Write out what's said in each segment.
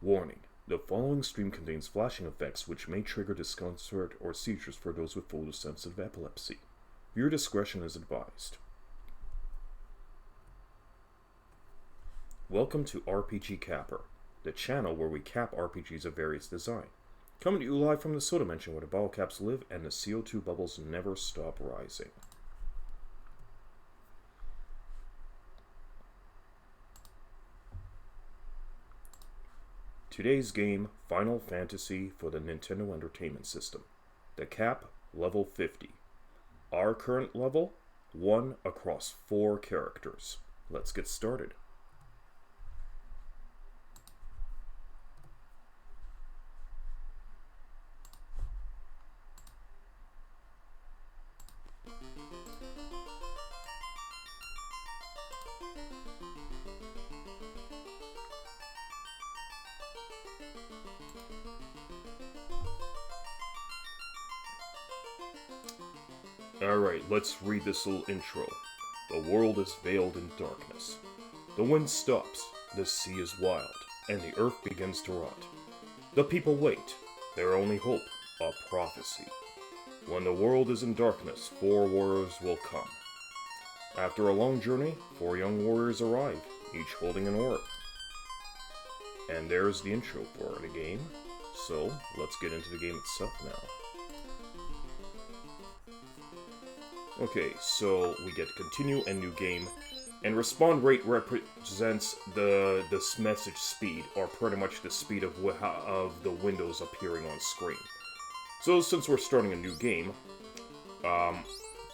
Warning. The following stream contains flashing effects which may trigger discomfort or seizures for those with photosensitive epilepsy. Viewer discretion is advised. Welcome to RPG CAPR, the channel where we cap RPGs of various design. Coming to you live from the soda dimension where the bottle caps live and the CO2 bubbles never stop rising. Today's game, Final Fantasy for the Nintendo Entertainment System. The cap, level 50. Our current level, 1 across 4 characters. Let's get started. Alright, let's read this little intro. The world is veiled in darkness. The wind stops, the sea is wild, and the earth begins to rot. The people wait, their only hope, a prophecy. When the world is in darkness, 4 warriors will come. After a long journey, 4 young warriors arrive, each holding an orb. And there's the intro for the game. So, let's get into the game itself now. Okay, so we get continue and new game, and respawn rate represents the message speed, or pretty much the speed of the windows appearing on screen. So since we're starting a new game,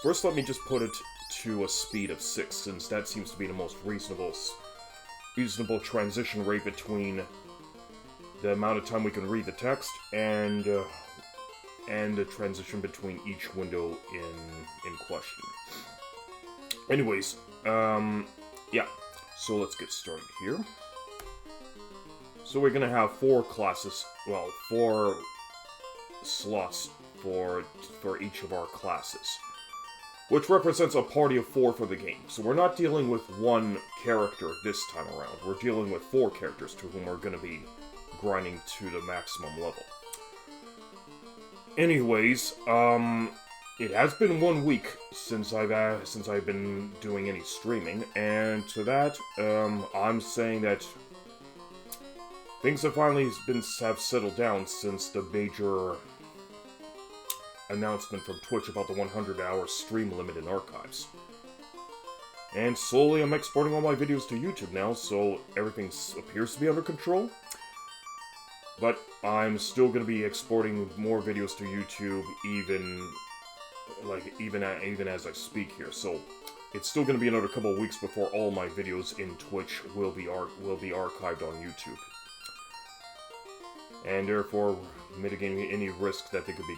first let me just put it to a speed of 6, since that seems to be the most reasonable transition rate between the amount of time we can read the text and the transition between each window in question. Anyways, yeah, so let's get started here. So we're gonna have 4 classes, well, 4 slots for each of our classes, which represents a party of 4 for the game. So we're not dealing with 1 character this time around, we're dealing with 4 characters to whom we're gonna be grinding to the maximum level. Anyways, it has been 1 week since I've been doing any streaming, and to that, I'm saying that things have finally have settled down since the major announcement from Twitch about the 100-hour stream limit in archives. And slowly I'm exporting all my videos to YouTube now, so everything appears to be under control. But I'm still going to be exporting more videos to YouTube even as I speak here. So it's still going to be another couple of weeks before all my videos in Twitch will be archived on YouTube, and therefore mitigating any risk that they could be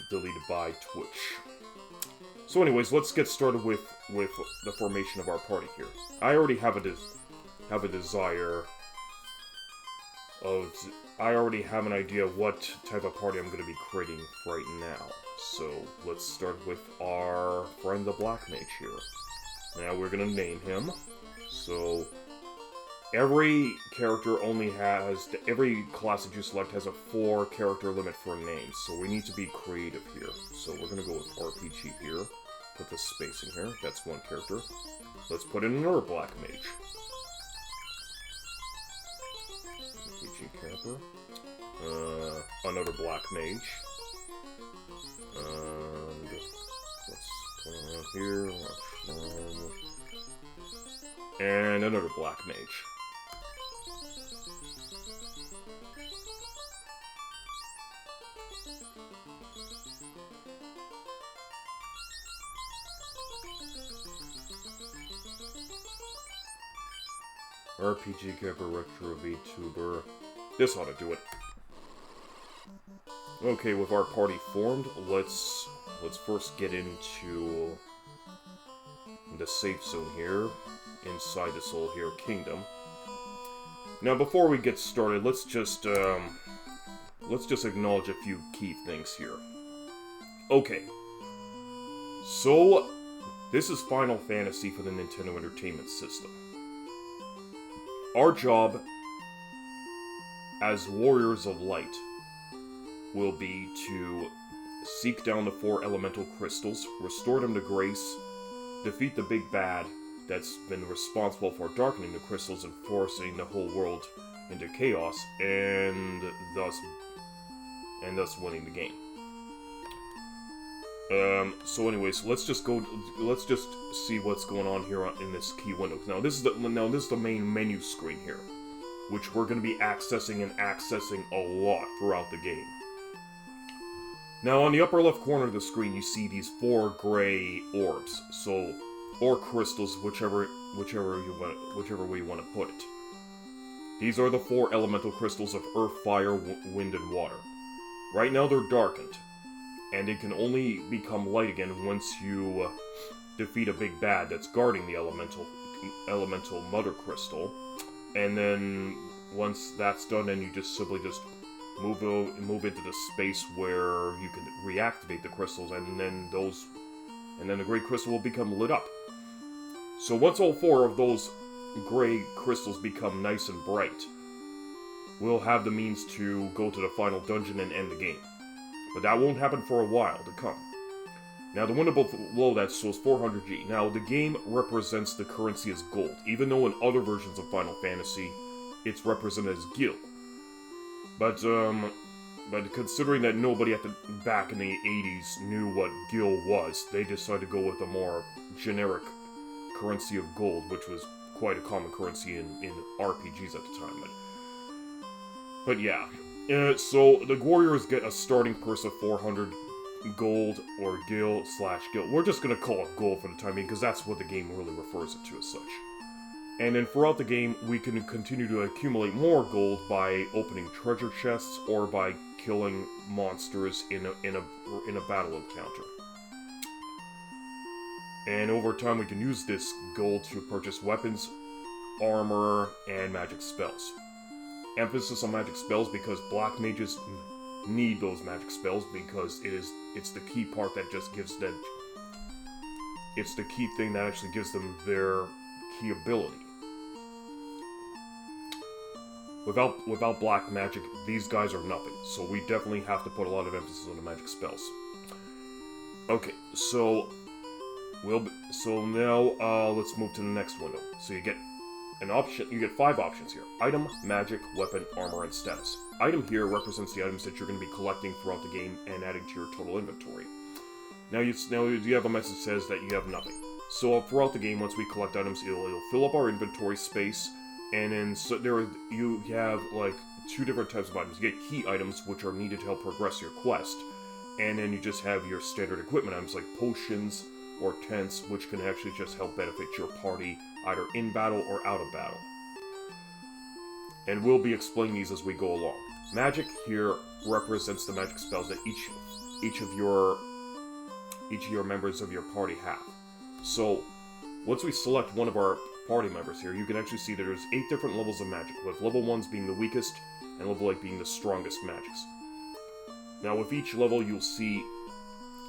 deleted by Twitch. So anyways, let's get started with the formation of our party here. I already have a desire of... I already have an idea of what type of party I'm going to be creating right now. So, let's start with our friend the Black Mage here. Now we're going to name him. So, every character only has... every class that you select has a 4 character limit for names. So we need to be creative here. So we're going to go with RPG here. Put the space in here. That's 1 character. Let's put in another Black Mage. CAPR. Another Black Mage. And let's put it around here. And another Black Mage. RPG CAPR Retro VTBR. This ought to do it. Okay, with our party formed, let's first get into the safe zone here, inside this little here kingdom. Now, before we get started, let's just acknowledge a few key things here. Okay, so this is Final Fantasy for the Nintendo Entertainment System. Our job as Warriors of Light will be to seek down the 4 elemental crystals, restore them to grace, defeat the big bad that's been responsible for darkening the crystals and forcing the whole world into chaos, and thus winning the game. So anyways, let's just see what's going on here in this key window. Now this is the main menu screen here, which we're going to be accessing a lot throughout the game. Now on the upper left corner of the screen, you see these 4 gray orbs, or crystals, whichever way you want to put it. These are the 4 elemental crystals of earth, fire, wind, and water. Right now they're darkened, and they can only become light again once you defeat a big bad that's guarding the elemental mother crystal. And then once that's done, then you just simply move into the space where you can reactivate the crystals, and then the gray crystal will become lit up. So once all 4 of those gray crystals become nice and bright, we'll have the means to go to the final dungeon and end the game. But that won't happen for a while to come. Now the window below that shows 400G. Now the game represents the currency as gold, even though in other versions of Final Fantasy it's represented as gil. But considering that nobody back in the 80s knew what gil was, they decided to go with a more generic currency of gold, which was quite a common currency in RPGs at the time. But yeah, so the warriors get a starting purse of 400 gold, or gil/gil. We're just gonna call it gold for the time being, because that's what the game really refers it to as such. And then throughout the game, we can continue to accumulate more gold by opening treasure chests or by killing monsters in a battle encounter. And over time, we can use this gold to purchase weapons, armor, and magic spells. Emphasis on magic spells because black mages need those magic spells, because it's the key part that just gives them. It's the key thing that actually gives them their key ability. Without black magic, these guys are nothing. So we definitely have to put a lot of emphasis on the magic spells. Okay, so now let's move to the next window. So you get an option. You get 5 options here: item, magic, weapon, armor, and status. Item here represents the items that you're going to be collecting throughout the game and adding to your total inventory. Now you have a message that says that you have nothing. So throughout the game, once we collect items, it'll fill up our inventory space, and then you have like 2 different types of items. You get key items, which are needed to help progress your quest, and then you just have your standard equipment items like potions or tents, which can actually just help benefit your party either in battle or out of battle. And we'll be explaining these as we go along. Magic here represents the magic spells that each of your members of your party have. So once we select one of our party members here, you can actually see that there's 8 different levels of magic, with level 1s being the weakest and level 8 being the strongest magics. Now with each level, you'll see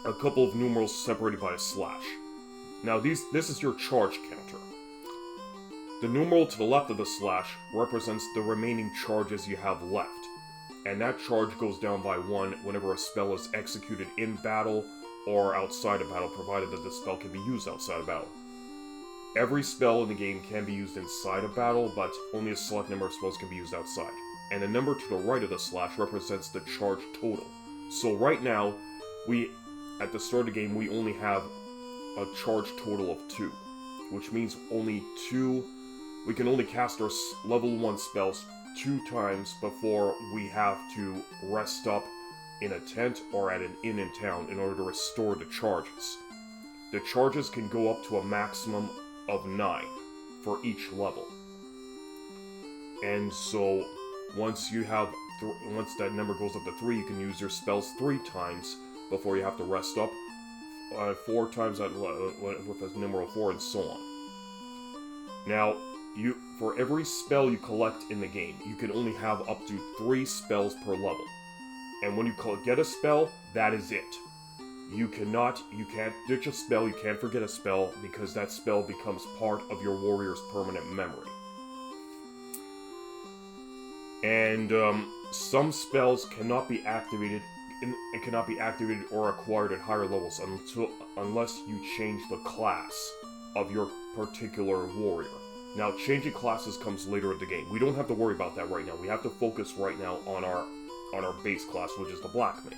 a couple of numerals separated by a slash. Now this is your charge counter. The numeral to the left of the slash represents the remaining charges you have left, and that charge goes down by 1 whenever a spell is executed in battle or outside of battle, provided that the spell can be used outside of battle. Every spell in the game can be used inside of battle, but only a select number of spells can be used outside. And the number to the right of the slash represents the charge total. So right now, at the start of the game, we only have a charge total of 2, which means we can only cast our level 1 spells 2 times before we have to rest up in a tent or at an inn in town in order to restore the charges. The charges can go up to a maximum of 9 for each level. And so once that number goes up to 3, you can use your spells 3 times before you have to rest up, 4 times with a numeral 4, and so on. Now, for every spell you collect in the game, you can only have up to 3 spells per level. And when you get a spell, that is it. You can't ditch a spell, you can't forget a spell, because that spell becomes part of your warrior's permanent memory. And some spells cannot be activated. It cannot be activated or acquired at higher levels unless you change the class of your particular warrior. Now, changing classes comes later in the game. We don't have to worry about that right now. We have to focus right now on our base class, which is the Black Mage.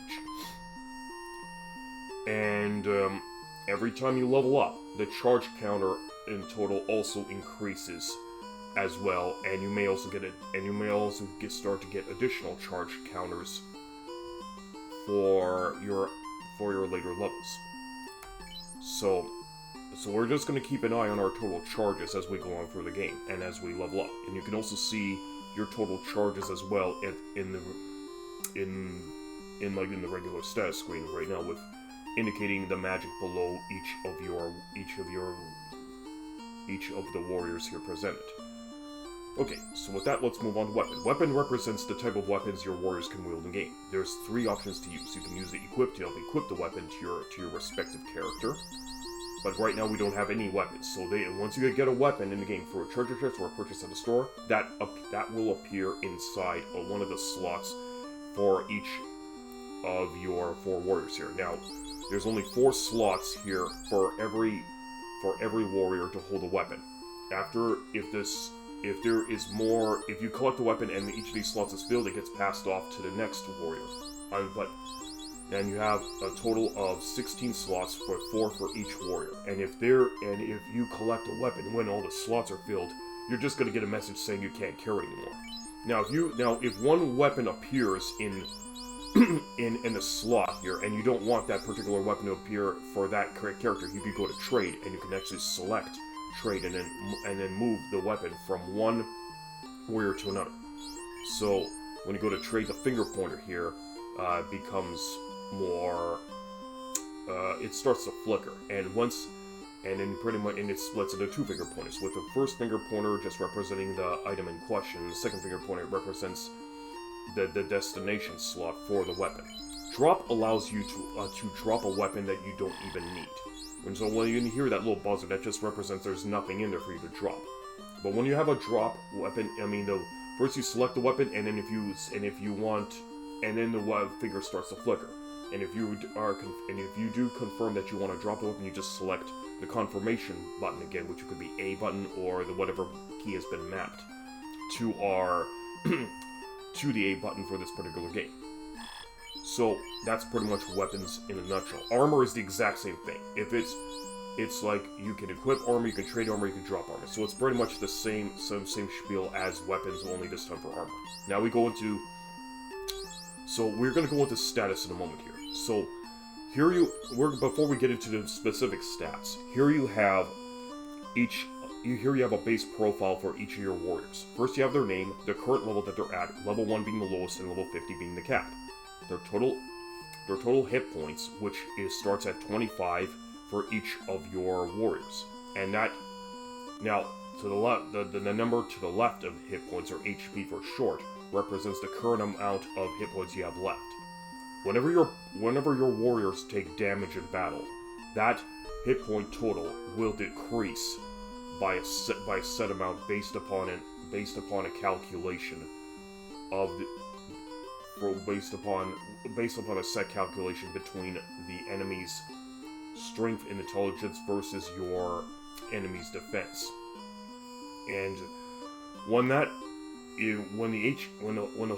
And every time you level up, the charge counter in total also increases as well, and you may also start to get additional charge counters for your later levels. So we're just going to keep an eye on our total charges as we go on through the game and as we level up. And you can also see your total charges as well in the regular status screen right now, with indicating the magic below each of the warriors here presented. Okay, so with that, let's move on to weapon. Weapon represents the type of weapons your warriors can wield in game. There's 3 options to use. You can use the equip to help equip the weapon to your respective character. But right now we don't have any weapons, so once you get a weapon in the game through a treasure chest or a purchase at a store, that will appear inside one of the slots for each of your 4 warriors here. Now, there's only 4 slots here for every warrior to hold a weapon. If you collect a weapon and each of these slots is filled, it gets passed off to the next warrior. And you have a total of 16 slots for 4 for each warrior. And if you collect a weapon when all the slots are filled, you're just going to get a message saying you can't carry anymore. Now, if one weapon appears in the slot here, and you don't want that particular weapon to appear for that character, you could go to trade, and you can actually select trade and then move the weapon from one warrior to another. So when you go to trade, the finger pointer here becomes more. It starts to flicker, and it splits into 2 finger pointers, with the first finger pointer just representing the item in question, and the second finger pointer represents the destination slot for the weapon. Drop allows you to drop a weapon that you don't even need. And so when you hear that little buzzer, that just represents there's nothing in there for you to drop. But when you have a drop weapon, first you select the weapon, and then the finger starts to flicker. And if you do confirm that you want to drop the weapon, you just select the confirmation button again, which could be A button or whatever key has been mapped to to the A button for this particular game. So that's pretty much weapons in a nutshell. Armor is the exact same thing. It's like you can equip armor, you can trade armor, you can drop armor. So it's pretty much the same spiel as weapons, only this time for armor. Now we're going to go into status in a moment here. So before we get into the specific stats, here you have a base profile for each of your warriors. First you have their name, the current level that they're at, level 1 being the lowest and level 50 being the cap. Their total hit points, which starts at 25 for each of your warriors. And that, now, to the left, the number to the left of hit points, or HP for short, represents the current amount of hit points you have left. Whenever your warriors take damage in battle, that hit point total will decrease by a set amount based upon a calculation based upon a set calculation between the enemy's strength and intelligence versus your enemy's defense. And when the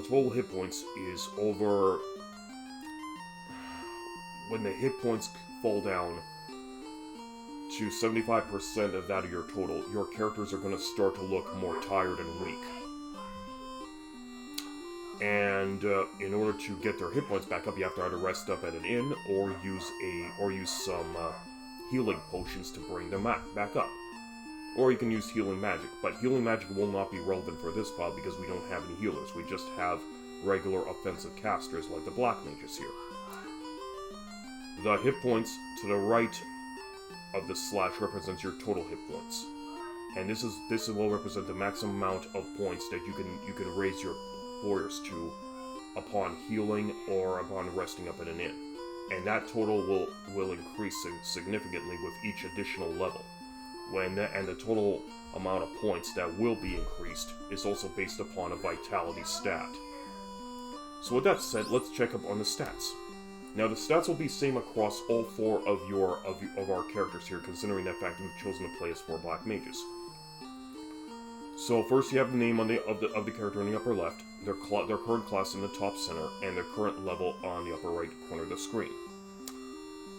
total hit points is over, when the hit points fall down to 75% of that of your total, your characters are going to start to look more tired and weak. And in order to get their hit points back up, you have to either rest up at an inn or use some healing potions to bring them back up. Or you can use healing magic, but healing magic will not be relevant for this file because we don't have any healers. We just have regular offensive casters like the Black Mages here. The hit points to the right of the slash represents your total hit points, and this will represent the maximum amount of points that you can raise your warriors to upon healing or upon resting up at an inn, and that total will increase significantly with each additional level. and the total amount of points that will be increased is also based upon a vitality stat. So with that said, let's check up on the stats. Now the stats will be same across all four of our characters here, considering that fact we've chosen to play as 4 black mages. So first you have the name of the character in the upper left, their current class in the top center, and their current level on the upper right corner of the screen.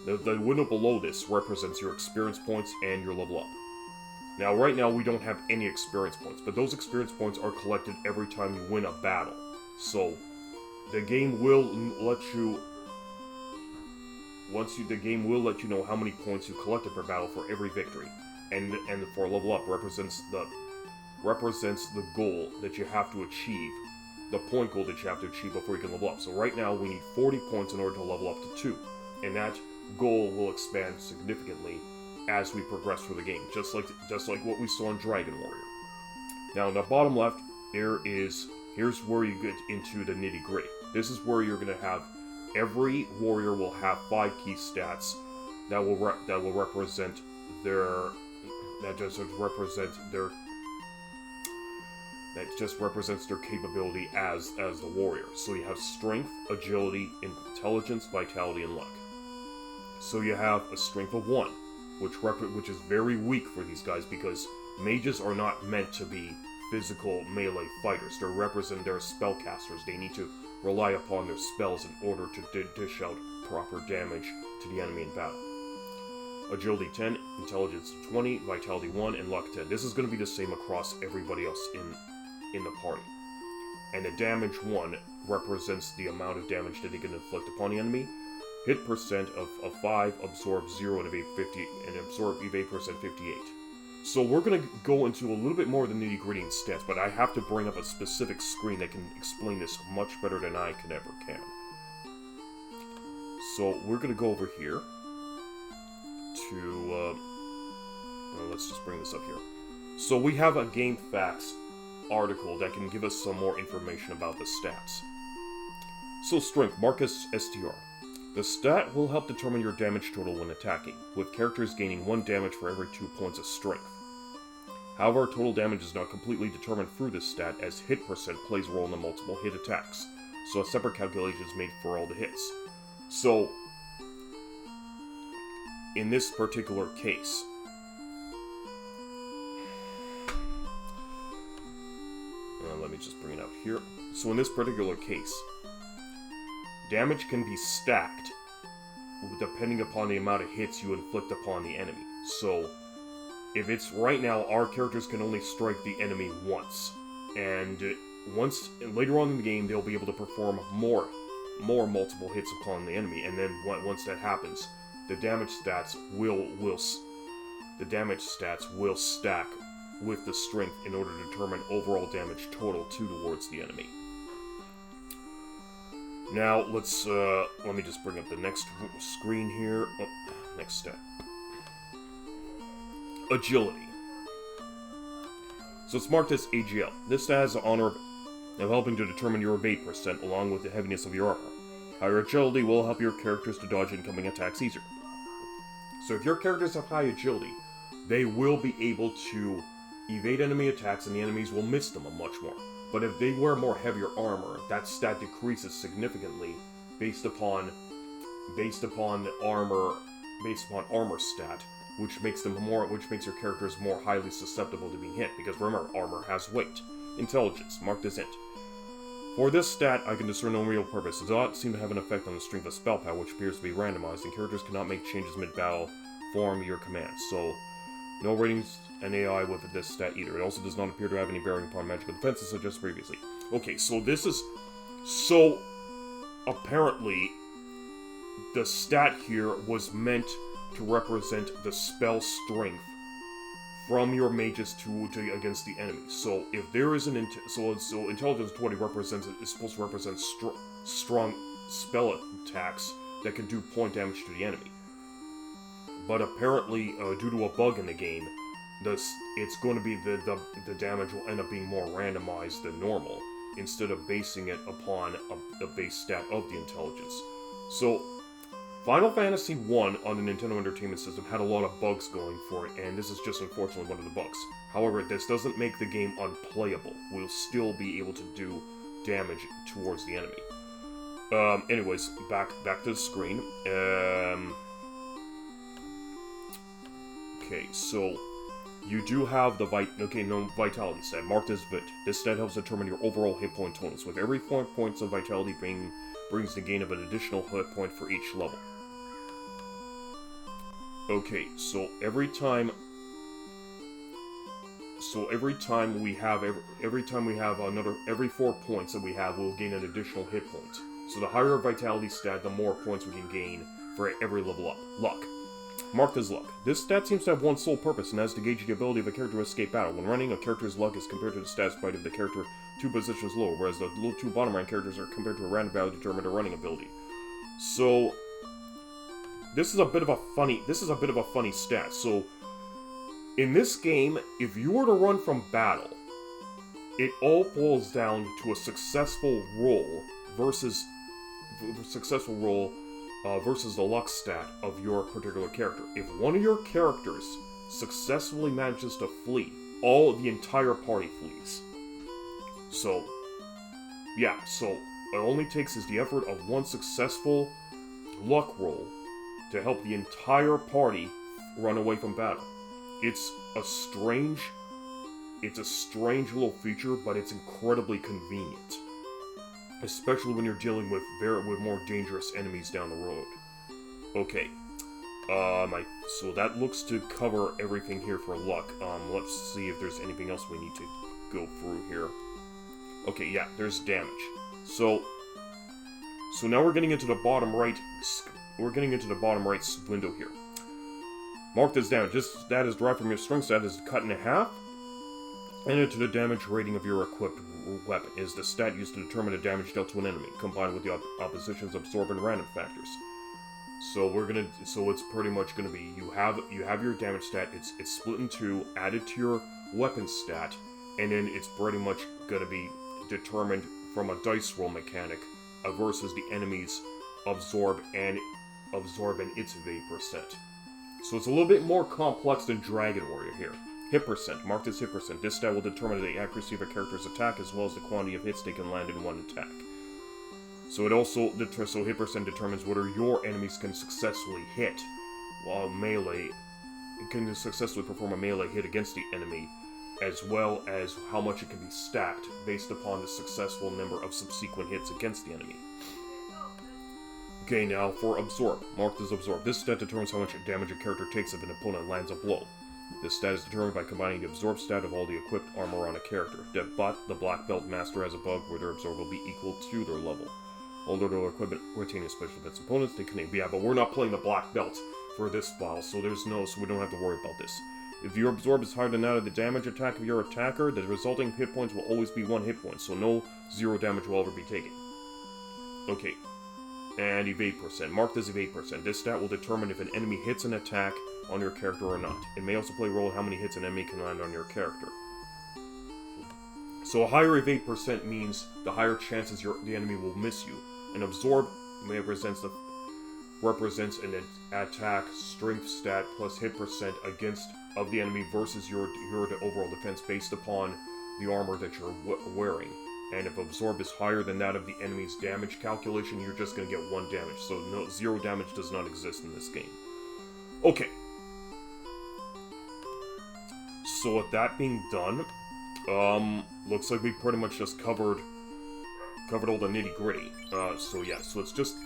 The window below this represents your experience points and your level up. Now right now we don't have any experience points, but those experience points are collected every time you win a battle. So the game will let you the game will let you know how many points you collected per battle for every victory, and for level up represents the goal that you have to achieve, the point goal that you have to achieve before you can level up. So right now we need 40 points in order to level up to 2, and that goal will expand significantly as we progress through the game, just like what we saw in Dragon Warrior. Now in the bottom left, here's where you get into the nitty gritty. This is where you're gonna have every warrior will have 5 key stats that will represent their capability as the warrior. So you have strength, agility, intelligence, vitality, and luck. So you have a strength of 1, which is very weak for these guys because mages are not meant to be physical melee fighters. They're spellcasters. They need to rely upon their spells in order to dish out proper damage to the enemy in battle. Agility 10, intelligence 20, vitality 1, and luck 10. This is going to be the same across everybody else in the party. And the damage 1 represents the amount of damage that they can inflict upon the enemy. Hit percent of 5, absorb 0, and evade percent 58. So we're going to go into a little bit more of the nitty-gritty and stats, but I have to bring up a specific screen that can explain this much better than I can ever can. So we're going to go over here to, let's just bring this up here. So we have a Game Facts article that can give us some more information about the stats. So strength, Marcus STR. The stat will help determine your damage total when attacking, with characters gaining 1 damage for every 2 points of strength. However, total damage is not completely determined through this stat, as hit percent plays a role in the multiple hit attacks, so a separate calculation is made for all the hits. So, in this particular case, let me just bring it out here. So in this particular case, damage can be stacked depending upon the amount of hits you inflict upon the enemy. So, if it's right now, our characters can only strike the enemy once, and later on in the game, they'll be able to perform more multiple hits upon the enemy, and then once that happens, the damage stats will stack with the strength in order to determine overall damage total towards the enemy. Now, let me just bring up the next screen here. Oh, next step. Agility. So it's marked as AGL. This stat has the honor of helping to determine your evade percent along with the heaviness of your armor. Higher agility will help your characters to dodge incoming attacks easier. So if your characters have high agility, they will be able to evade enemy attacks and the enemies will miss them much more. But if they wear more heavier armor, that stat decreases significantly based upon armor stat, which makes your characters more highly susceptible to being hit, because remember, armor has weight. Intelligence, marked as int. For this stat, I can discern no real purpose. It does not seem to have an effect on the strength of spell power, which appears to be randomized, and characters cannot make changes mid-battle form your commands. So, no ratings and AI with this stat either. It also does not appear to have any bearing upon magical defenses such as previously. Okay, so this is... So, apparently, the stat here was meant to represent the spell strength from your mages to against the enemy. So if there is an so intelligence 20 is supposed to represent strong spell attacks that can do point damage to the enemy. But apparently, due to a bug in the game, it's going to be the damage will end up being more randomized than normal, instead of basing it upon the base stat of the intelligence. So Final Fantasy I on the Nintendo Entertainment System had a lot of bugs going for it, and this is just unfortunately one of the bugs. However, this doesn't make the game unplayable. We'll still be able to do damage towards the enemy. Anyways, back to the screen. Okay, so you do have the vitality stat, marked as Vit. This stat helps determine your overall hit point totals. With every 4 points of vitality brings the gain of an additional hit point for each level. Okay, so every time we have every 4 points that we have, we'll gain an additional hit point. So the higher our vitality stat, the more points we can gain for every level up. Luck. Marked as luck. This stat seems to have one sole purpose, and that is to gauge the ability of a character to escape battle. When running, a character's luck is compared to the stat sprite of the character 2 positions lower, whereas the 2 bottom rank characters are compared to a random value to determine their running ability. So this is a bit of a funny stat. So in this game, if you were to run from battle, it all boils down to a successful roll versus the luck stat of your particular character. If one of your characters successfully manages to flee, the entire party flees. So, yeah, so it only takes is the effort of one successful luck roll to help the entire party run away from battle. It's a strange little feature, but it's incredibly convenient. Especially when you're dealing with more dangerous enemies down the road. Okay. So that looks to cover everything here for luck. Let's see if there's anything else we need to go through here. Okay, yeah, there's damage. So now we're getting into the bottom right. We're getting into the bottom right window here. Marked as damage. This stat is derived from your strength stat is cut in half. And into the damage rating of your equipped weapon is the stat used to determine the damage dealt to an enemy, combined with the opposition's absorb and random factors. So it's pretty much gonna be you have your damage stat. It's split in two, added to your weapon stat, and then it's pretty much gonna be determined from a dice roll mechanic versus the enemy's absorb and its evade percent. So it's a little bit more complex than Dragon Warrior here. Hit percent, marked as hit percent. This stat will determine the accuracy of a character's attack as well as the quantity of hits they can land in one attack. So hit percent determines whether your enemies can successfully hit while can successfully perform a melee hit against the enemy, as well as how much it can be stacked based upon the successful number of subsequent hits against the enemy. Okay, now for Absorb. Marked as Absorb. This stat determines how much damage a character takes if an opponent lands a blow. This stat is determined by combining the Absorb stat of all the equipped armor on a character. But the Black Belt Master has a bug where their Absorb will be equal to their level. Although their equipment retaining special defense opponents, they can... Yeah, but we're not playing the Black Belt for this battle, so we don't have to worry about this. If your Absorb is higher than that of the damage attack of your attacker, the resulting hit points will always be 1 hit point, so no 0 damage will ever be taken. Okay. And Evade percent. Marked as Evade percent. This stat will determine if an enemy hits an attack on your character or not. It may also play a role in how many hits an enemy can land on your character. So a higher Evade percent means the higher chances the enemy will miss you. And Absorb represents an attack strength stat plus hit percent of the enemy versus your overall defense based upon the armor that you're wearing. And if Absorb is higher than that of the enemy's damage calculation, you're just going to get 1 damage. So 0 damage does not exist in this game. Okay. So with that being done, looks like we pretty much just covered all the nitty-gritty. So yeah, so it's just...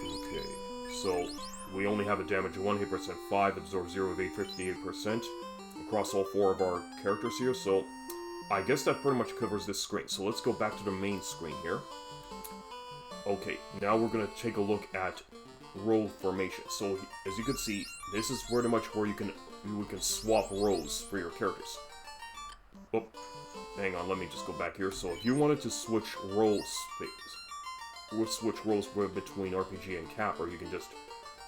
Okay, so we only have a damage of 1 hit percent, 5, absorb 0, evade 58% across all 4 of our characters here, so I guess that pretty much covers this screen. So let's go back to the main screen here. Okay, now we're going to take a look at row formation. So as you can see, this is pretty much where you can swap rows for your characters. Oh, hang on, let me just go back here. So if you wanted to switch roles between RPG and CAPR, you can just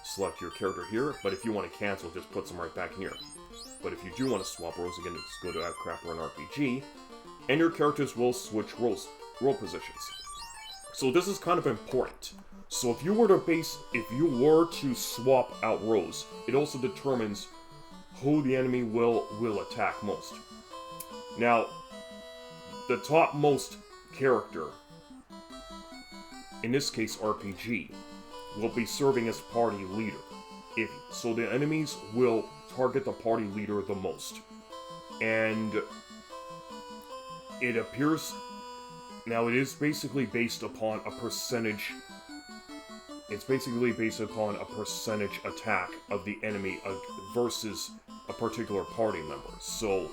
select your character here. But if you want to cancel, just put them right back in here. But if you do want to swap roles, again, just go to CAPR and RPG, and your characters will switch role positions. So this is kind of important. So if you were to swap out rows, it also determines who the enemy will attack most. Now, the topmost character, in this case RPG, will be serving as party leader. So the enemies will target the party leader the most. And it appears... Now, it is basically based upon a percentage... It's basically based upon a percentage attack of the enemy versus a particular party member. So,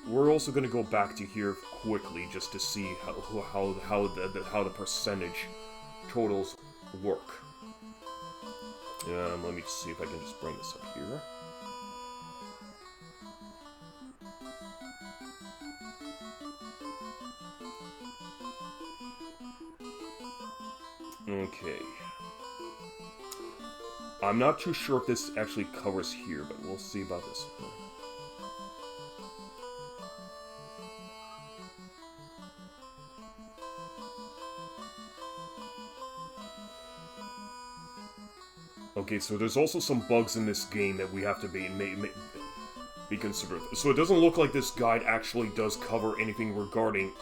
we're also gonna go back to here quickly just to see how the percentage totals work. Let me see if I can just bring this up here. Okay. I'm not too sure if this actually covers here, but we'll see about this. Okay, so there's also some bugs in this game that we have to be considerate. So it doesn't look like this guide actually does cover anything regarding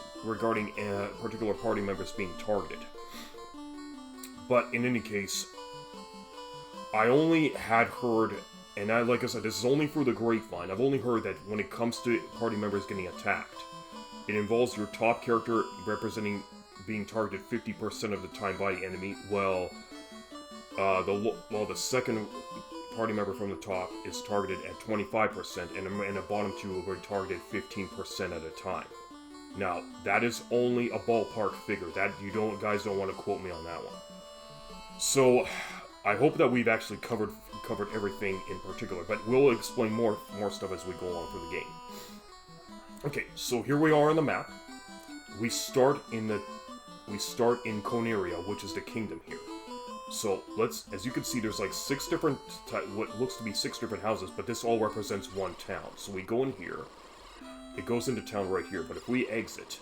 particular party members being targeted. But in any case, I only had heard, and like I said, this is only through the grapevine. I've only heard that when it comes to party members getting attacked, it involves your top character being targeted 50% of the time by the enemy, while the second party member from the top is targeted at 25%, and the bottom two will be targeted 15% at a time. Now, that is only a ballpark figure. That guys don't want to quote me on that one. So, I hope that we've actually covered everything in particular, but we'll explain more stuff as we go along through the game. Okay, so here we are on the map. We start in Coneria, which is the kingdom here. So as you can see, there's like what looks to be 6 different houses, but this all represents one town. So we go in here. It goes into town right here, but if we exit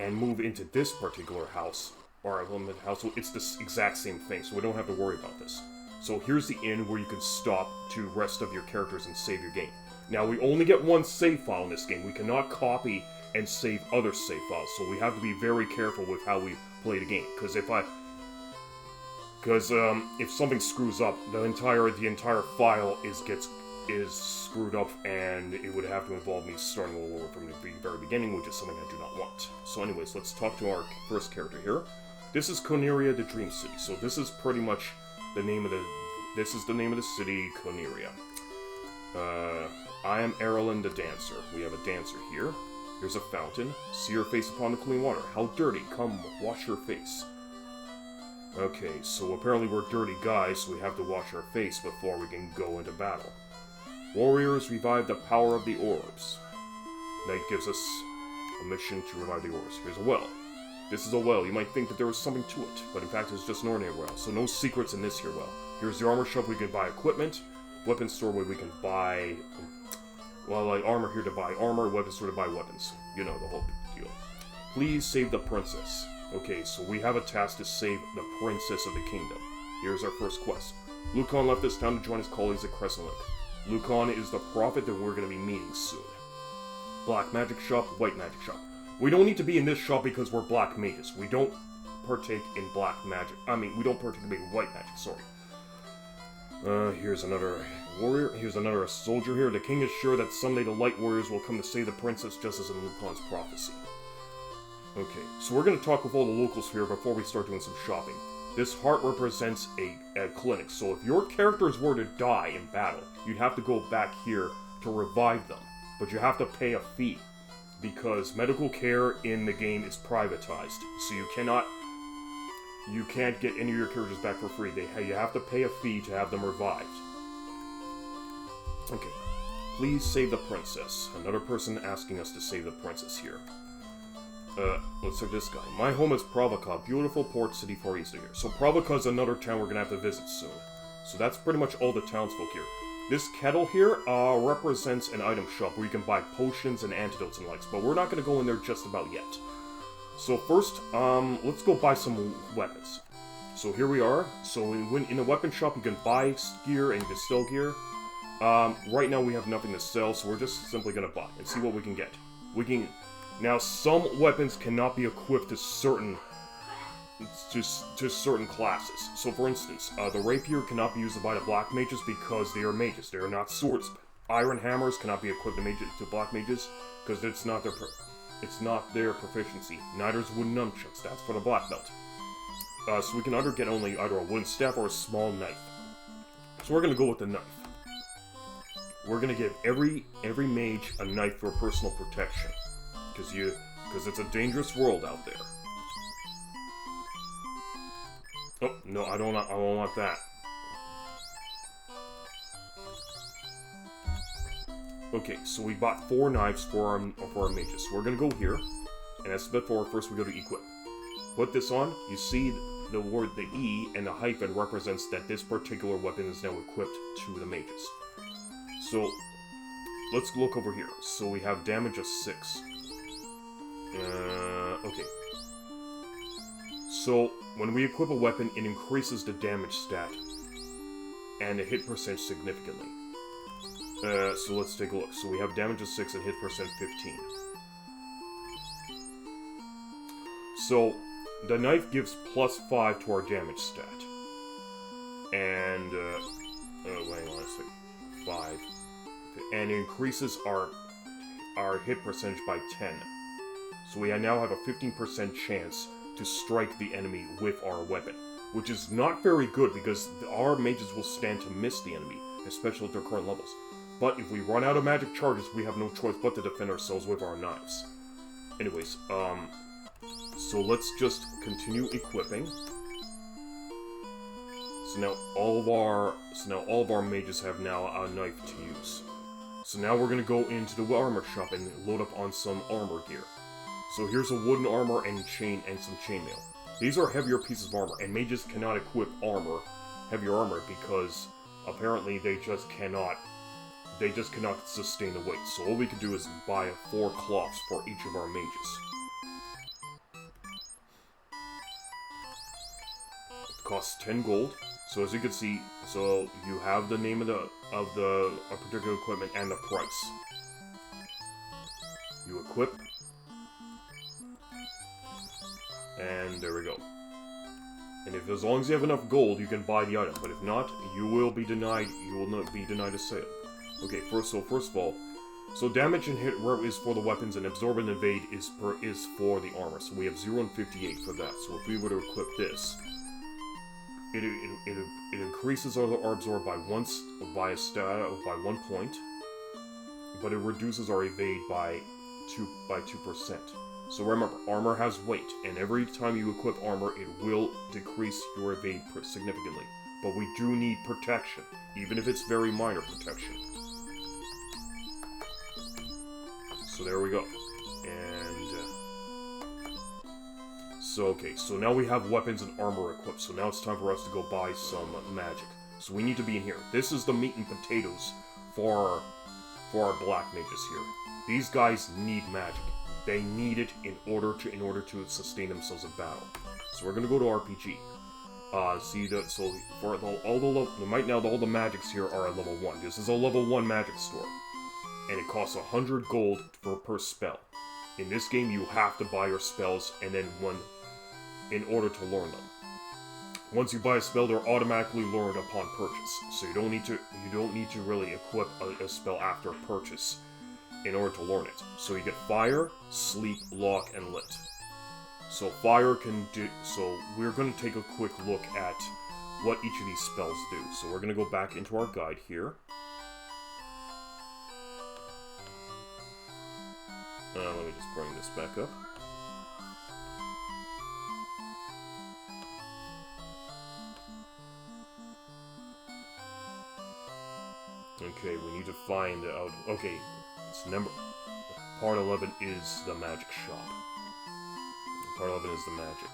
and move into this particular house, or limited house, it's the exact same thing, so we don't have to worry about this. So here's the inn where you can stop to rest of your characters and save your game. Now, we only get one save file in this game. We cannot copy and save other save files, so we have to be very careful with how we play the game. Because if something screws up, the entire file is screwed up, and it would have to involve me starting all over from the very beginning, which is something I do not want. So anyways, let's talk to our first character here. This is Coneria, the Dream City. So this is pretty much the name of the city, Coneria. I am Erilyn the dancer. We have a dancer here. Here's a fountain. See her face upon the clean water. How dirty. Come, wash your face. Okay, so apparently we're dirty guys, so we have to wash our face before we can go into battle. Warriors revive the power of the orbs. That gives us a mission to revive the orbs. Here's a well. This is a well. You might think that there was something to it, but in fact it's just an ordinary well, so no secrets in this here well. Here's the armor shop. We can buy equipment. Weapon store where we can buy... Well, like armor here to buy armor, weapon store to buy weapons. You know, the whole deal. Please save the princess. Okay, so we have a task to save the princess of the kingdom. Here's our first quest. Lucan left this town to join his colleagues at Crescent Lake. Lucan is the prophet that we're going to be meeting soon. Black magic shop, white magic shop. We don't need to be in this shop because we're black mages. We don't partake in black magic. We don't partake in white magic, sorry. Here's another warrior. Here's another soldier here. The king is sure that someday the light warriors will come to save the princess just as in Lucan's prophecy. Okay, so we're going to talk with all the locals here before we start doing some shopping. This heart represents a clinic, so if your characters were to die in battle, you'd have to go back here to revive them. But you have to pay a fee, because medical care in the game is privatized, so you can't get any of your characters back for free. You have to pay a fee to have them revived. Okay, please save the princess. Another person asking us to save the princess here. Let's look at this guy. My home is Provoca, beautiful port city far east of here. So Provoca is another town we're gonna have to visit soon. So that's pretty much all the townsfolk here. This kettle here represents an item shop where you can buy potions and antidotes and likes, but we're not gonna go in there just about yet. So first, let's go buy some weapons. So here we are. So in the weapon shop, you can buy gear and you can sell gear. Right now we have nothing to sell, so we're just simply gonna buy and see what we can get. Now some weapons cannot be equipped to certain classes. So for instance, the rapier cannot be used by the black mages because they are mages. They are not swords. Iron hammers cannot be equipped to black mages because it's not their proficiency. Neither is wooden nunchucks. That's for the black belt. So we can get only either a wooden staff or a small knife. So we're gonna go with the knife. We're gonna give every mage a knife for personal protection, because it's a dangerous world out there. Oh no, I don't want that. Okay, so we bought 4 knives for our mages. So we're gonna go here, and as before, first we go to equip. Put this on. You see the word, the E, and the hyphen represents that this particular weapon is now equipped to the mages. So, let's look over here. So we have damage of 6. Okay. So, when we equip a weapon, it increases the damage stat and the hit percent significantly. So let's take a look. So we have damage of 6 and hit percent 15. So, the knife gives +5 to our damage stat. And, hang on a second. 5. And it increases our hit percentage by 10. So we now have a 15% chance to strike the enemy with our weapon, which is not very good because our mages will stand to miss the enemy, especially at their current levels. But if we run out of magic charges, we have no choice but to defend ourselves with our knives. Anyways, so let's just continue equipping. So now all of our mages have now a knife to use. So now we're gonna go into the armor shop and load up on some armor gear. So here's a wooden armor and some chainmail. These are heavier pieces of armor, and mages cannot equip heavier armor because apparently they just cannot sustain the weight. So all we can do is buy 4 cloths for each of our mages. It costs 10 gold. So as you can see, so you have the name of a particular equipment and the price. You equip, and there we go. And if as long as you have enough gold, you can buy the item. But if not, you will be denied. You will not be denied a sale. Okay, first of all, so damage and hit is for the weapons, and absorb and evade is for the armor. So we have 0 and 58 for that. So if we were to equip this, it increases our absorb by 1 point, but it reduces our evade by 2%. So remember, armor has weight, and every time you equip armor, it will decrease your evade significantly. But we do need protection, even if it's very minor protection. So there we go. Okay, so now we have weapons and armor equipped, so now it's time for us to go buy some magic. So we need to be in here. This is the meat and potatoes for our black mages here. These guys need magic. They need it in order to sustain themselves in battle. So we're gonna go to RPG. Right now all the magics here are at level 1. This is a level 1 magic store, and it costs 100 gold per spell. In this game, you have to buy your spells and then in order to learn them. Once you buy a spell, they're automatically learned upon purchase. So you don't need to really equip a spell after purchase in order to learn it. So you get fire, sleep, lock, and lit. So fire can do. So we're going to take a quick look at what each of these spells do. So we're going to go back into our guide here. Let me just bring this back up. Okay, we need to find out. Okay, it's part 11 is the magic shop. Part 11 is the magic.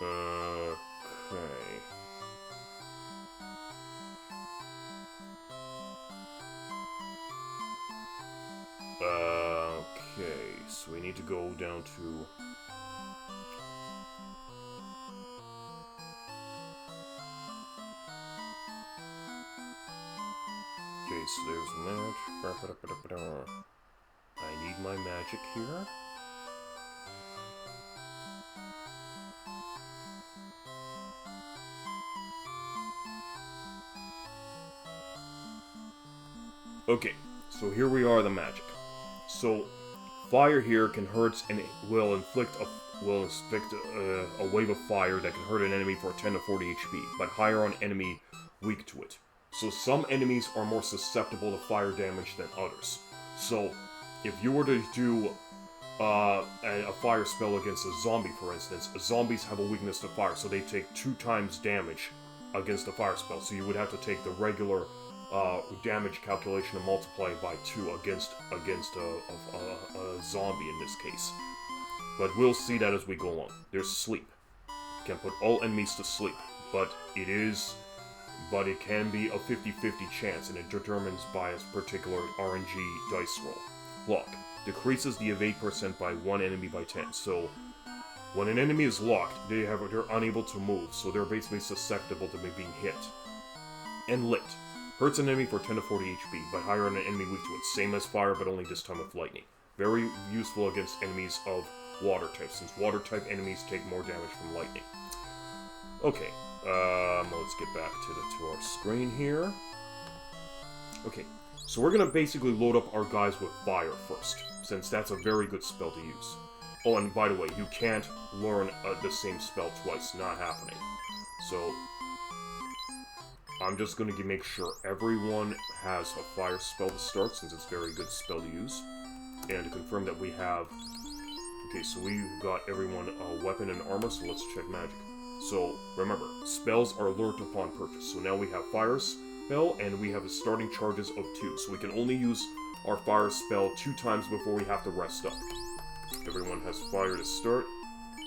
Okay. Okay, so we need to go down to... Okay, so there's that. I need my magic here. Okay, so here we are, the magic. So, fire here can hurt and will inflict a wave of fire that can hurt an enemy for 10 to 40 HP, but higher on enemy weak to it. So some enemies are more susceptible to fire damage than others. So, if you were to do a fire spell against a zombie, for instance, zombies have a weakness to fire, so they take 2 times damage against a fire spell. So you would have to take the regular damage calculation and multiply it by 2 against a zombie in this case. But we'll see that as we go along. There's sleep. You can put all enemies to sleep, but it can be a 50-50 chance, and it determines by its particular RNG dice roll. Lock. Decreases the evade % by 1 enemy by 10. So, when an enemy is locked, they're unable to move, so they're basically susceptible to being hit. And lit. Hurts an enemy for 10 to 40 HP, but higher on an enemy weak to it. Same as fire, but only this time with lightning. Very useful against enemies of water type, since water type enemies take more damage from lightning. Okay, let's get back to our screen here. Okay, so we're gonna basically load up our guys with fire first, since that's a very good spell to use. Oh, and by the way, you can't learn the same spell twice, not happening. So, I'm just going to make sure everyone has a fire spell to start, since it's a very good spell to use. And to confirm that we have... Okay, so we got everyone a weapon and armor, so let's check magic. So, remember, spells are learnt upon purchase. So now we have fire spell, and we have starting charges of 2. So we can only use our fire spell 2 times before we have to rest up. Everyone has fire to start.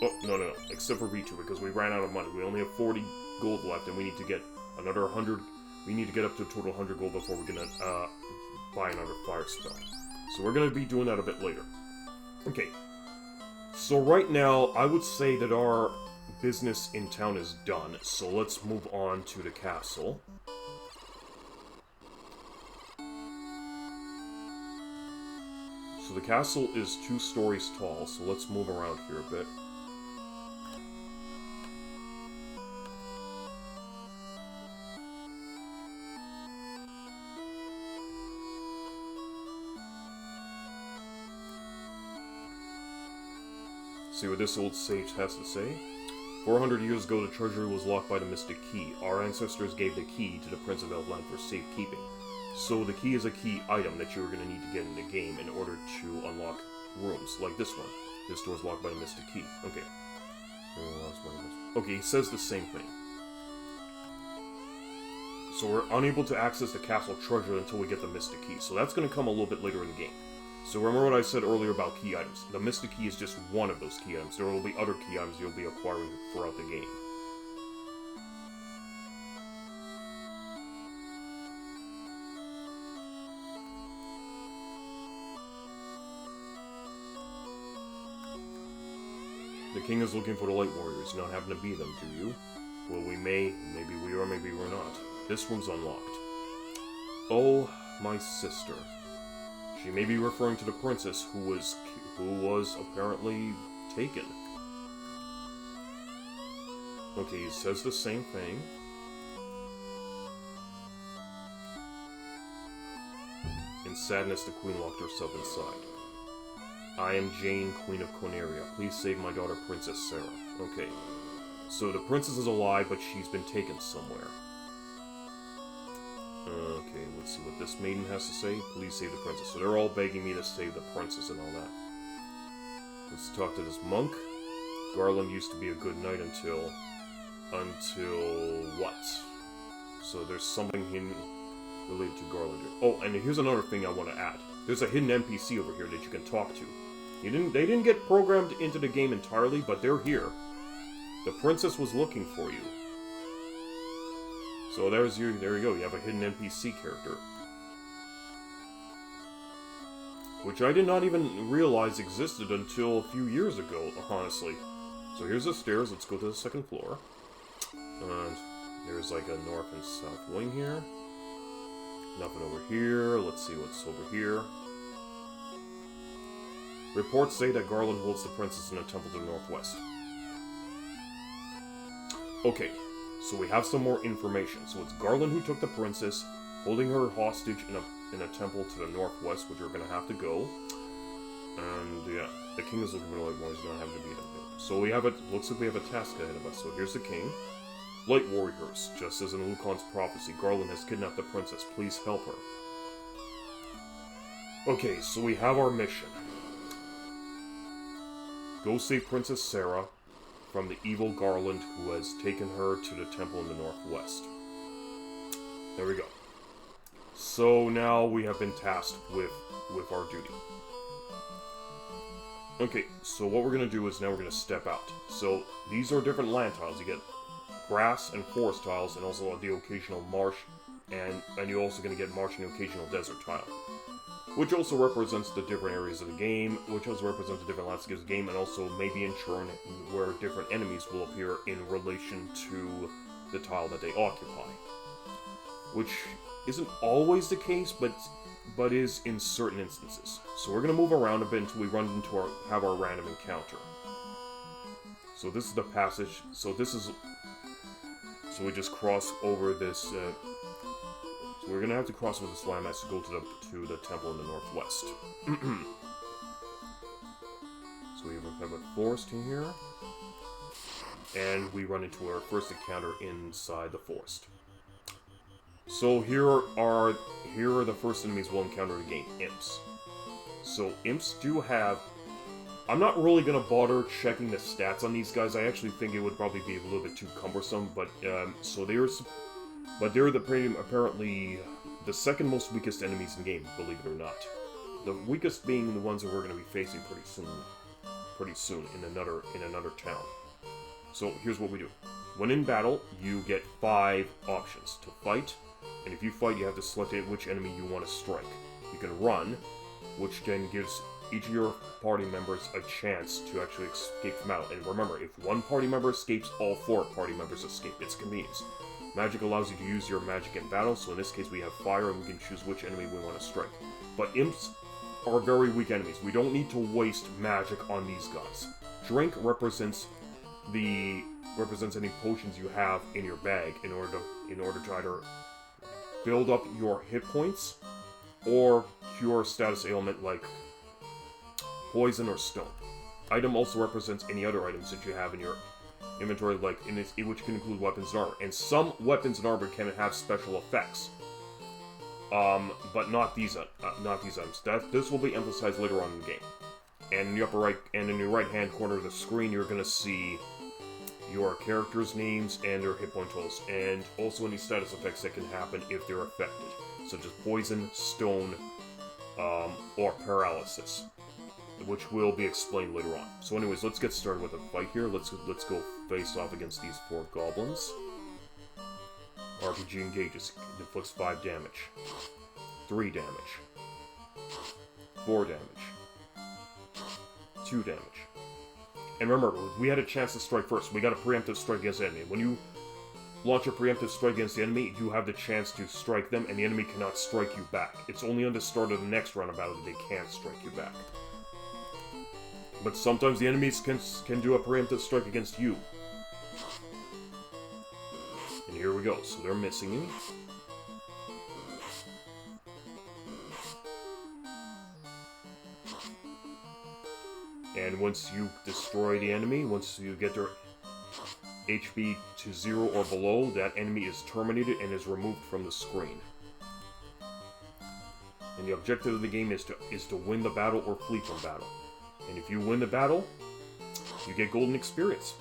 Oh, no, except for V2, because we ran out of money. We only have 40 gold left, and we need to get another 100, we need to get up to a total 100 gold before we're gonna buy another fire spell. So we're gonna be doing that a bit later. Okay, so right now, I would say that our business in town is done, so let's move on to the castle. So the castle is 2 stories tall, so let's move around here a bit. See what this old sage has to say. 400 years ago, the treasury was locked by the mystic key. Our ancestors gave the key to the Prince of Elfland for safekeeping. So the key is a key item that you're going to need to get in the game in order to unlock rooms, like this one. This door is locked by the mystic key. Okay. Okay, he says the same thing. So we're unable to access the castle treasure until we get the mystic key. So that's going to come a little bit later in the game. So remember what I said earlier about key items. The mystic key is just one of those key items. There will be other key items you'll be acquiring throughout the game. The king is looking for the light warriors. You don't happen to be them, do you? Well, maybe we are, maybe we're not. This room's unlocked. Oh, my sister. She may be referring to the princess who was apparently taken. Okay, he says the same thing. In sadness, the queen locked herself inside. I am Jane, Queen of Corneria. Please save my daughter, Princess Sarah. Okay. So the princess is alive, but she's been taken somewhere. Okay, let's see what this maiden has to say. Please save the princess. So they're all begging me to save the princess and all that. Let's talk to this monk. Garland used to be a good knight until what? So there's something related to Garland here. Oh, and here's another thing I want to add. There's a hidden NPC over here that you can talk to. They didn't get programmed into the game entirely, but they're here. The princess was looking for you. So there you go, you have a hidden NPC character. which I did not even realize existed until a few years ago, honestly. So here's the stairs, let's go to the second floor. And there's like a north and south wing here. Nothing over here, let's see what's over here. Reports say that Garland holds the princess in a temple to the northwest. Okay, so we have some more information. So it's Garland who took the princess, holding her hostage in a temple to the northwest, which we're gonna have to go. And yeah, the king is looking for the light warriors, not having to beat them. So we have looks like we have a task ahead of us. So here's the king. Light warriors, just as in Lucan's prophecy, Garland has kidnapped the princess. Please help her. Okay, so we have our mission. Go save Princess Sarah from the evil Garland who has taken her to the temple in the northwest. There we go. So now we have been tasked with our duty. Okay, so what we're going to do is now we're going to step out. So these are different land tiles. You get grass and forest tiles, and also the occasional marsh, and you're also going to get marsh and occasional desert tile. Which also represents the different areas of the game, which also represents the different landscapes of the game, and also maybe in turn where different enemies will appear in relation to the tile that they occupy. Which isn't always the case, but is in certain instances. So we're going to move around a bit until we have our random encounter. So this is the passage, so we just cross over this, so we're gonna have to cross over this landmass to go to the temple in the northwest. So we have a forest in here, and we run into our first encounter inside the forest. So here are the first enemies we'll encounter in the game, imps. So imps do have. I'm not really gonna bother checking the stats on these guys. I actually think it would probably be a little bit too cumbersome. But they're apparently the second most weakest enemies in the game, believe it or not. The weakest being the ones that we're going to be facing pretty soon in another town. So here's what we do. When in battle, you get 5 options to fight, and if you fight, you have to select which enemy you want to strike. You can run, which then gives each of your party members a chance to actually escape from battle. And remember, if one party member escapes, all 4 party members escape. It's convenience. Magic allows you to use your magic in battle, so in this case we have fire and we can choose which enemy we want to strike. But imps are very weak enemies. We don't need to waste magic on these guys. Drink represents any potions you have in your bag in order to either build up your hit points or cure a status ailment like poison or stone. Item also represents any other items that you have in your inventory, which can include weapons and armor. And some weapons and armor can have special effects, but not these items. This will be emphasized later on in the game. And in the upper right and in the right-hand corner of the screen, you're going to see your characters' names and their hit point totals, and also any status effects that can happen if they're affected, such as poison, stone, or paralysis, which will be explained later on. So anyways, let's get started with a fight here. Let's go face off against these 4 goblins. RPG engages. Inflicts 5 damage. 3 damage. 4 damage. 2 damage. And remember, we had a chance to strike first. We got a preemptive strike against the enemy. When you launch a preemptive strike against the enemy, you have the chance to strike them, and the enemy cannot strike you back. It's only on the start of the next round of battle that they can't strike you back. But sometimes the enemies can do a preemptive strike against you. And here we go. So they're missing me. And once you destroy the enemy, once you get their HP to 0 or below, that enemy is terminated and is removed from the screen. And the objective of the game is to win the battle or flee from battle. And if you win the battle, you get golden experience.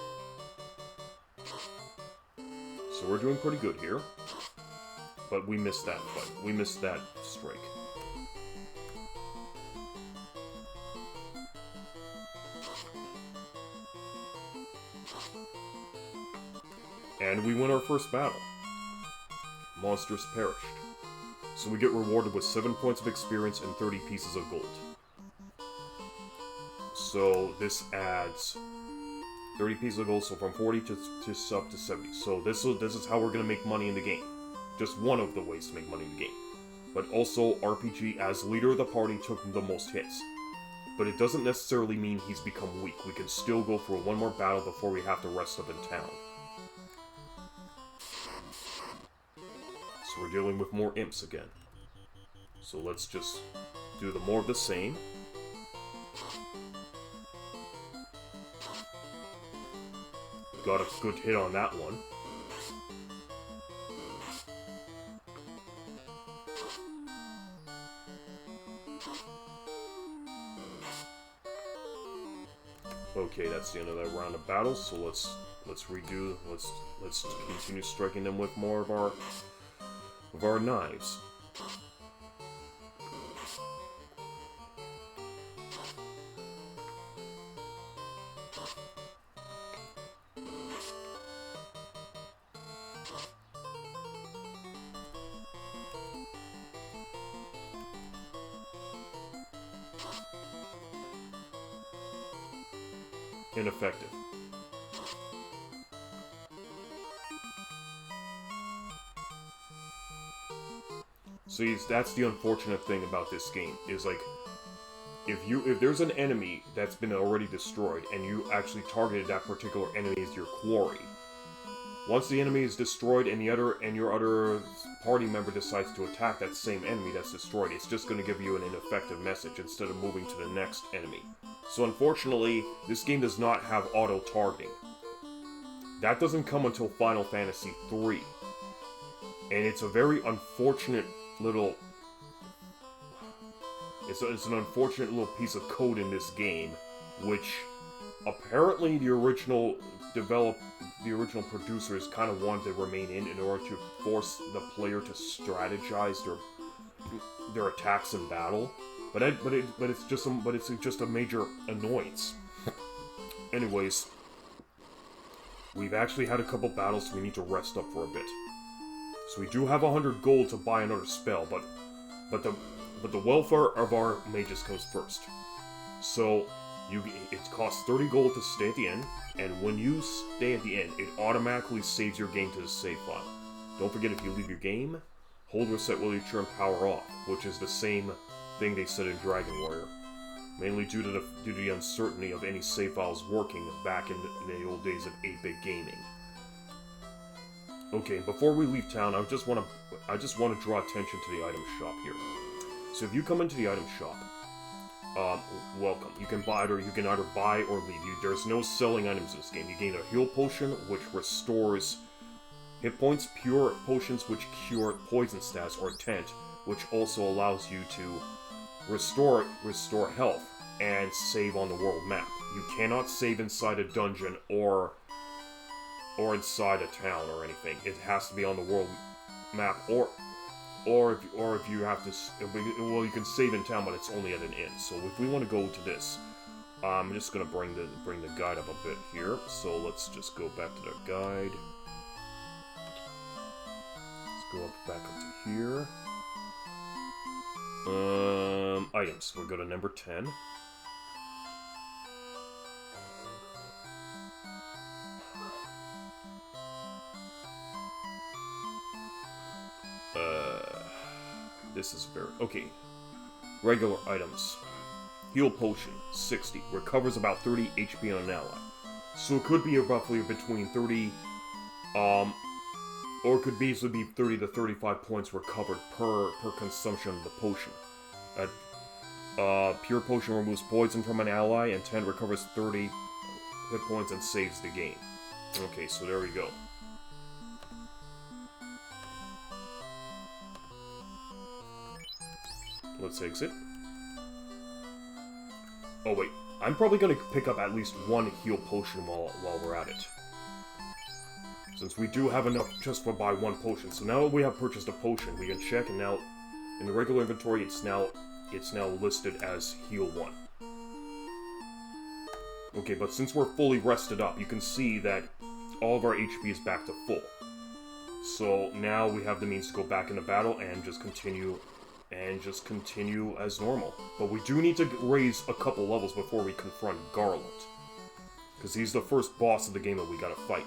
So we're doing pretty good here. But we missed that fight. We missed that strike. And we win our first battle. Monsters perished. So we get rewarded with 7 points of experience and 30 pieces of gold. So this adds 30 pieces of gold, so from 40 to up to 70. So this is how we're gonna make money in the game. Just one of the ways to make money in the game. But also, RPG, as leader of the party, took the most hits. But it doesn't necessarily mean he's become weak. We can still go for one more battle before we have to rest up in town. So we're dealing with more imps again. So let's just do more of the same. Got a good hit on that one. Okay, that's the end of that round of battles. So let's redo. Let's continue striking them with more of our knives. Ineffective. See, that's the unfortunate thing about this game, is like, if there's an enemy that's been already destroyed, and you actually targeted that particular enemy as your quarry, once the enemy is destroyed and your other party member decides to attack that same enemy that's destroyed, it's just going to give you an ineffective message instead of moving to the next enemy. So unfortunately, this game does not have auto-targeting. That doesn't come until Final Fantasy III. And it's a very unfortunate little... It's an unfortunate little piece of code in this game, which apparently the original producers kind of wanted to remain in order to force the player to strategize their attacks in battle. But it's just a major annoyance. Anyways, we've actually had a couple battles, so we need to rest up for a bit. So we do have 100 gold to buy another spell, but the welfare of our mages comes first. So it costs 30 gold to stay at the end, and when you stay at the end, it automatically saves your game to the save file. Don't forget, if you leave your game, hold reset while you turn power off, which is the same thing they said in Dragon Warrior, mainly due to the uncertainty of any save files working back in the old days of 8-bit gaming. Okay, before we leave town, I just want to draw attention to the item shop here. So if you come into the item shop, welcome. You can either buy or leave. There's no selling items in this game. You gain a heal potion, which restores hit points, pure potions, which cure poison stats, or tent, which also allows you to restore health and save on the world map. You cannot save inside a dungeon or inside a town or anything. It has to be on the world map, or if you have to, well, you can save in town, but it's only at an inn. So if we want to go to this, I'm just gonna bring the guide up a bit here. So let's just go back to the guide. Let's go back up to here. Items. We'll go to number 10. This is very... Okay. Regular items. Heal potion, 60. Recovers about 30 HP on an ally. So it could be roughly between 30... or it could easily be 30 to 35 points recovered per consumption of the potion. Pure potion removes poison from an ally, and 10 recovers 30 hit points and saves the game. Okay, so there we go. Let's exit. Oh wait, I'm probably gonna pick up at least one heal potion while we're at it. Since we do have enough just for buy one potion. So now that we have purchased a potion, we can check, and now in the regular inventory it's now listed as heal 1. Okay, but since we're fully rested up, you can see that all of our HP is back to full. So now we have the means to go back into battle and just continue and just continue as normal. But we do need to raise a couple levels before we confront Garland. Because he's the first boss of the game that we gotta fight.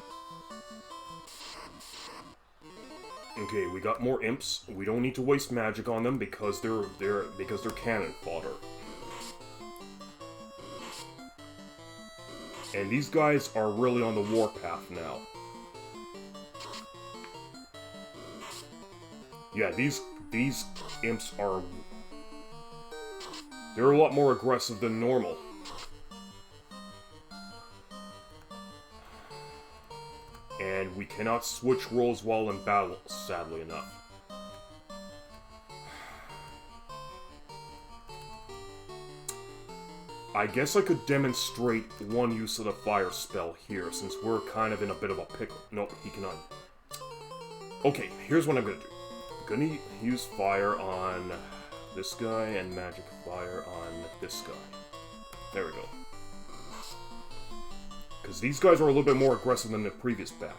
Okay, we got more imps. We don't need to waste magic on them because they're cannon fodder. And these guys are really on the warpath now. Yeah, these imps are... they're a lot more aggressive than normal. And we cannot switch roles while in battle, sadly enough. I guess I could demonstrate one use of the fire spell here, since we're kind of in a bit of a pickle. Nope, he cannot. Okay, here's what I'm gonna do. I'm gonna use fire on this guy and magic fire on this guy. There we go. Because these guys are a little bit more aggressive than the previous batch.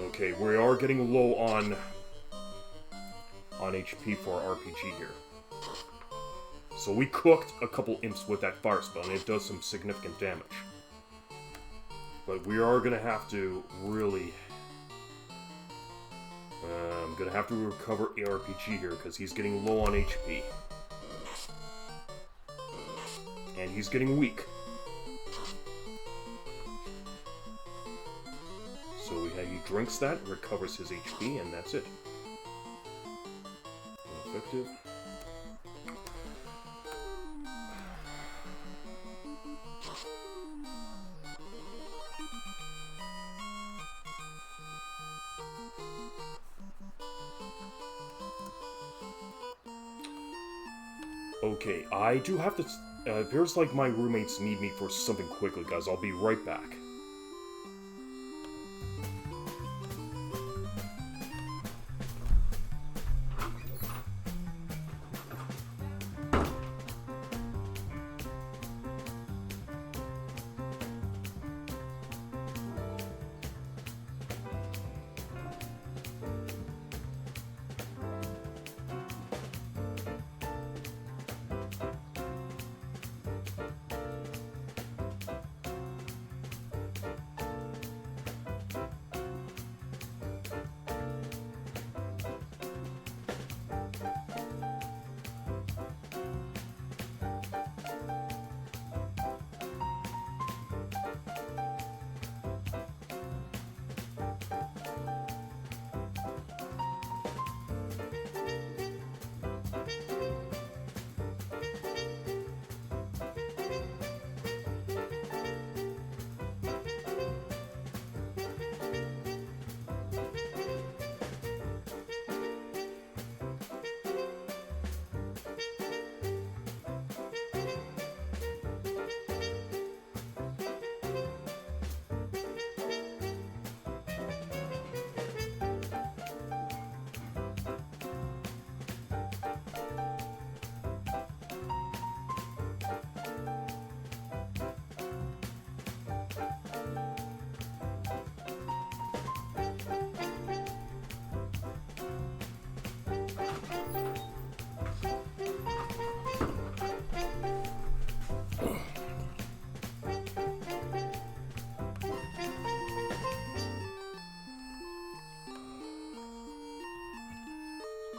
Okay, we are getting low on HP for our RPG here. So we cooked a couple imps with that fire spell, and it does some significant damage. But we are gonna have to really... I'm gonna have to recover RPG here, because he's getting low on HP. And he's getting weak. So he drinks that, recovers his HP, and that's it. Effective. Okay, I do have to... appears like my roommates need me for something quickly, guys. I'll be right back.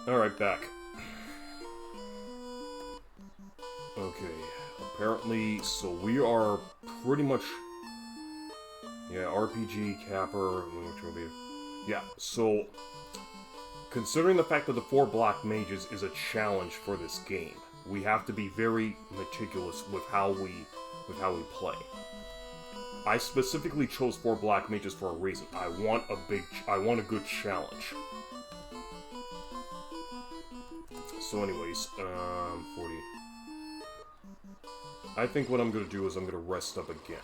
Alright, back. Okay, apparently, so we are pretty much... yeah, RPG, CAPR, which will be... yeah, so... considering the fact that the 4 black mages is a challenge for this game, we have to be very meticulous with how we play. I specifically chose 4 black mages for a reason. I want a good challenge. So anyways, 40. I think what I'm going to do is I'm going to rest up again.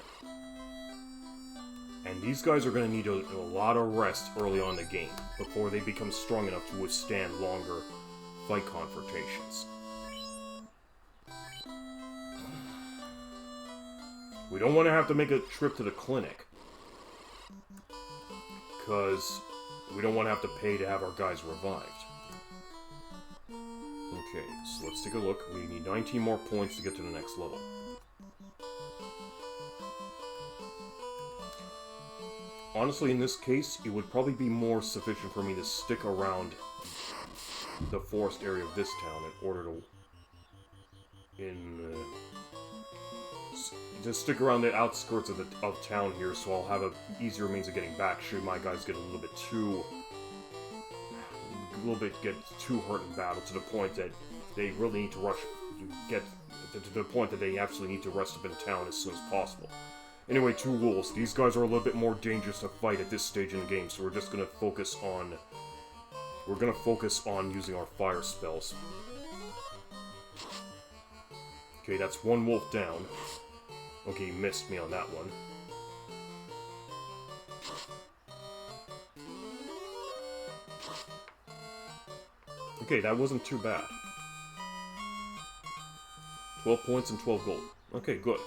And these guys are going to need a lot of rest early on in the game before they become strong enough to withstand longer fight confrontations. We don't want to have to make a trip to the clinic. Because We don't want to have to pay to have our guys revived. Okay, so let's take a look. We need 19 more points to get to the next level. Honestly, in this case, it would probably be more sufficient for me to stick around the forest area of this town in order to... just stick around the outskirts of town here, so I'll have an easier means of getting back should my guys get a little bit too hurt in battle, to the point that they really need to rush, to the point that they absolutely need to rest up in town as soon as possible. Anyway, 2 rules. These guys are a little bit more dangerous to fight at this stage in the game, so we're just gonna focus on... using our fire spells. Okay, that's 1 wolf down. Okay, he missed me on that one. Okay, that wasn't too bad. 12 points and 12 gold. Okay, good.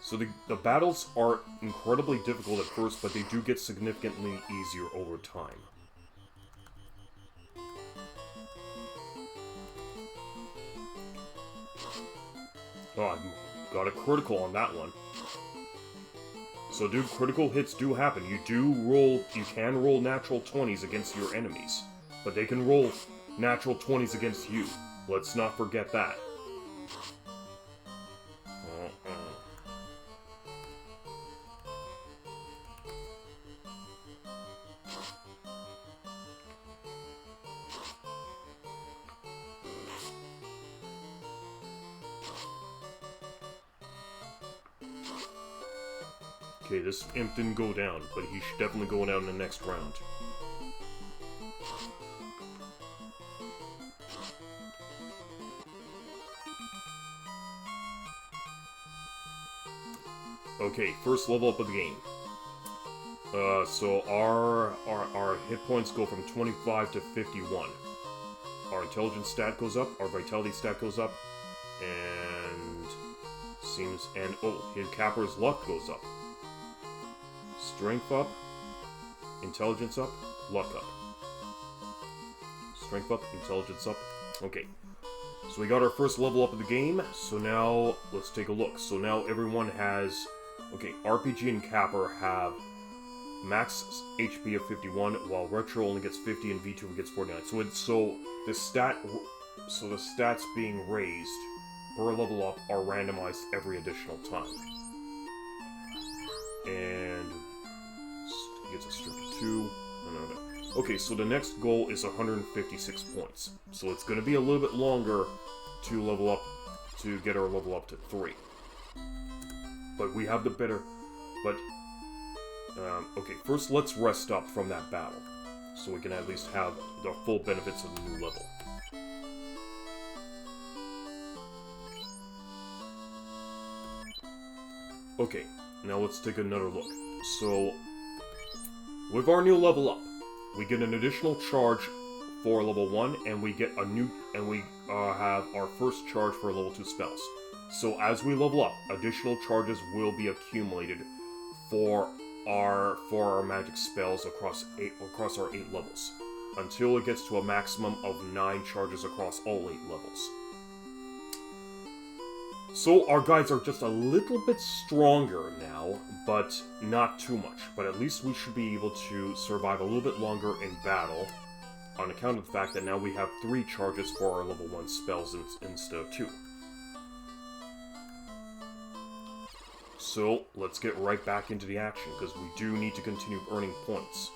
So the battles are incredibly difficult at first, but they do get significantly easier over time. Oh, I got a critical on that one. So, dude, critical hits do happen. You can roll natural 20s against your enemies, but they can roll natural 20s against you. Let's not forget that. Okay, this imp didn't go down, but he should definitely go down in the next round. Okay, first level up of the game. So our hit points go from 25 to 51. Our intelligence stat goes up, our vitality stat goes up, and his CAPR's luck goes up. Strength up, intelligence up, luck up. Strength up, intelligence up. Okay. So we got our first level up of the game, so now let's take a look. So now everyone has... Okay, RPG and CAPR have max HP of 51, while RTRO only gets 50 and VTBR gets 49. So the stats being raised per level up are randomized every additional time. And he gets a strength 2. Okay, so the next goal is 156 points. So it's going to be a little bit longer to level up, to get our level up to 3. But we have the better... But, okay, first let's rest up from that battle, so we can at least have the full benefits of the new level. Okay, now let's take another look. So, with our new level up, we get an additional charge for level 1, and we get a new, and we have our first charge for level 2 spells. So as we level up, additional charges will be accumulated for our magic spells across our 8 levels, until it gets to a maximum of 9 charges across all 8 levels. So our guys are just a little bit stronger now, but not too much. But at least we should be able to survive a little bit longer in battle, on account of the fact that now we have 3 charges for our level 1 spells instead of 2. So, let's get right back into the action, because we do need to continue earning points.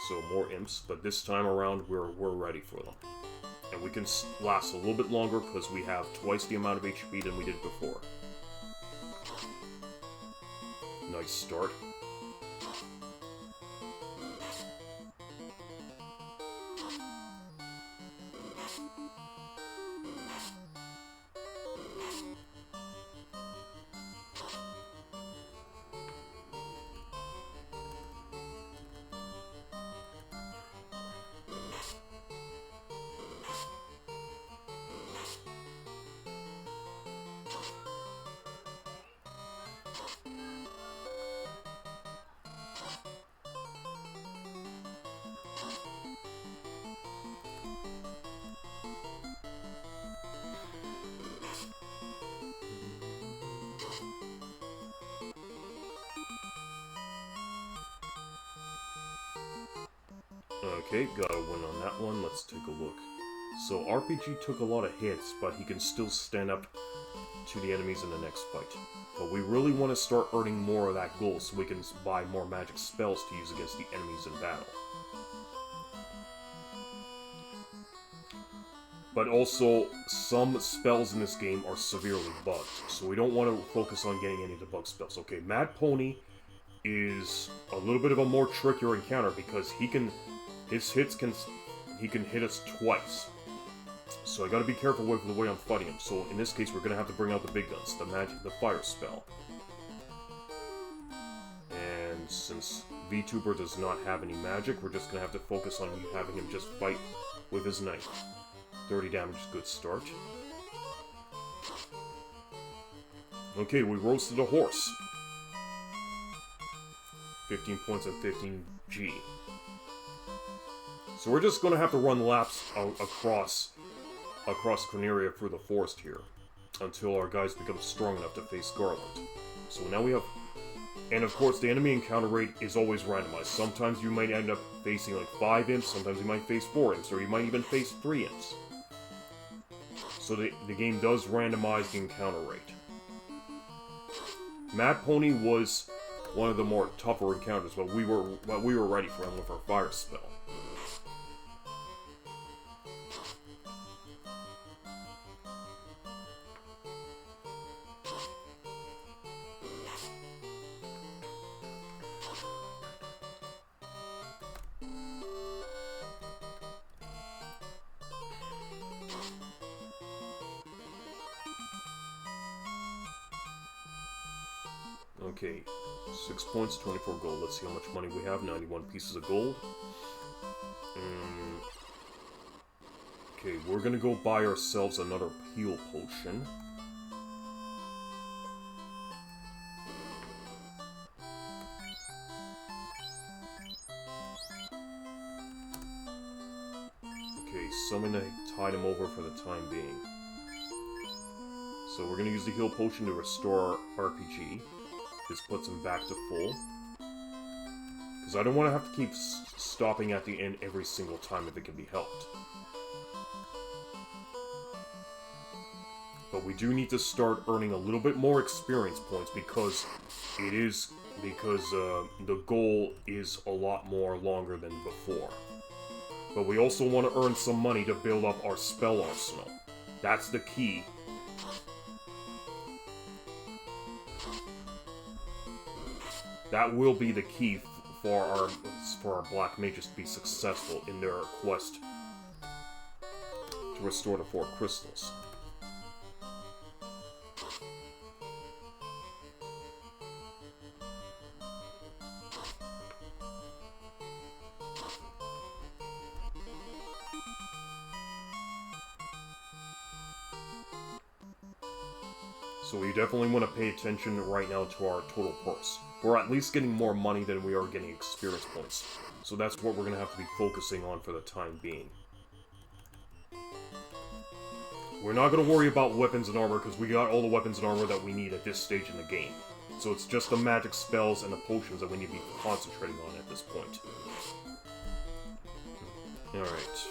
So, more imps, but this time around, we're ready for them. And we can last a little bit longer, because we have twice the amount of HP than we did before. Nice start. Okay, got a win on that one. Let's take a look. So RPG took a lot of hits, but he can still stand up to the enemies in the next fight. But we really want to start earning more of that gold so we can buy more magic spells to use against the enemies in battle. But also, some spells in this game are severely bugged, so we don't want to focus on getting any of the bug spells. Okay, Mad Pony is a little bit of a more trickier encounter because he can hit us twice. So I gotta be careful with the way I'm fighting him. So in this case, we're gonna have to bring out the big guns, the fire spell. And since VTuber does not have any magic, we're just gonna have to focus on having him just fight with his knife. 30 damage is a good start. Okay, we roasted a horse. 15 points and 15 G. So we're just gonna have to run laps across Corneria through the forest here until our guys become strong enough to face Garland. So now we have... And of course, the enemy encounter rate is always randomized. Sometimes you might end up facing like 5 imps, sometimes you might face 4 imps, or you might even face 3 imps. So the game does randomize the encounter rate. Mad Pony was one of the more tougher encounters, but we were ready for him with our fire spell. Okay, 6 points, 24 gold. Let's see how much money we have. 91 pieces of gold. Okay, we're gonna go buy ourselves another heal potion. Okay, summon to tide him over for the time being. So we're gonna use the heal potion to restore our RPG. This puts him back to full. Because I don't want to have to keep stopping at the end every single time if it can be helped. But we do need to start earning a little bit more experience points because the goal is a lot more longer than before. But we also want to earn some money to build up our spell arsenal. That's the key. That will be the key for our black mages to be successful in their quest to restore the 4 crystals. So we definitely want to pay attention right now to our total purse. We're at least getting more money than we are getting experience points. So that's what we're going to have to be focusing on for the time being. We're not going to worry about weapons and armor because we got all the weapons and armor that we need at this stage in the game. So it's just the magic spells and the potions that we need to be concentrating on at this point. Alright.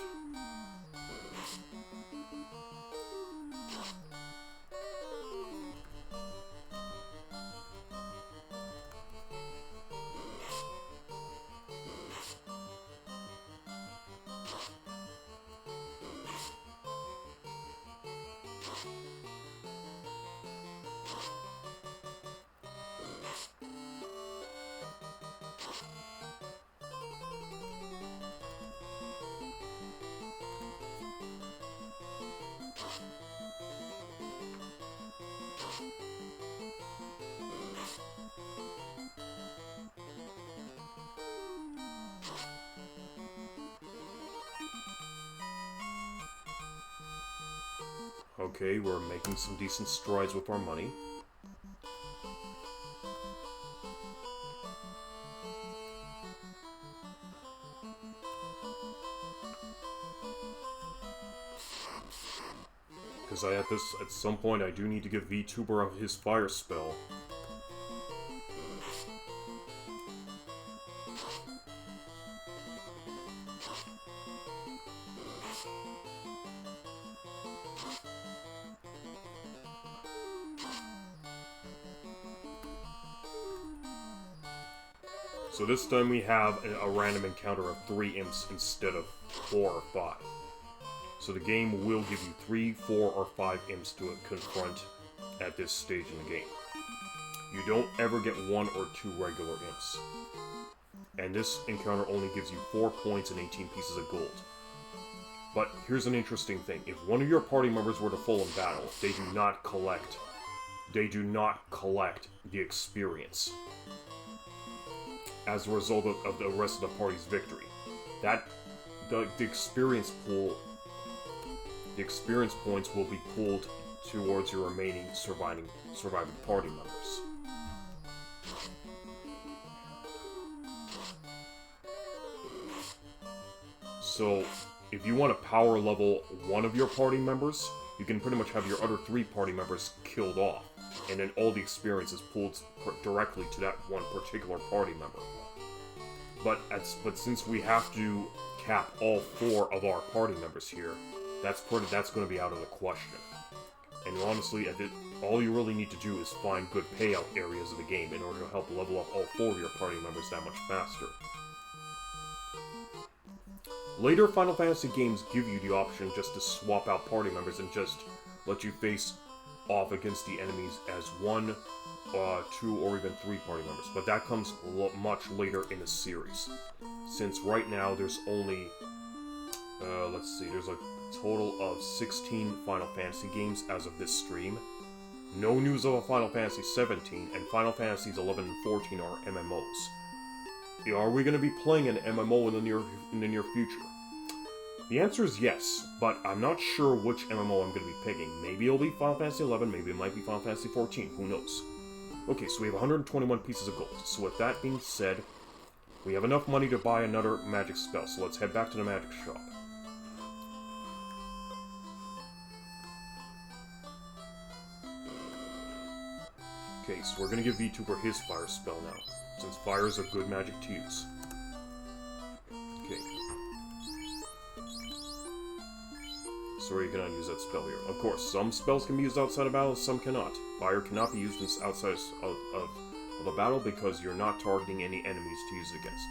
Okay, we're making some decent strides with our money. Because at some point I do need to give VTuber his fire spell. So this time we have a random encounter of 3 imps instead of 4 or 5. So the game will give you 3, 4, or 5 imps to confront at this stage in the game. You don't ever get 1 or 2 regular imps. And this encounter only gives you 4 points and 18 pieces of gold. But here's an interesting thing. If one of your party members were to fall in battle, they do not collect the experience as a result of the rest of the party's victory. The experience points will be pulled towards your remaining surviving party members. So, if you want to power level one of your party members, you can pretty much have your other 3 party members killed off, and then all the experience is pulled directly to that one particular party member. But since we have to cap all 4 of our party members here, that's going to be out of the question. And honestly, all you really need to do is find good payout areas of the game in order to help level up all 4 of your party members that much faster. Later Final Fantasy games give you the option just to swap out party members and just let you face off against the enemies as 1, 2, or even 3 party members. But that comes much later in the series. Since right now there's only, there's a total of 16 Final Fantasy games as of this stream. No news of a Final Fantasy 17, and Final Fantasies 11 and 14 are MMOs. Are we going to be playing an MMO in the near future? The answer is yes, but I'm not sure which MMO I'm going to be picking. Maybe it'll be Final Fantasy 11, maybe it might be Final Fantasy 14, who knows. Okay, so we have 121 pieces of gold. So with that being said, we have enough money to buy another magic spell, so let's head back to the magic shop. Okay, so we're going to give VTuber his fire spell now, since fire is a good magic to use. Okay. Sorry, you cannot use that spell here. Of course, some spells can be used outside of battle, some cannot. Fire cannot be used outside of a battle because you're not targeting any enemies to use it against.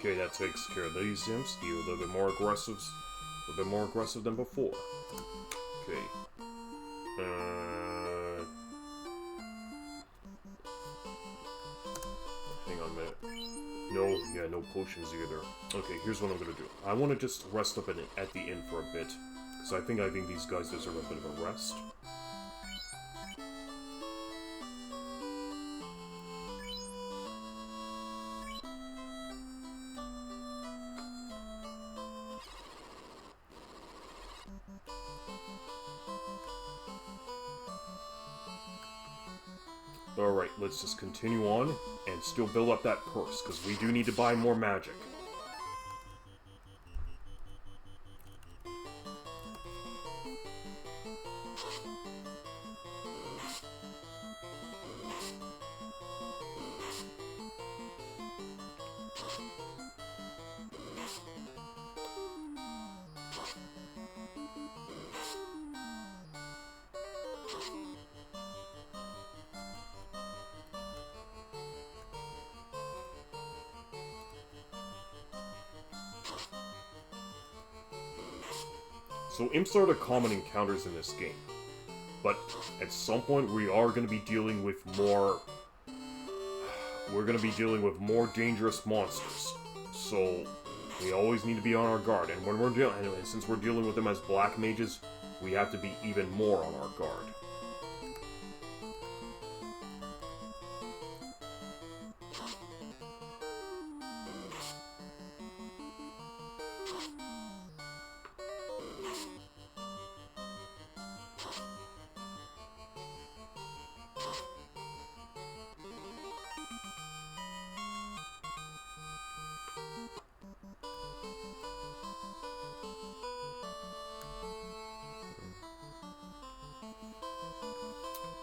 Okay, that takes care of these imps. You a little bit more aggressive than before. Okay. Hang on a minute. No potions either. Okay, here's what I'm gonna do. I want to just rest up at the inn for a bit, because I think these guys deserve a bit of a rest. Alright, let's just continue on and still build up that purse, because we do need to buy more magic. So imps are the common encounters in this game. But at some point we are going to be dealing with more... We're going to be dealing with more dangerous monsters. So we always need to be on our guard. And when we're anyway, since we're dealing with them as black mages, we have to be even more on our guard.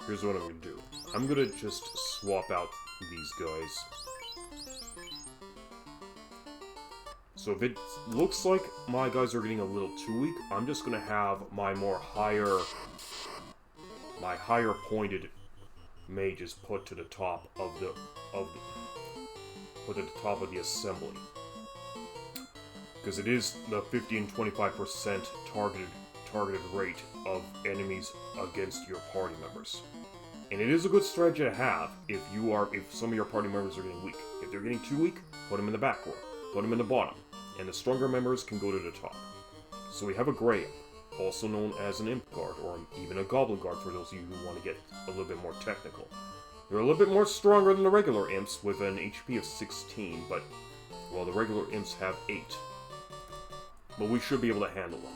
Here's what I'm gonna do. I'm gonna just swap out these guys. So if it looks like my guys are getting a little too weak, I'm just gonna have my higher pointed mages put to the top of the assembly. Because it is the 50 and 25% targeted rate of enemies against your party members. And it is a good strategy to have if some of your party members are getting weak. If they're getting too weak, put them in the back row, put them in the bottom, and the stronger members can go to the top. So we have a Grey Imp, also known as an Imp Guard, or even a Goblin Guard for those of you who want to get a little bit more technical. They're a little bit more stronger than the regular Imps with an HP of 16, but, well, the regular Imps have 8. But we should be able to handle them.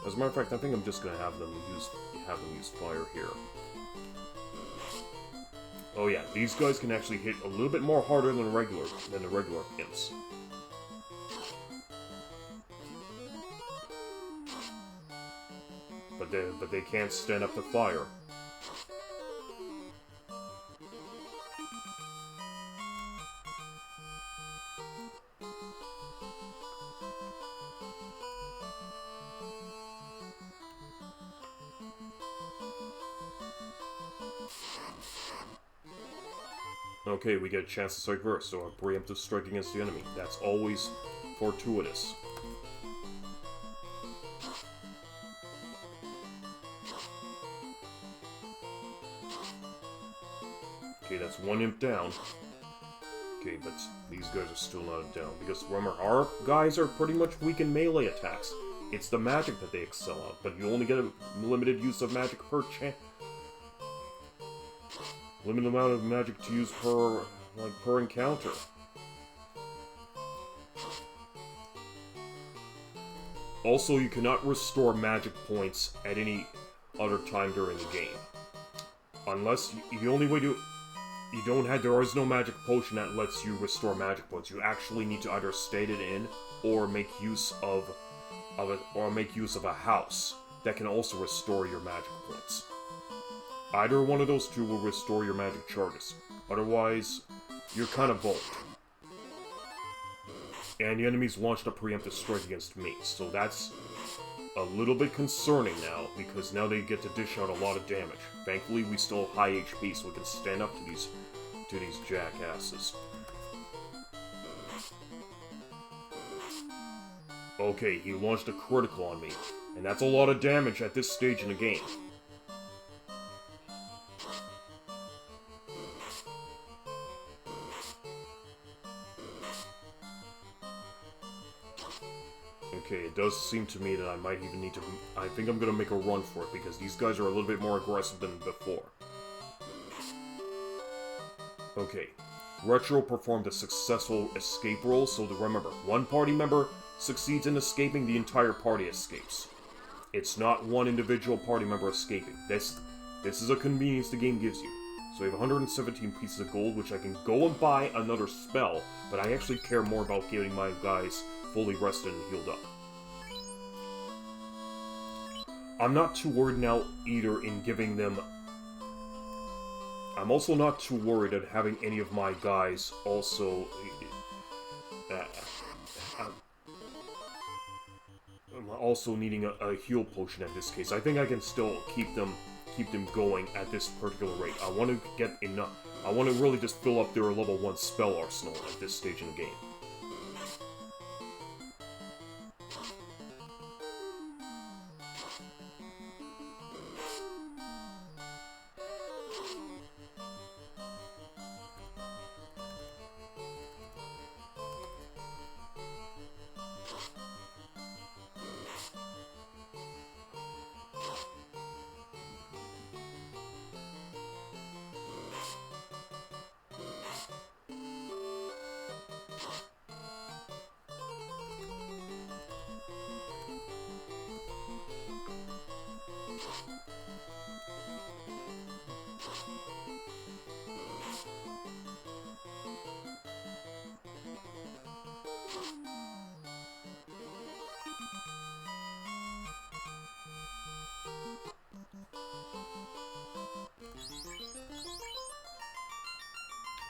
As a matter of fact, I think I'm just gonna have them use fire here. Oh yeah, these guys can actually hit a little bit more harder than the regular imps. But they can't stand up to fire. Okay, we get a chance to strike first, so a preemptive strike against the enemy. That's always fortuitous. Okay, that's one imp down. Okay, but these guys are still not down, because remember, our guys are pretty much weak in melee attacks. It's the magic that they excel at, but you only get a limited use of magic per limited amount of magic to use per encounter. Also, you cannot restore magic points at any other time during the game. Unless, the only way there is no magic potion that lets you restore magic points. You actually need to either state it in, or make use of a house that can also restore your magic points. Either one of those two will restore your magic charges. Otherwise, you're kind of boned. And the enemies launched a preemptive strike against me, so that's a little bit concerning now, because now they get to dish out a lot of damage. Thankfully, we still have high HP, so we can stand up to these jackasses. Okay, he launched a critical on me, and that's a lot of damage at this stage in the game. Okay, it does seem to me that I might even need to... I think I'm gonna make a run for it, because these guys are a little bit more aggressive than before. Okay. RTRO performed a successful escape roll, so remember, one party member succeeds in escaping, the entire party escapes. It's not one individual party member escaping. This is a convenience the game gives you. So we have 117 pieces of gold, which I can go and buy another spell, but I actually care more about getting my guys fully rested and healed up. I'm not too worried now either in giving them... I'm also not too worried at having any of my guys also... also needing a heal potion at this case. I think I can still keep them going at this particular rate. I want to get enough... I want to really just fill up their level 1 spell arsenal at this stage in the game.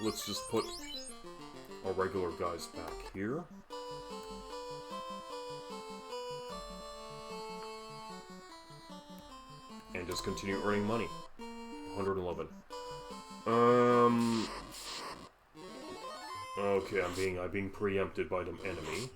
let's just put our regular guys back here. And just continue earning money. 111. Okay, I'm being preempted by the enemy.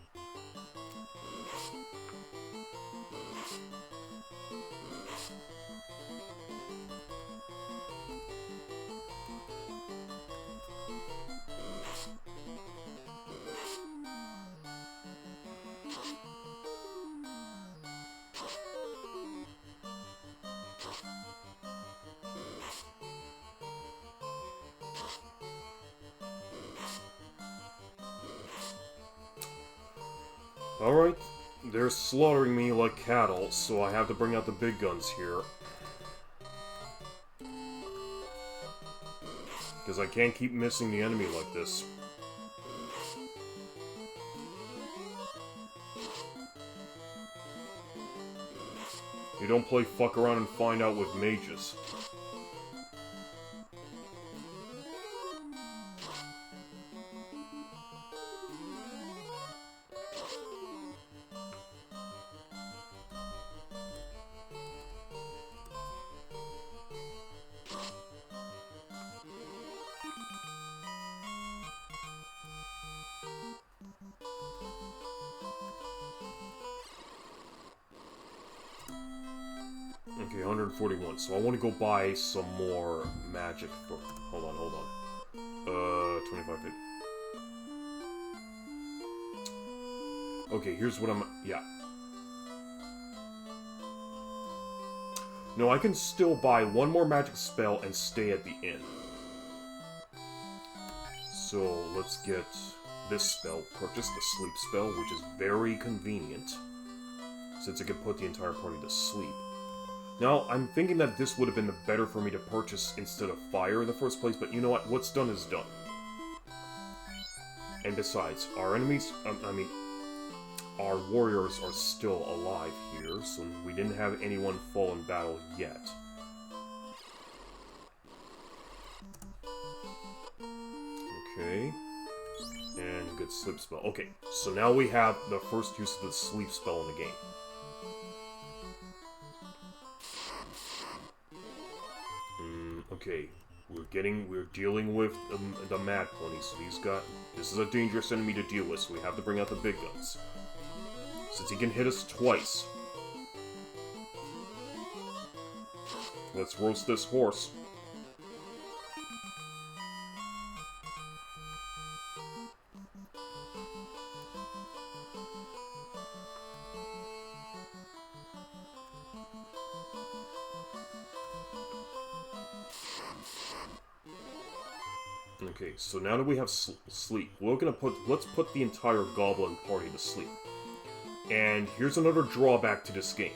Alright, they're slaughtering me like cattle, so I have to bring out the big guns here. Because I can't keep missing the enemy like this. You don't play fuck around and find out with mages. Okay, 141. So I want to go buy some more magic for... Hold on. 25 hit. Okay, here's what I'm... Yeah. No, I can still buy one more magic spell and stay at the inn. So, let's get this spell, purchase the sleep spell, which is very convenient, since it can put the entire party to sleep. Now, I'm thinking that this would have been better for me to purchase instead of fire in the first place, but you know what? What's done is done. And besides, our enemies, our warriors are still alive here, so we didn't have anyone fall in battle yet. Okay. And good sleep spell. Okay, so now we have the first use of the sleep spell in the game. Okay, we're dealing with the Mad Ponies, so this is a dangerous enemy to deal with, so we have to bring out the big guns. Since he can hit us twice. Let's roast this horse. Okay, so now that we have sleep, let's put the entire goblin party to sleep. And here's another drawback to this game.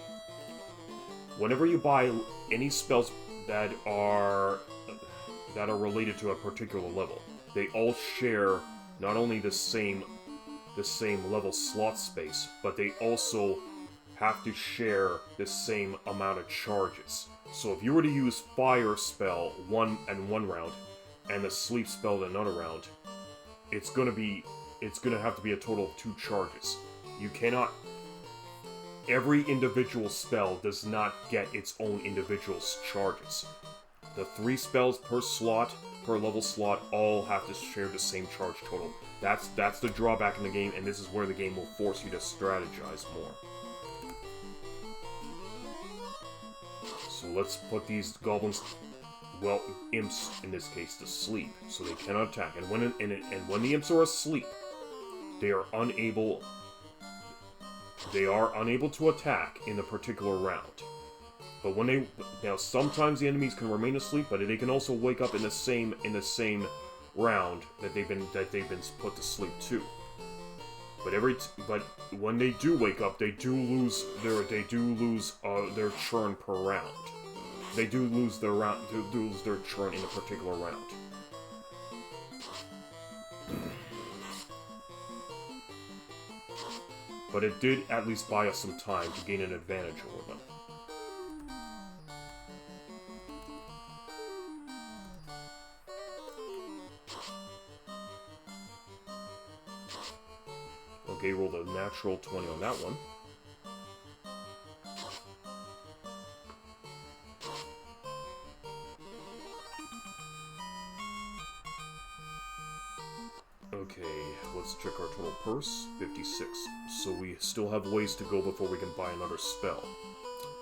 Whenever you buy any spells that are related to a particular level, they all share not only the same level slot space, but they also have to share the same amount of charges. So if you were to use fire spell one round, and the sleep spell in another round, it's gonna have to be a total of 2 charges. You cannot... Every individual spell does not get its own individual charges. The 3 spells per level slot, all have to share the same charge total. That's the drawback in the game, and this is where the game will force you to strategize more. So let's put these goblins... Well, imps, in this case, to sleep, so they cannot attack. And when the imps are asleep, they are unable to attack in a particular round. But when now sometimes the enemies can remain asleep, but they can also wake up in the same round that they've been put to sleep too. But when they do wake up, they do lose their churn per round. They do lose their churn in a particular round. But it did at least buy us some time to gain an advantage over them. natural 20 on that one. Okay, let's check our total purse. 56. So we still have ways to go before we can buy another spell.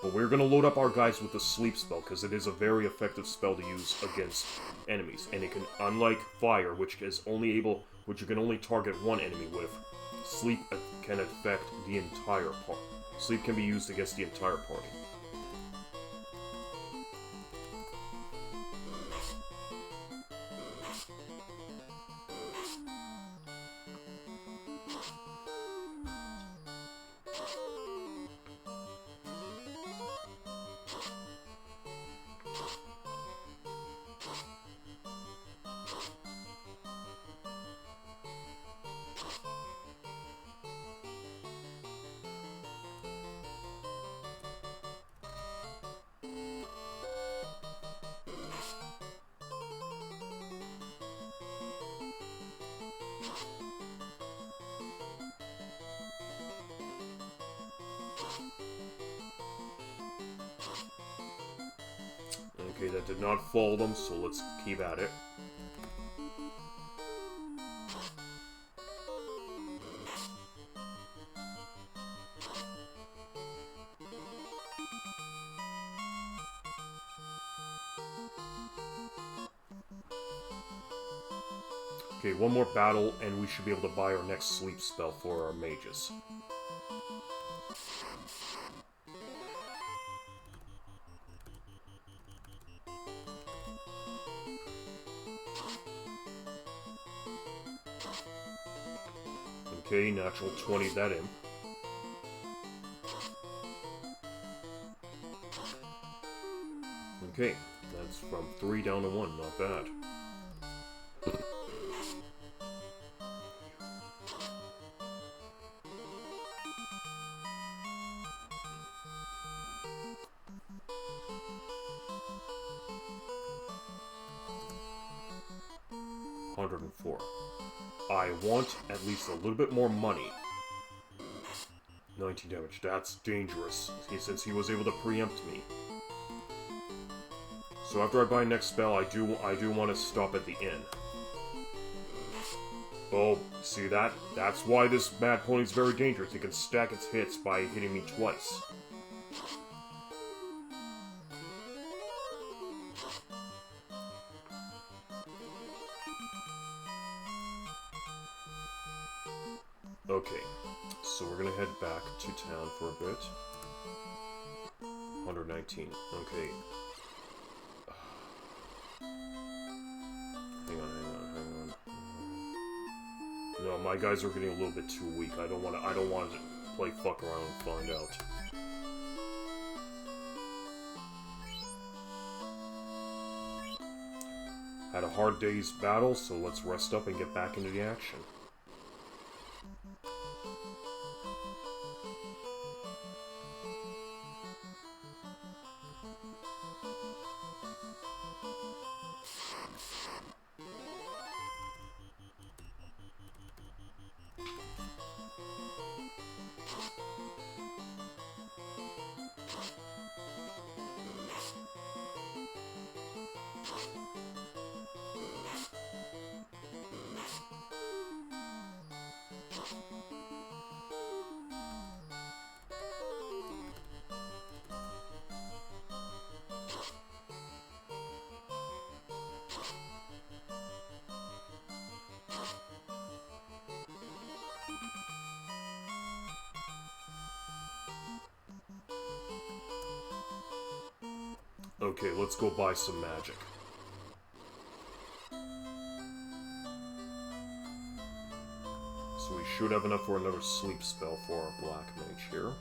But we're gonna load up our guys with the sleep spell, because it is a very effective spell to use against enemies. And it can, unlike fire, which you can only target one enemy with, sleep can affect the entire party. Sleep can be used against the entire party. Okay, that did not fall them, so let's keep at it. Okay, one more battle, and we should be able to buy our next sleep spell for our mages. Okay, natural 20 that in. Okay, that's from 3 down to 1, not bad. $104. I want at least a little bit more money. 19 damage. That's dangerous, since he was able to preempt me. So after I buy next spell, I do want to stop at the inn. Oh, see that? That's why this Mad Pony's very dangerous. It can stack its hits by hitting me twice. Okay, so we're gonna head back to town for a bit. 119, okay. Hang on. No, my guys are getting a little bit too weak. I don't want to play fuck around and find out. Had a hard day's battle, so let's rest up and get back into the action. Okay, let's go buy some magic. So we should have enough for another sleep spell for our black mage here.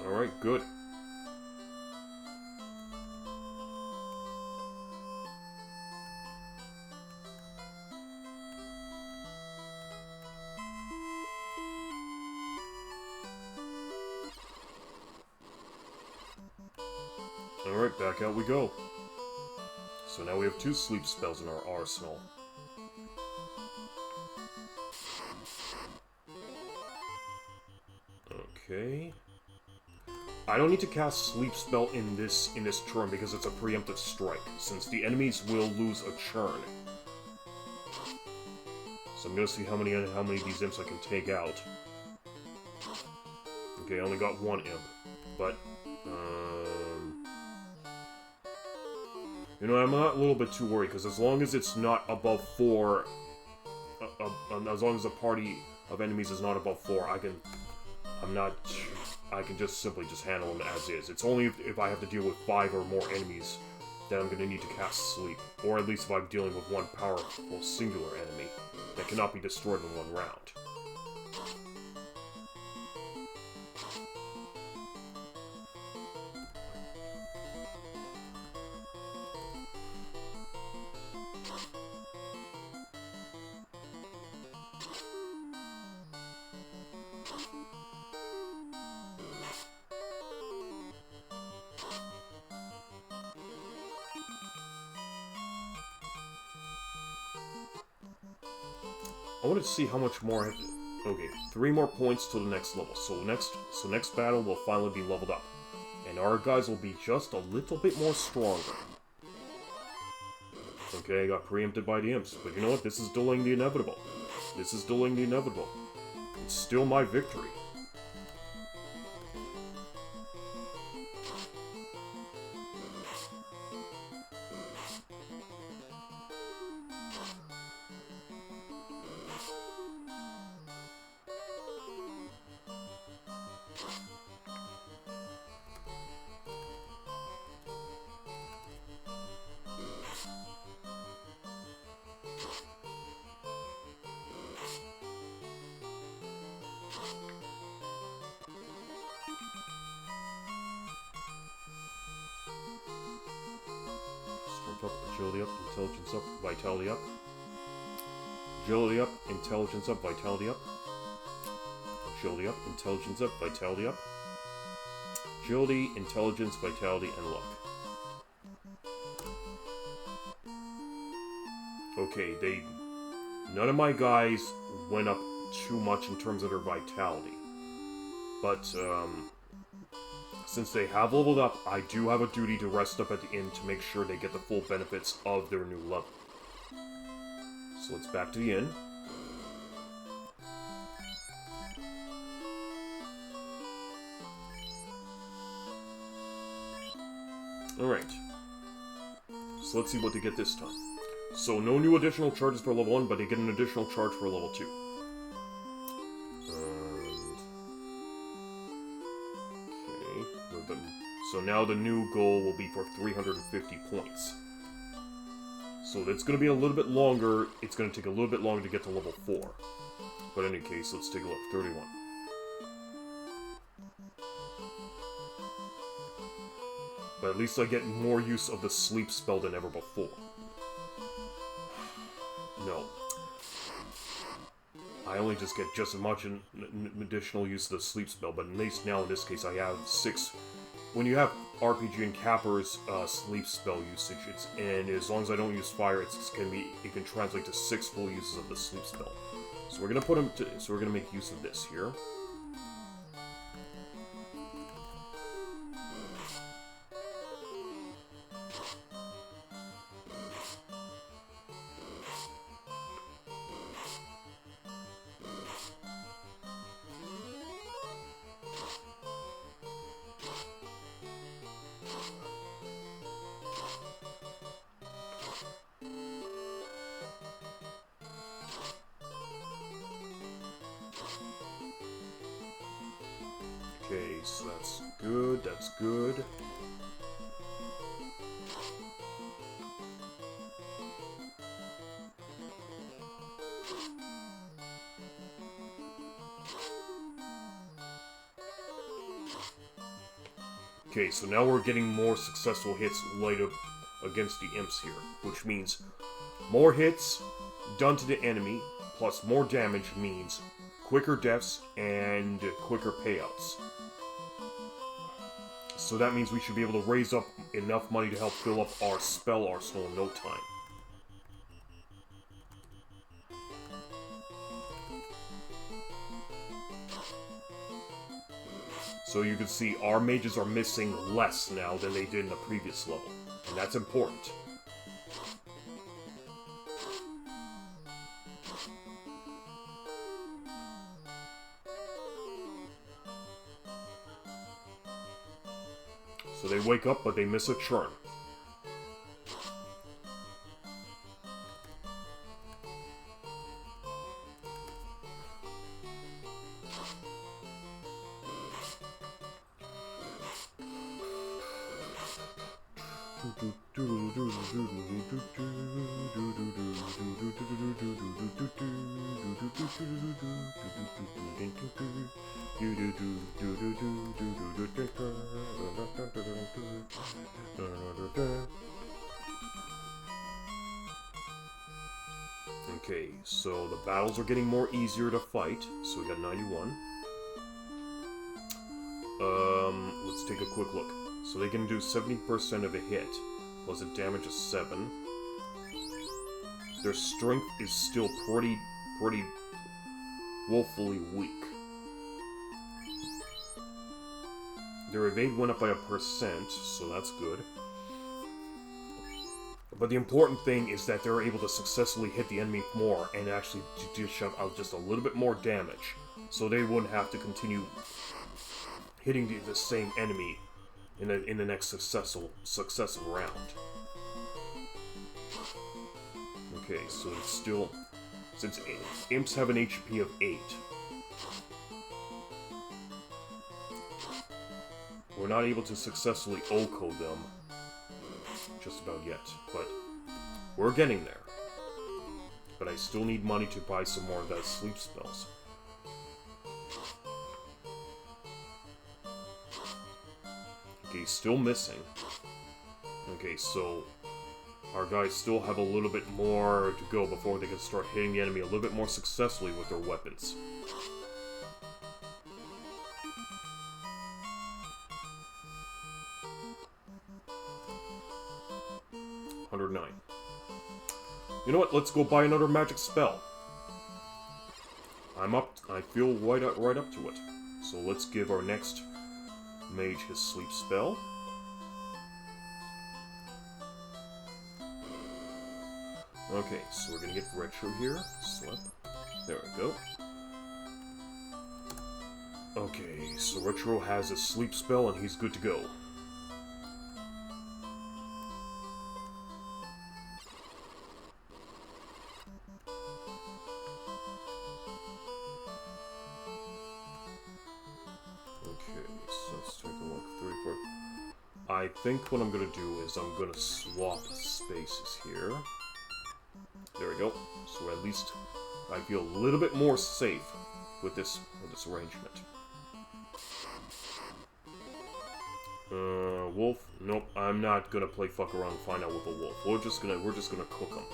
Alright, good. Alright, back out we go. So now we have 2 sleep spells in our arsenal. Okay. I don't need to cast Sleep Spell in this turn because it's a preemptive strike, since the enemies will lose a churn. So I'm gonna see how many of these imps I can take out. Okay, I only got 1 imp, but you know, I'm not a little bit too worried, because as long as it's not above 4, as long as the party of enemies is not above 4, I can just simply handle them as is. It's only if I have to deal with 5 or more enemies that I'm going to need to cast Sleep. Or at least if I'm dealing with one powerful singular enemy that cannot be destroyed in 1 round. I wanted to see how much more I have to... Okay, 3 more points to the next level. So next battle will finally be leveled up. And our guys will be just a little bit more stronger. Okay, I got preempted by the imps. But you know what? This is delaying the inevitable. This is delaying the inevitable. It's still my victory. Up, agility up, intelligence up, vitality up. Agility up, intelligence up, vitality up. Agility up, intelligence up, vitality up. Agility, intelligence, vitality, and luck. Okay, none of my guys went up too much in terms of their vitality. But, since they have leveled up, I do have a duty to rest up at the inn to make sure they get the full benefits of their new level. So let's back to the inn. Alright. So let's see what they get this time. So no new additional charges for level 1, but they get an additional charge for level 2. So now the new goal will be for 350 points. So it's going to be a little bit longer. It's going to take a little bit longer to get to level 4. But in any case, let's take a look. 31. But at least I get more use of the sleep spell than ever before. No. I only just get just as much additional use of the sleep spell, but at least now in this case I have 6... When you have RPG and CAPR's sleep spell usage, and as long as I don't use fire, it can translate to 6 full uses of the sleep spell. So we're gonna make use of this here. Okay, so that's good, that's good. Okay, so now we're getting more successful hits light up against the imps here, which means more hits done to the enemy, plus more damage means quicker deaths and quicker payouts. So that means we should be able to raise up enough money to help fill up our spell arsenal in no time. So you can see our mages are missing less now than they did in the previous level. And that's important. So they wake up, but they miss a turn. Okay, so the battles are getting more easier to fight. So we got 91. Let's take a quick look. So they can do 70% of a hit, plus a damage of 7. Their strength is still pretty woefully weak. Their evade went up by 1%, so that's good. But the important thing is that they're able to successfully hit the enemy more and actually dish out just a little bit more damage, so they wouldn't have to continue hitting the same enemy in the next successive round. Okay, so it's still, since imps have an HP of 8, we're not able to successfully OHKO them just about yet, but we're getting there. But I still need money to buy some more of those sleep spells. Okay, still missing. Okay, so our guys still have a little bit more to go before they can start hitting the enemy a little bit more successfully with their weapons. $109. You know what? Let's go buy another magic spell. I'm up. I feel right up to it. So let's give our next mage his sleep spell. Okay, so we're gonna get retro here. Slip. There we go. Okay, so retro has a sleep spell and he's good to go. I think what I'm going to do is I'm going to swap spaces here. There we go. So at least I feel a little bit more safe with this arrangement. Wolf? Nope, I'm not going to play fuck around and find out with a wolf. We're just gonna cook him.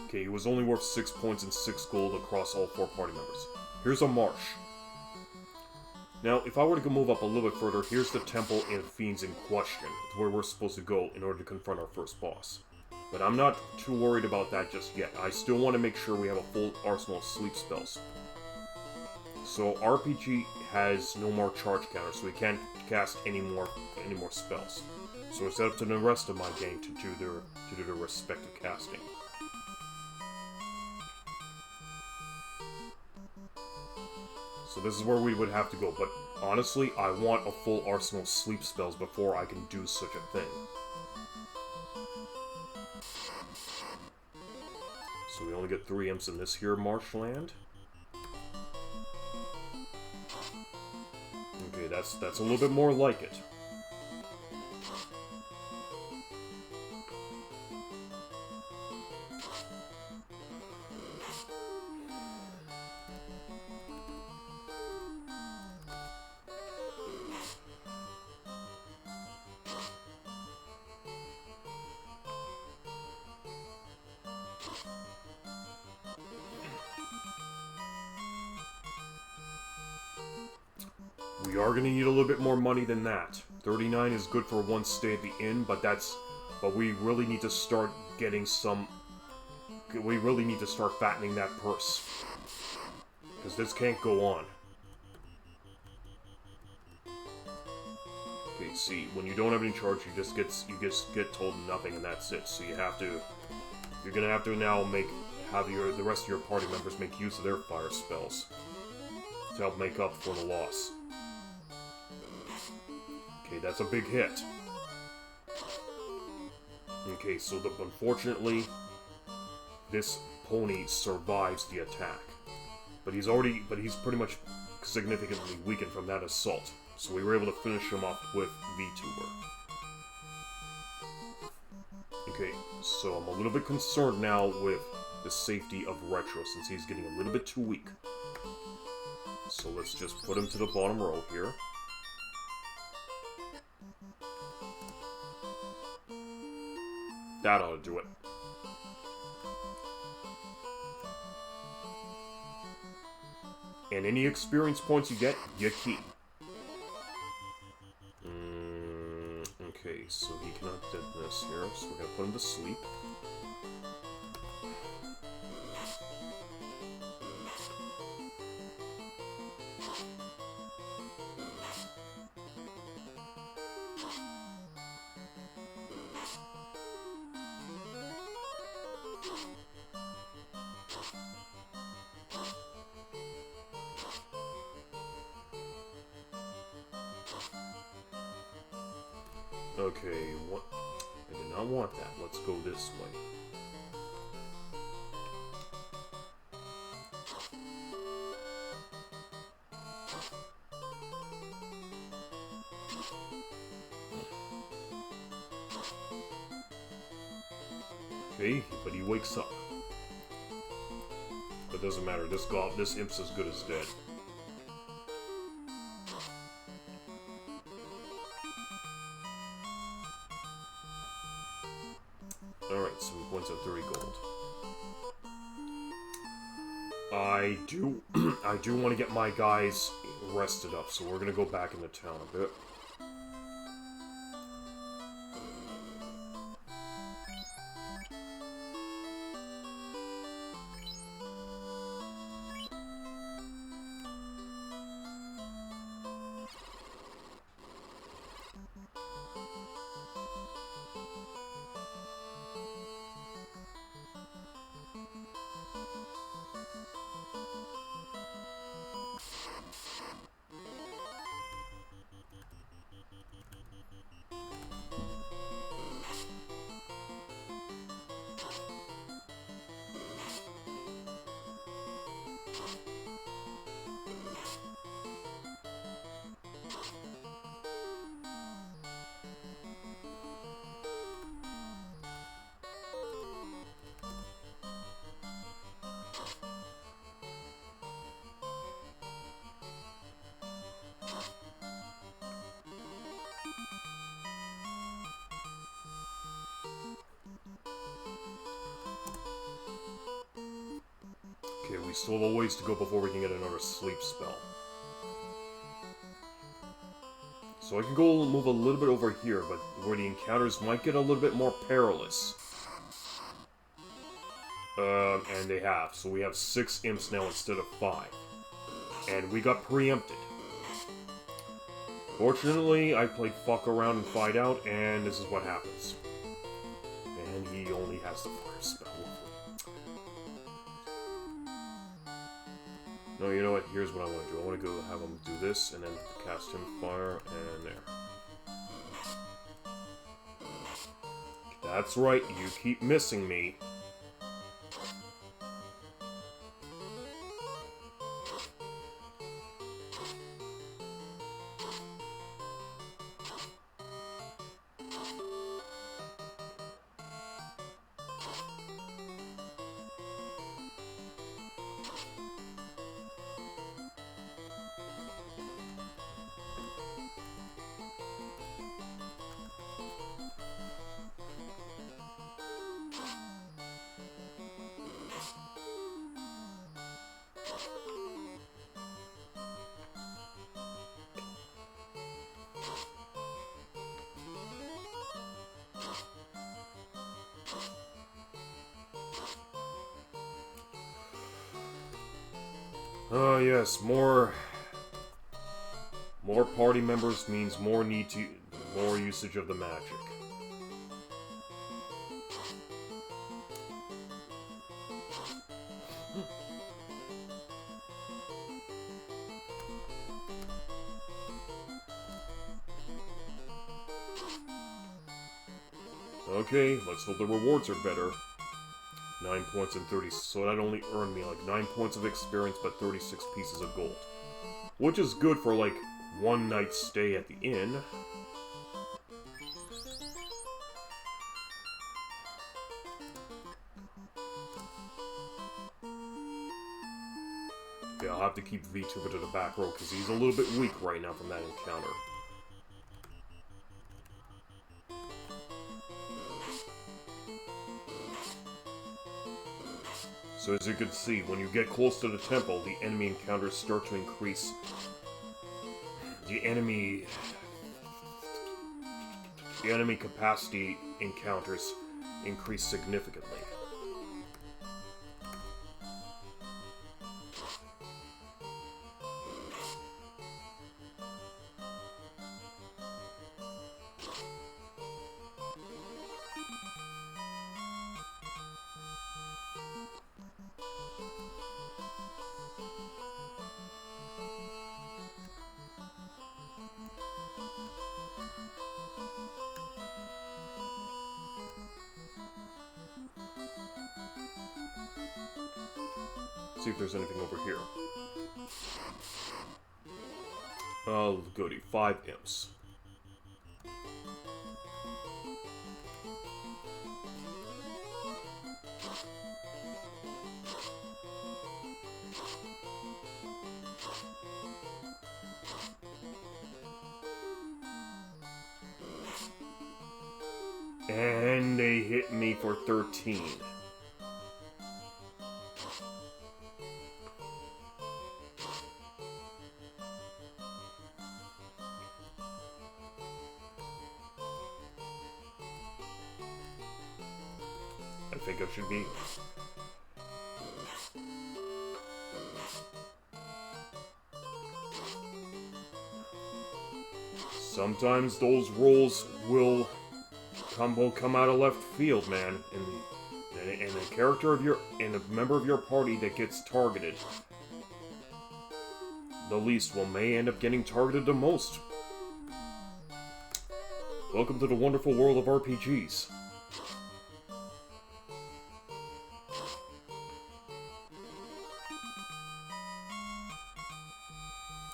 Okay, he was only worth 6 points and 6 gold across all 4 party members. Here's a marsh. Now, if I were to move up a little bit further, here's the temple in Fiends in question, where we're supposed to go in order to confront our first boss. But I'm not too worried about that just yet. I still want to make sure we have a full arsenal of sleep spells. So RPG has no more charge counter, so we can't cast any more spells. So it's up to the rest of my gang to do their respective casting. So this is where we would have to go, but honestly, I want a full arsenal of sleep spells before I can do such a thing. So we only get 3 imps in this here marshland. Okay, that's a little bit more like it. we are going to need a little bit more money than that. 39 is good for one stay at the inn, but we really need to start getting some... We really need to start fattening that purse. Because this can't go on. Okay, see, when you don't have any charge, you just get told nothing, and that's it. So you're gonna have to now have the rest of your party members make use of their fire spells to help make up for the loss. Okay, that's a big hit. Okay, so unfortunately, this pony survives the attack, but he's pretty much significantly weakened from that assault. So we were able to finish him off with VTBR. Okay, so I'm a little bit concerned now with the safety of Retro, since he's getting a little bit too weak. So let's just put him to the bottom row here. That ought to do it. And any experience points you get, you keep. Okay, so he cannot do this here, so we're gonna put him to sleep. Okay, what? I did not want that. Let's go this way. Okay, but he wakes up. But doesn't matter. This imp's as good as dead. Alright, 7 points at 30 gold. I do want to get my guys rested up, so we're gonna go back into town a bit. Okay, we still have a ways to go before we can get another sleep spell. So I can go move a little bit over here, but where the encounters might get a little bit more perilous. And they have. So we have 6 imps now instead of 5. And we got preempted. Fortunately, I played fuck around and fight out, and this is what happens. And he only has the fire spell. No, you know what? Here's what I want to do. I want to go have him do this, and then cast him fire, and there. That's right, you keep missing me. Oh yes, more party members means more usage of the magic. Okay, let's hope the rewards are better. 9 points and 30, so that only earned me like 9 points of experience but 36 pieces of gold. Which is good for like one night stay at the inn. Okay, I'll have to keep VTBR to the back row because he's a little bit weak right now from that encounter. So as you can see, when you get close to the temple, the enemy encounters start to increase. The enemy capacity encounters increase significantly. See if there's anything over here. Oh, goody. 5 imps. And they hit me for 13. I think I should be. Sometimes those rolls will come out of left field, man. And a character of a member of your party that gets targeted, the least may end up getting targeted the most. Welcome to the wonderful world of RPGs.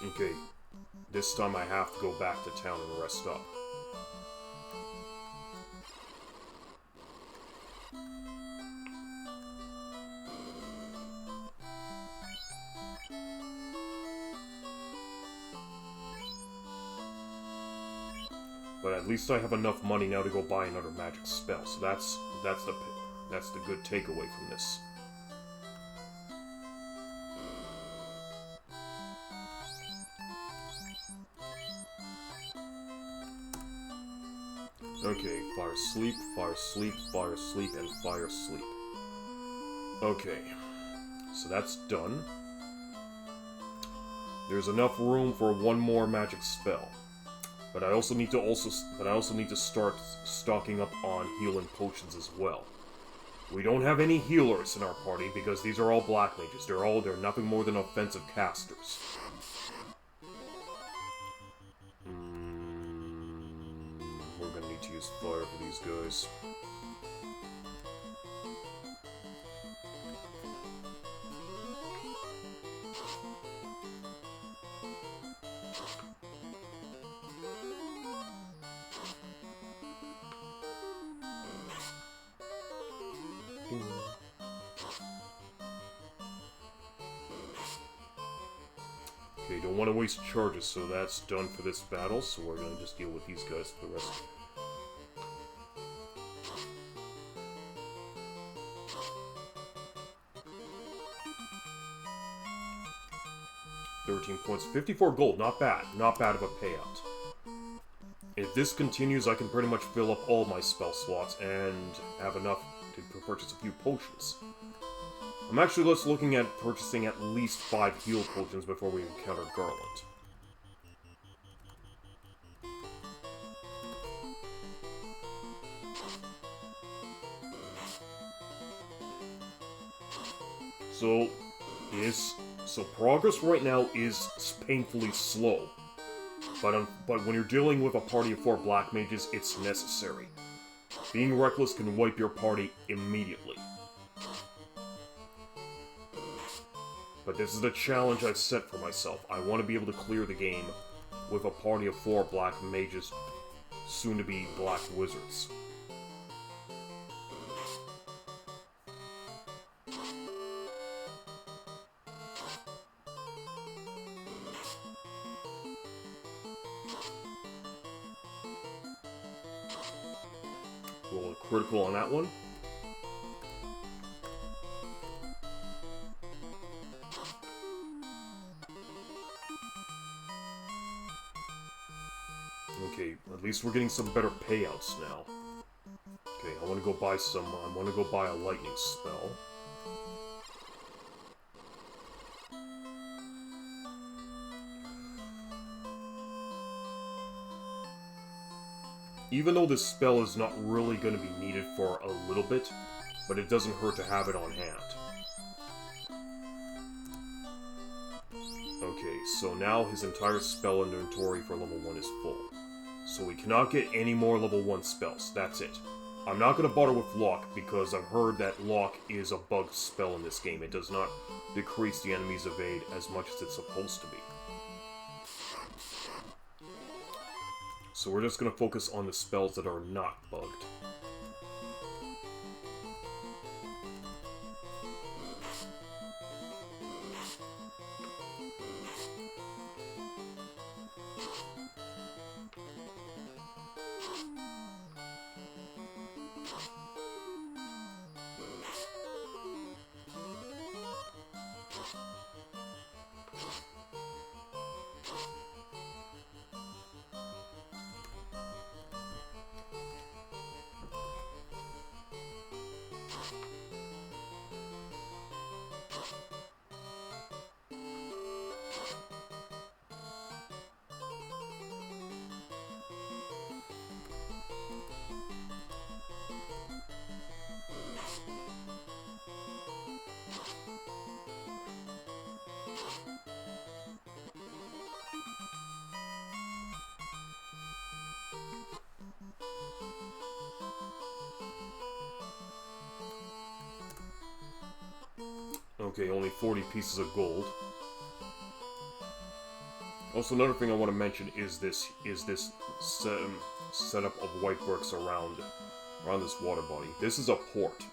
Okay, this time I have to go back to town and rest up. But at least I have enough money now to go buy another magic spell, so that's the good takeaway from this. Okay, fire sleep, fire sleep, fire sleep, and fire sleep. Okay, so that's done. There's enough room for one more magic spell. But I also need to start stocking up on healing potions as well. We don't have any healers in our party because these are all black mages. They're nothing more than offensive casters. We're gonna need to use fire for these guys. Okay, don't want to waste charges, so that's done for this battle, so we're going to just deal with these guys for the rest. 13 points, 54 gold, not bad of a payout. If this continues, I can pretty much fill up all my spell slots and have enough to purchase a few potions. I'm actually just looking at purchasing at least 5 heal potions before we encounter Garland. So progress right now is painfully slow. But when you're dealing with a party of 4 black mages, it's necessary. Being reckless can wipe your party immediately. But this is the challenge I've set for myself. I want to be able to clear the game with a party of 4 black mages, soon to be black wizards. Roll a critical on that one. Okay, at least we're getting some better payouts now. Okay, I want to go buy a lightning spell. Even though this spell is not really going to be needed for a little bit, but it doesn't hurt to have it on hand. Okay, so now his entire spell inventory for level 1 is full. So we cannot get any more level 1 spells, that's it. I'm not going to bother with Lock, because I've heard that Lock is a bugged spell in this game. It does not decrease the enemy's evade as much as it's supposed to be. So we're just going to focus on the spells that are not bugged. Okay, only 40 pieces of gold. Also, another thing I want to mention is this setup of white bricks around this water body. This is a port.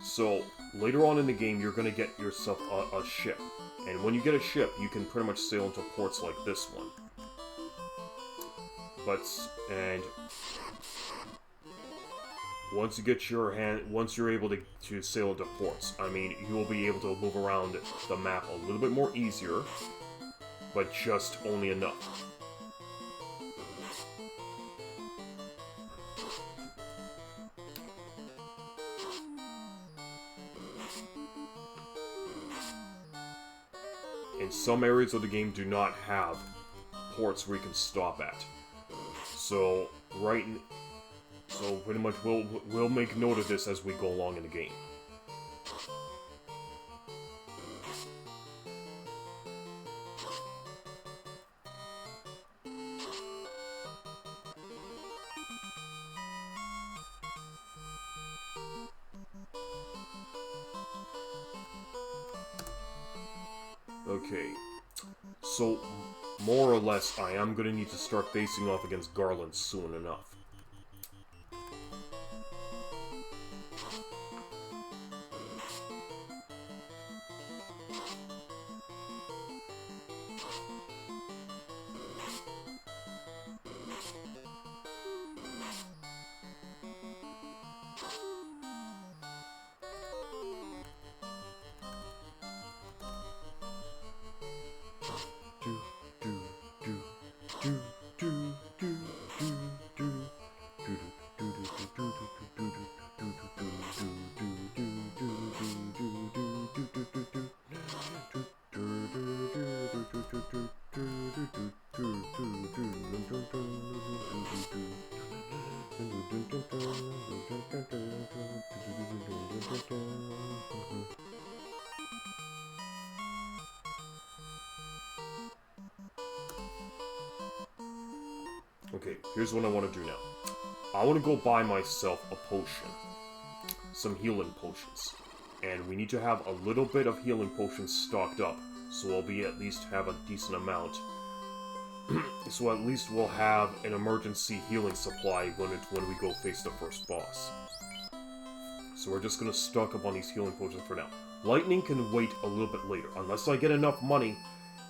So later on in the game, you're going to get yourself a ship, and when you get a ship, you can pretty much sail into ports like this one. Once you're able to sail into ports, I mean, you will be able to move around the map a little bit more easier, but just only enough. And some areas of the game do not have ports where you can stop at. So pretty much we'll make note of this as we go along in the game. Okay, so more or less I am going to need to start facing off against Garland soon enough. Okay, here's what I want to do now. I want to go buy myself a potion. Some healing potions. And we need to have a little bit of healing potions stocked up. So I'll be at least have a decent amount. So at least we'll have an emergency healing supply when we go face the first boss. So we're just going to stock up on these healing potions for now. Lightning can wait a little bit later. Unless I get enough money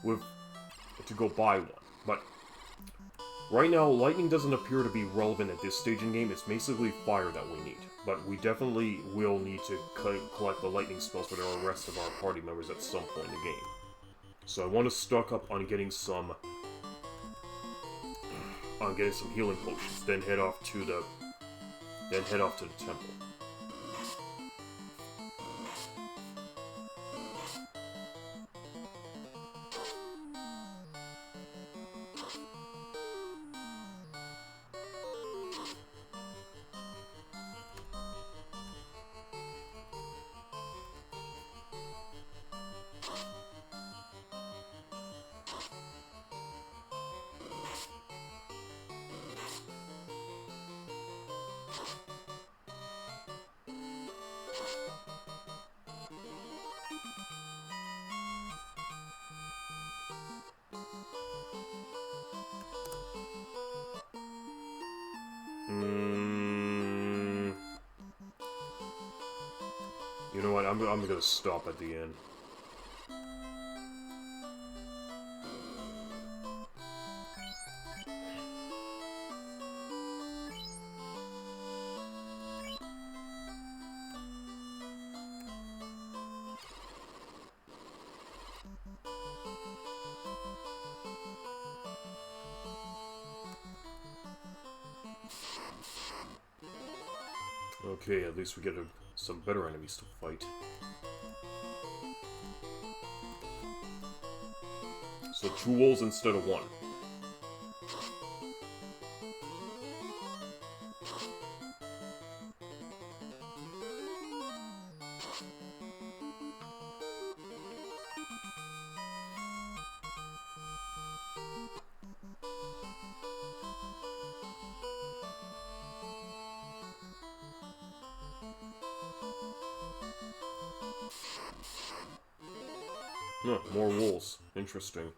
to go buy one. But right now, lightning doesn't appear to be relevant at this stage in the game. It's basically fire that we need. But we definitely will need to collect the lightning spells for the rest of our party members at some point in the game. So I want to stock up on getting some healing potions, then head off to the temple. You know what? I'm gonna stop at the end. Okay, at least we get some better enemies to fight. So 2 wolves instead of 1. Huh, more wolves. Interesting.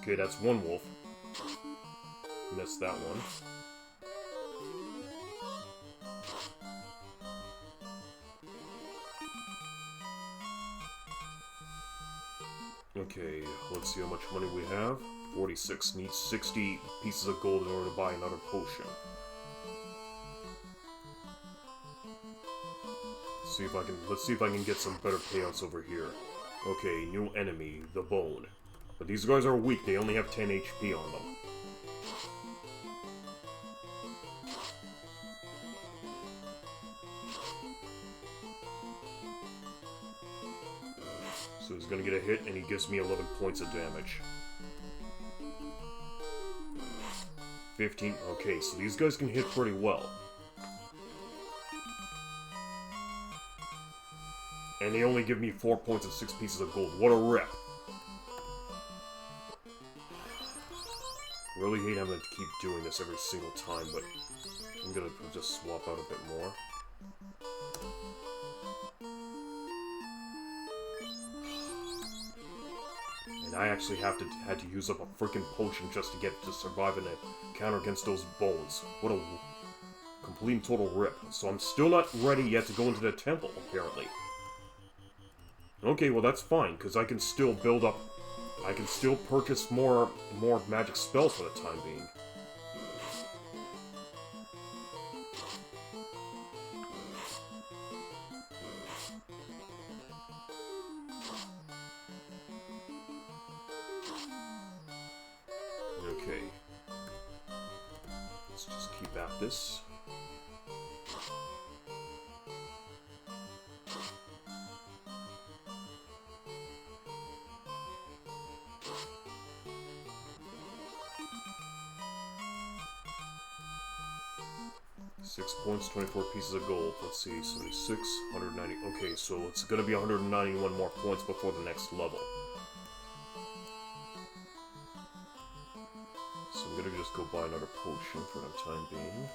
Okay, that's 1 wolf. Missed that one. Okay, let's see how much money we have. 46. Needs 60 pieces of gold in order to buy another potion. Let's see if I can get some better payouts over here. Okay, new enemy, the Bone. But these guys are weak, they only have 10 HP on them. So he's gonna get a hit, and he gives me 11 points of damage. 15. Okay, so these guys can hit pretty well. And they only give me 4 points and 6 pieces of gold. What a rip! Really hate having to keep doing this every single time, but I'm gonna just swap out a bit more. And I actually had to use up a freaking potion just to survive in a counter against those bones. What a complete and total rip. So I'm still not ready yet to go into the temple, apparently. Okay, well that's fine, because I can still build up... I can still purchase more magic spells for the time being. Okay. Let's just keep at this. 6 points, 24 pieces of gold. Let's see, 76, 190. Okay, so it's gonna be 191 more points before the next level. So I'm gonna just go buy another potion for the time being.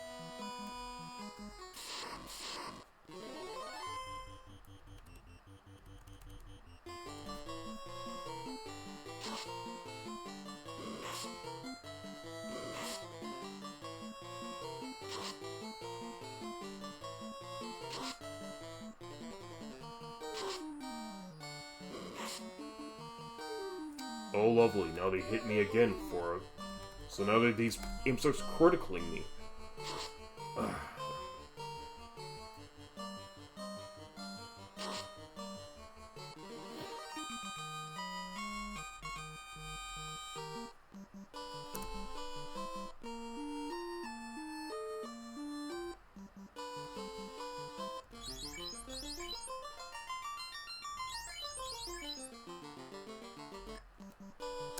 Oh, lovely. Now they hit me again for a... So now that these imps are critically me.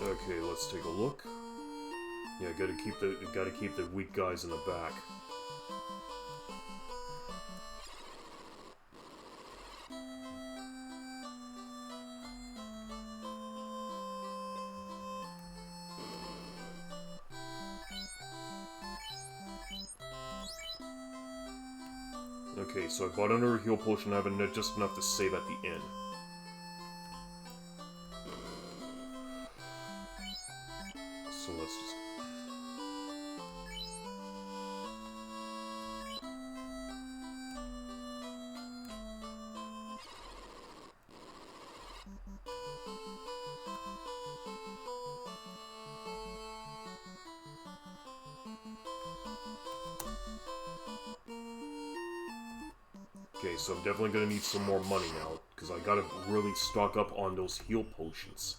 Okay, let's take a look. Yeah, gotta keep the weak guys in the back. Okay, so I bought another heal potion. I have just enough to save at the end. So let's just... Okay, so I'm definitely gonna need some more money now, because I gotta really stock up on those heal potions.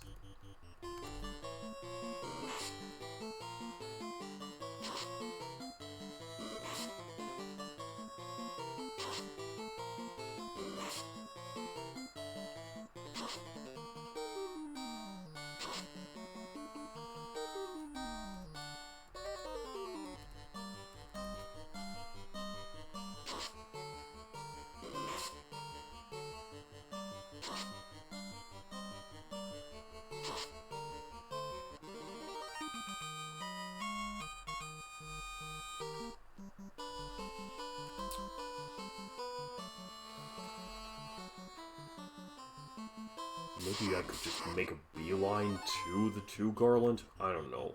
Maybe I could just make a beeline to the 2 Garland? I don't know.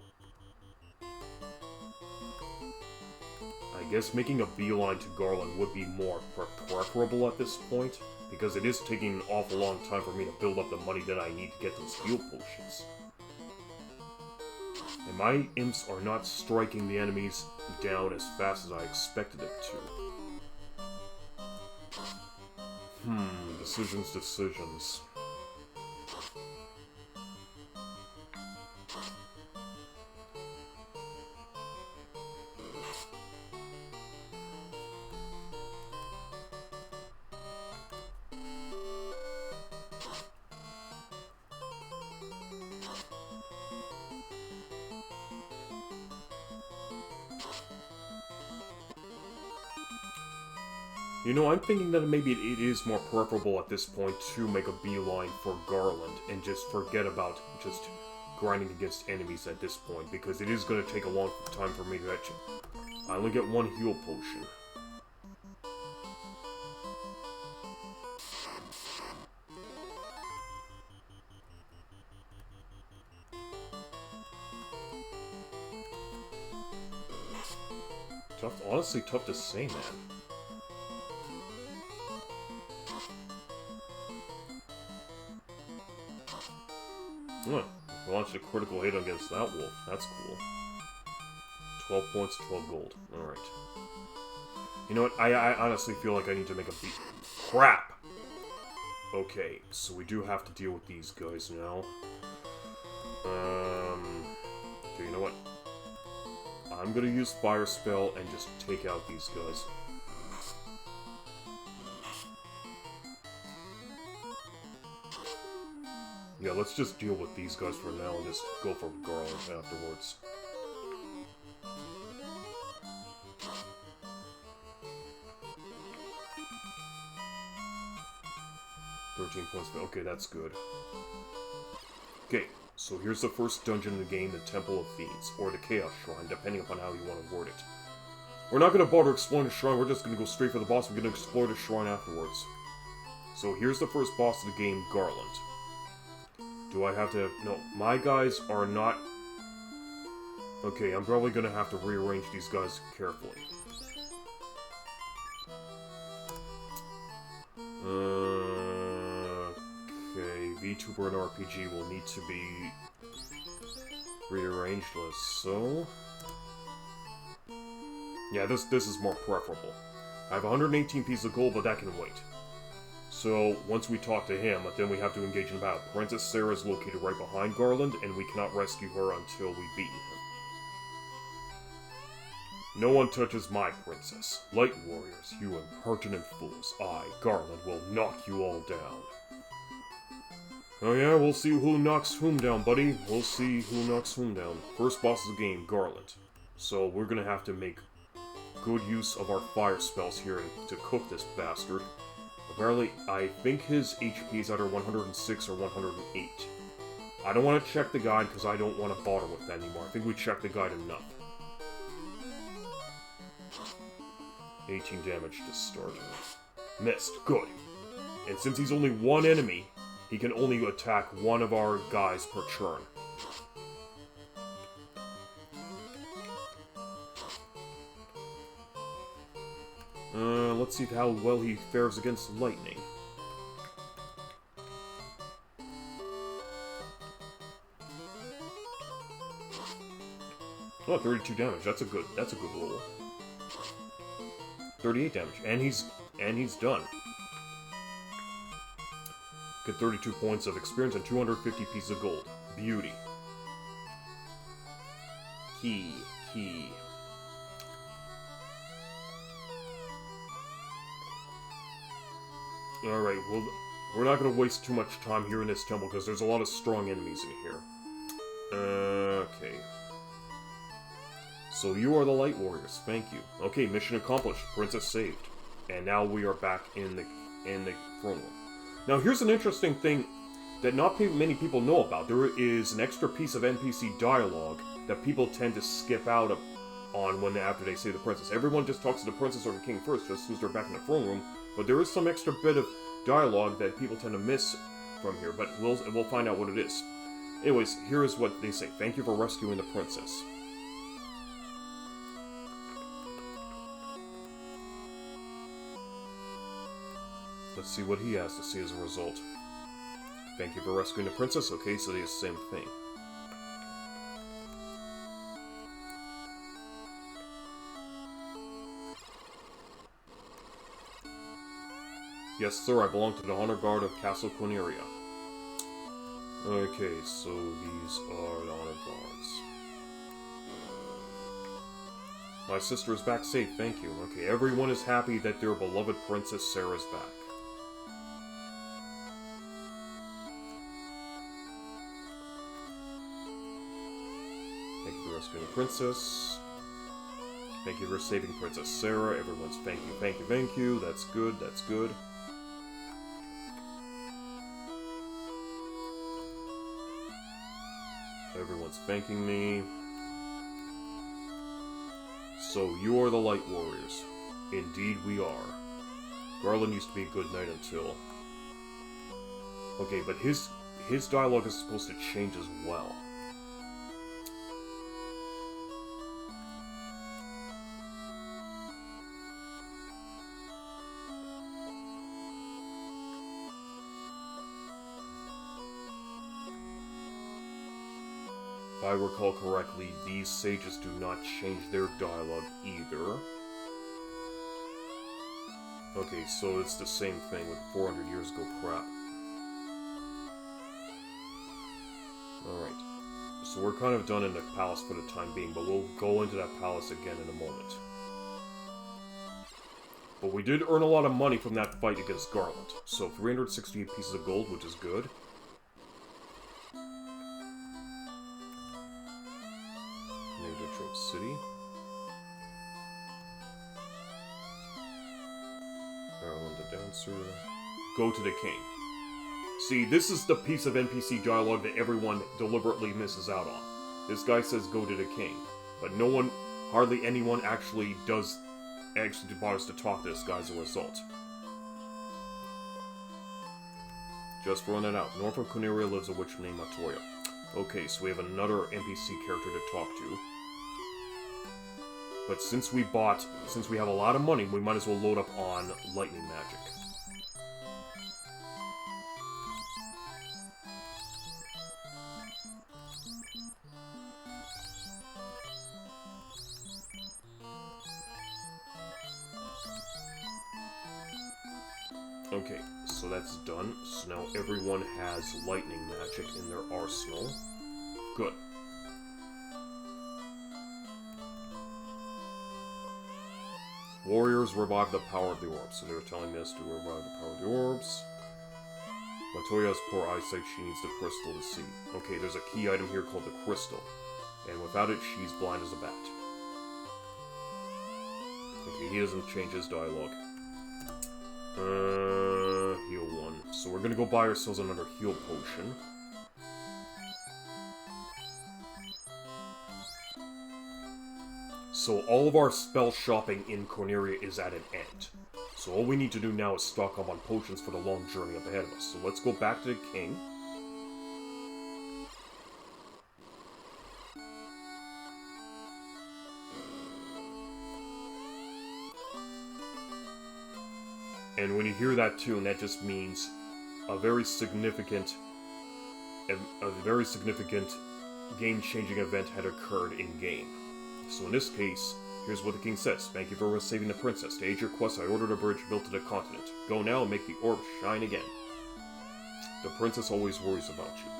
I guess making a beeline to Garland would be more preferable at this point, because it is taking an awful long time for me to build up the money that I need to get those heal potions. And my imps are not striking the enemies down as fast as I expected it to. Decisions. You know, I'm thinking that maybe it is more preferable at this point to make a beeline for Garland and just forget about just grinding against enemies at this point, because it is going to take a long time for me to actually... I only get 1 heal potion. Honestly tough to say, man. Launched a critical hit against that wolf. That's cool. 12 points, 12 gold. Alright. You know what? I honestly feel like I need to make a beat. Crap! Okay, so we do have to deal with these guys now. Okay, you know what? I'm gonna use Fire Spell and just take out these guys. Yeah, let's just deal with these guys for now and just go for Garland afterwards. 15 points. Okay, that's good. Okay, so here's the first dungeon in the game, the Temple of Fiends, or the Chaos Shrine, depending upon how you want to word it. We're not going to bother exploring the shrine, we're just going to go straight for the boss. We're going to explore the shrine afterwards. So here's the first boss of the game, Garland. Do I have to... No, my guys are not... Okay, I'm probably going to have to rearrange these guys carefully. Okay, VTuber and RPG will need to be rearranged, so... Yeah, this is more preferable. I have 118 pieces of gold, but that can wait. So, once we talk to him, then we have to engage in battle. Princess Sarah is located right behind Garland, and we cannot rescue her until we've beaten him. No one touches my princess. Light warriors, you impertinent fools. I, Garland, will knock you all down. Oh yeah, we'll see who knocks whom down, buddy. We'll see who knocks whom down. First boss of the game, Garland. So we're gonna have to make good use of our fire spells here to cook this bastard. Apparently, I think his HP is either 106 or 108. I don't want to check the guide because I don't want to bother with that anymore. I think we checked the guide enough. 18 damage to start. Missed. Good. And since he's only one enemy, he can only attack one of our guys per turn. Let's see how well he fares against lightning. Oh, 32 damage. That's a good roll. 38 damage, and he's done. Get 32 points of experience and 250 pieces of gold. Beauty. Key. Alright, well, we're not going to waste too much time here in this temple, because there's a lot of strong enemies in here. Okay. So you are the Light Warriors, thank you. Okay, mission accomplished, Princess saved. And now we are back in the throne room. Now here's an interesting thing that not many people know about. There is an extra piece of NPC dialogue that people tend to skip out on after they say the princess. Everyone just talks to the princess or the king first, just as they're back in the throne room. But there is some extra bit of dialogue that people tend to miss from here, but we'll find out what it is. Anyways, here is what they say. Thank you for rescuing the princess. Let's see what he has to say as a result. Thank you for rescuing the princess. Okay, so the same thing. Yes, sir, I belong to the Honor Guard of Castle Corneria. Okay, so these are the Honor Guards. My sister is back safe, thank you. Okay, everyone is happy that their beloved Princess Sarah's back. Thank you for rescuing the princess. Thank you for saving Princess Sarah. Everyone's thank you. That's good, that's good. Everyone's thanking me. So, you are the Light Warriors. Indeed we are. Garland used to be a good knight until... Okay, but his dialogue is supposed to change as well. If I recall correctly, these sages do not change their dialogue either. Okay, so it's the same thing with 400 years ago crap. Alright, so we're kind of done in the palace for the time being, but we'll go into that palace again in a moment. But we did earn a lot of money from that fight against Garland. So 368 pieces of gold, which is good. City. Garland the dancer. Go to the king. See, this is the piece of NPC dialogue that everyone deliberately misses out on. This guy says go to the king, but no one, hardly anyone actually bothers to talk to this guy as a result. Just throwing that out. North of Corneria lives a witch named Matoya. Okay, so we have another NPC character to talk to. But since we have a lot of money, we might as well load up on lightning magic. Okay, so that's done. So now everyone has lightning magic in their arsenal. Good. Warriors revive the power of the orbs. So they were telling us to revive the power of the orbs. Matoya has poor eyesight. She needs the crystal to see. Okay, there's a key item here called the crystal. And without it, she's blind as a bat. Okay, he doesn't change his dialogue. Heal 1. So we're gonna go buy ourselves another heal potion. So all of our spell shopping in Corneria is at an end. So all we need to do now is stock up on potions for the long journey up ahead of us. So let's go back to the king. And when you hear that tune, that just means a very significant game-changing event had occurred in-game. So in this case, here's what the king says. Thank you for saving the princess. To aid your quest, I ordered a bridge built to the continent. Go now and make the orb shine again. The princess always worries about you.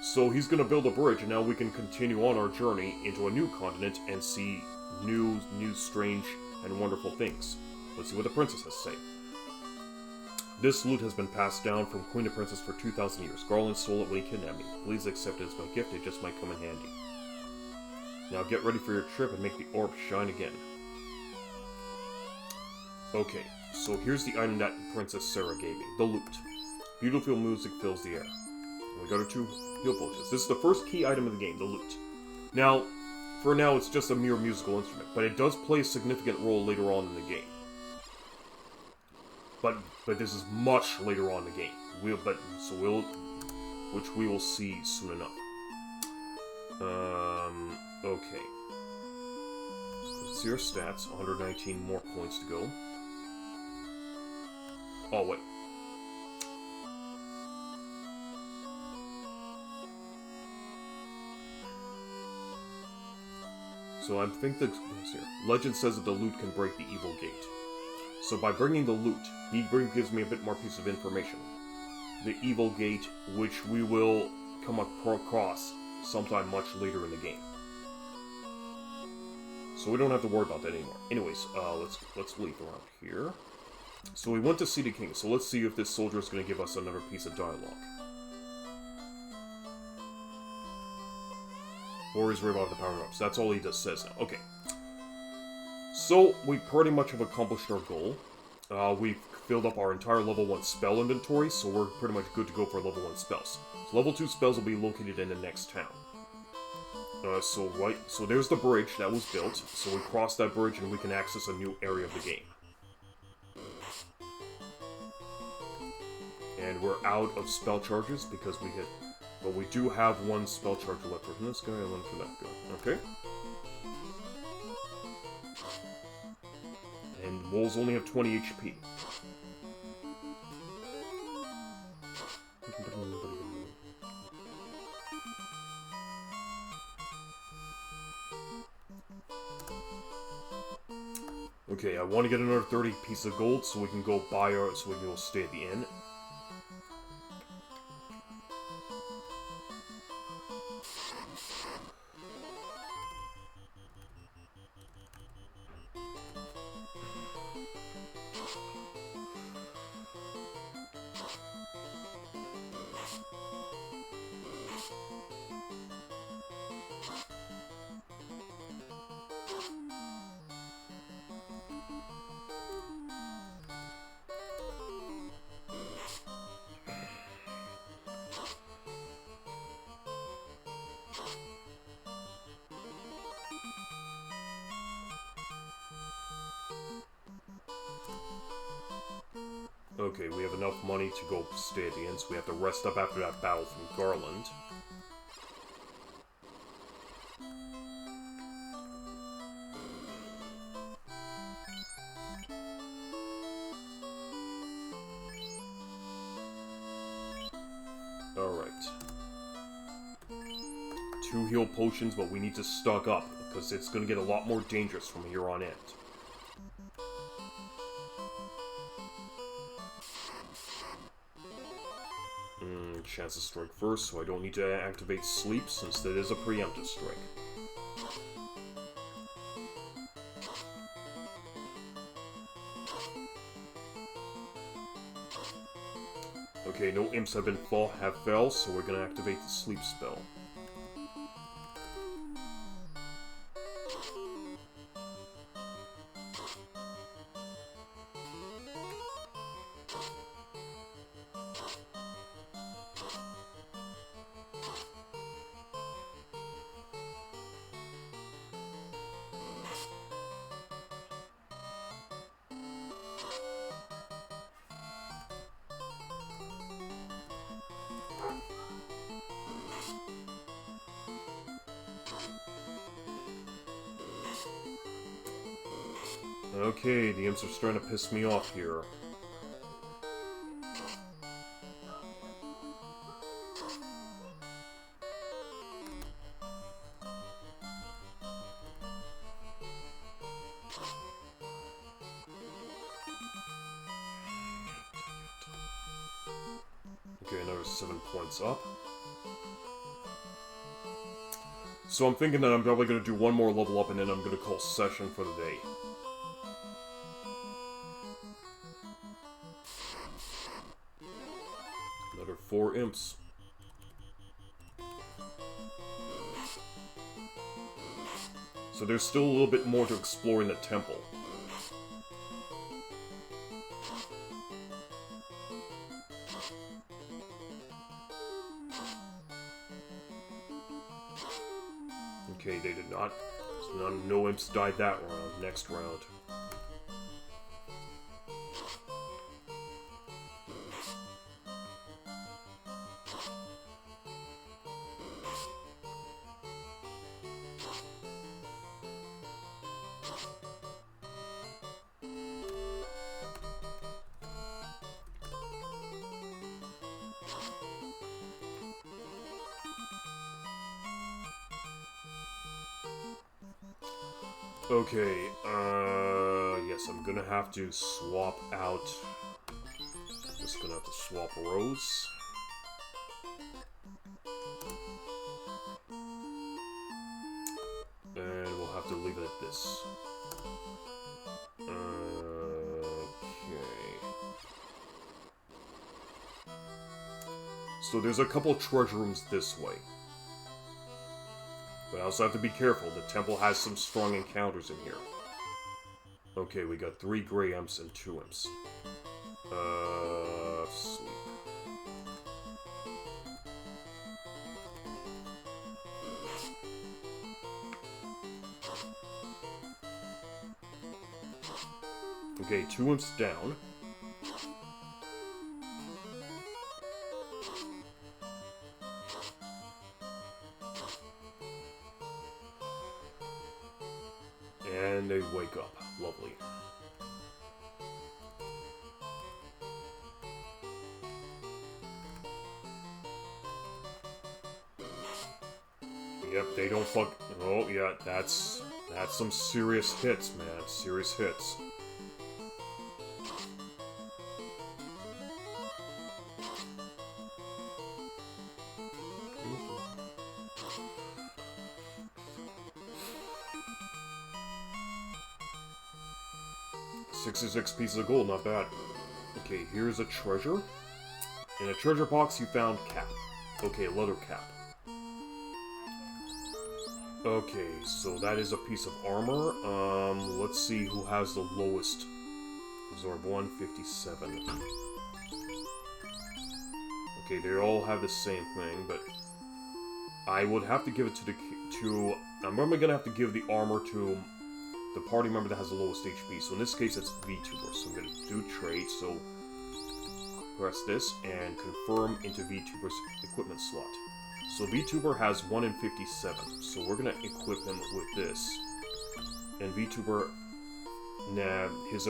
So he's gonna build a bridge, and now we can continue on our journey into a new continent and see new, strange, and wonderful things. Let's see what the princess has to say. This loot has been passed down from queen to princess for 2,000 years. Garland stole it when he kidnapped me. Please accept it as my gift, it just might come in handy. Now get ready for your trip and make the orb shine again. Okay, so here's the item that Princess Sarah gave me. The lute. Beautiful music fills the air. And we got our 2 heal potions. This is the first key item of the game, the lute. Now, for now it's just a mere musical instrument, but it does play a significant role later on in the game. But this is much later on in the game. Which we will see soon enough. Okay. Let's see our stats. 119 more points to go. Oh, wait. So I think that here. Legend says that the loot can break the evil gate. So by bringing the loot, he gives me a bit more piece of information. The evil gate, which we will come across sometime much later in the game. So we don't have to worry about that anymore. Anyways, let's leave around here. So we went to see the king, so let's see if this soldier is going to give us another piece of dialogue. Warriors revive the power-ups. That's all he just says now. Okay. So, we pretty much have accomplished our goal. We've filled up our entire level 1 spell inventory, so we're pretty much good to go for level 1 spells. So level 2 spells will be located in the next town. So there's the bridge that was built. So we cross that bridge and we can access a new area of the game. And we're out of spell charges because we hit... But we do have 1 spell charge left from this guy and 1 for that guy. Okay? And wolves only have 20 HP. Okay, I want to get another 30 pieces of gold so we can go buy our... so we can go stay at the inn. Okay, we have enough money to go stay at the inn, so we have to rest up after that battle from Garland. Alright. 2 heal potions, but we need to stock up, because it's going to get a lot more dangerous from here on in. Chance to strike first, so I don't need to activate sleep, since that is a preemptive strike. Okay, no imps have fell, so we're gonna activate the sleep spell. Okay, the imps are starting to piss me off here. Okay, another 7 points up. So I'm thinking that I'm probably going to do one more level up and then I'm going to call session for the day. Another 4 imps. So there's still a little bit more to explore in the temple. Okay, they did not. So no imps died that round. Next round. Okay, yes, I'm gonna have to swap out. Just gonna have to swap rows. And we'll have to leave it at this. Okay. So there's a couple treasure rooms this way. But I also have to be careful, the temple has some strong encounters in here. Okay, we got 3 gray imps and 2 imps. Sleep. Okay, 2 imps down. And they wake up. Lovely. Yep, they don't fuck... Oh, yeah, that's some serious hits, man. Serious hits. $66 pieces of gold, not bad. Okay, here's a treasure. In a treasure box, you found cap. Okay, a leather cap. Okay, so that is a piece of armor. Let's see who has the lowest. Absorb 157. Okay, they all have the same thing, but I would have to give it to I'm probably gonna have to give the armor to the party member that has the lowest HP. So in this case, it's VTBR. So I'm gonna do trade. So press this and confirm into VTuber's equipment slot. So VTuber has 1 in 57, so we're gonna equip him with this. And VTuber, his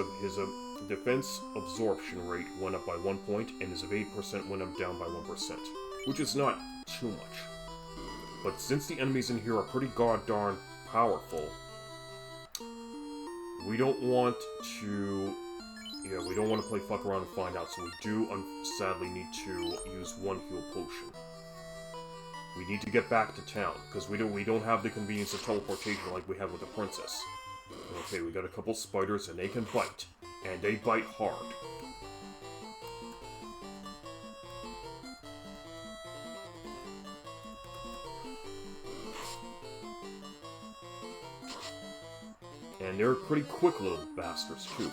defense absorption rate went up by 1 point, and his evade percent went up down by 1%, which is not too much. But since the enemies in here are pretty god-darn powerful, we don't want to... Yeah, we don't want to play fuck around and find out, so we do, sadly, need to use 1 heal potion. We need to get back to town, because we don't have the convenience of teleportation like we have with the princess. Okay, we got a couple spiders, and they can bite. And they bite hard. And they're pretty quick little bastards, too.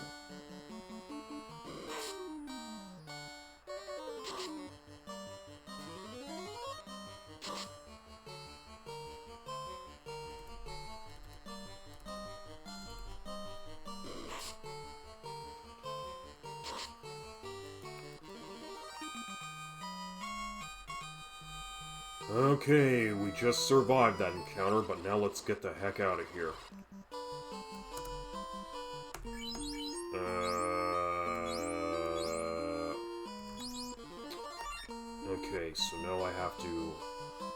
Okay, we just survived that encounter, but now let's get the heck out of here. Okay, so now I have to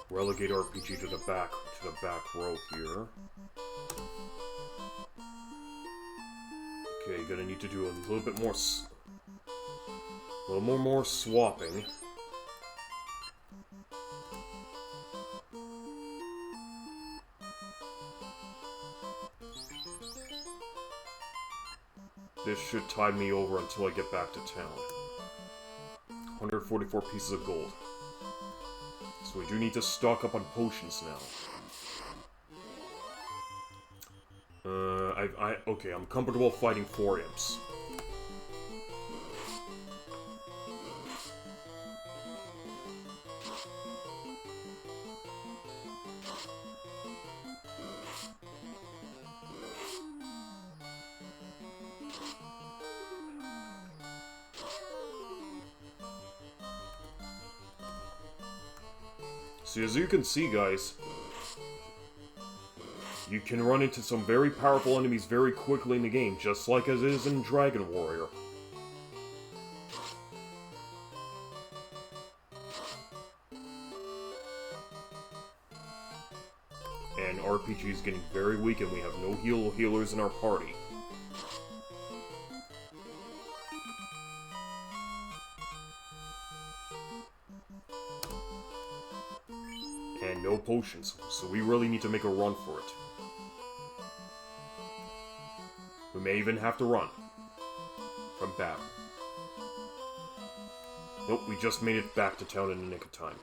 relegate RPG to the back row here. Okay, gonna need to do a little bit more, more swapping. This should tide me over until I get back to town. 144 pieces of gold. So we do need to stock up on potions now. Okay, I'm comfortable fighting 4 imps. So as you can see, guys, you can run into some very powerful enemies very quickly in the game, just like as it is in Dragon Warrior. And RPG is getting very weak, and we have no healers in our party. And no potions, so we really need to make a run for it. We may even have to run from battle. Nope, we just made it back to town in the nick of time.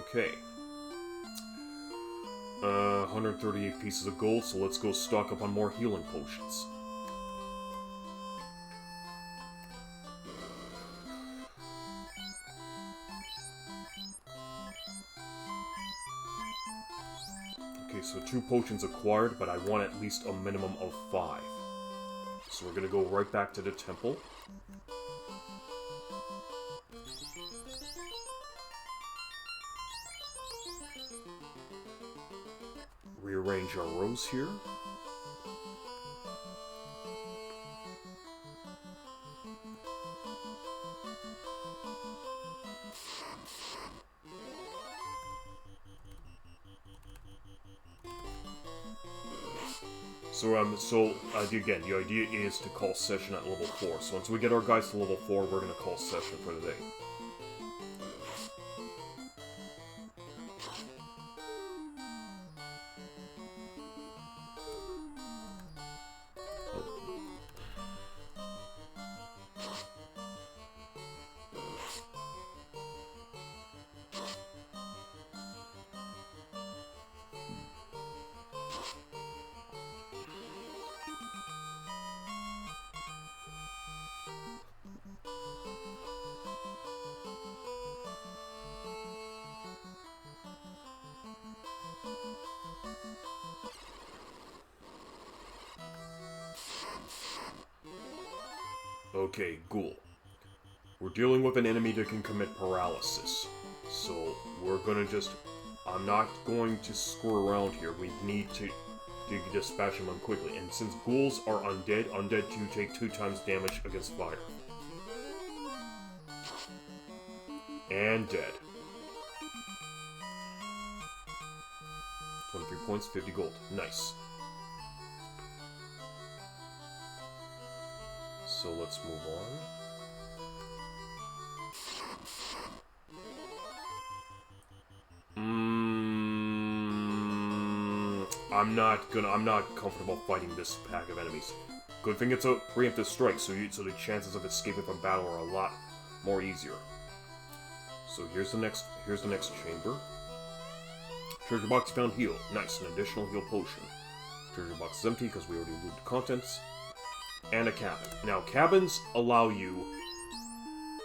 Okay. 138 pieces of gold, so let's go stock up on more healing potions. Okay, so 2 potions acquired, but I want at least a minimum of 5. So we're gonna go right back to the temple. Rearrange our rows here. So again, the idea is to call session at level 4. So once we get our guys to level 4, we're gonna call session for the day. Okay, ghoul. We're dealing with an enemy that can commit paralysis. So, we're gonna just... I'm not going to screw around here. We need to dispatch him quickly. And since ghouls are undead, undead 2 take 2 times damage against fire. And dead. 23 points, 50 gold. Nice. So let's move on. I'm not comfortable fighting this pack of enemies. Good thing it's a preemptive strike, so the chances of escaping from battle are a lot more easier. So here's the next chamber. Treasure box found heal. Nice, an additional heal potion. Treasure box is empty because we already looted the contents. And a cabin. Now, cabins allow you...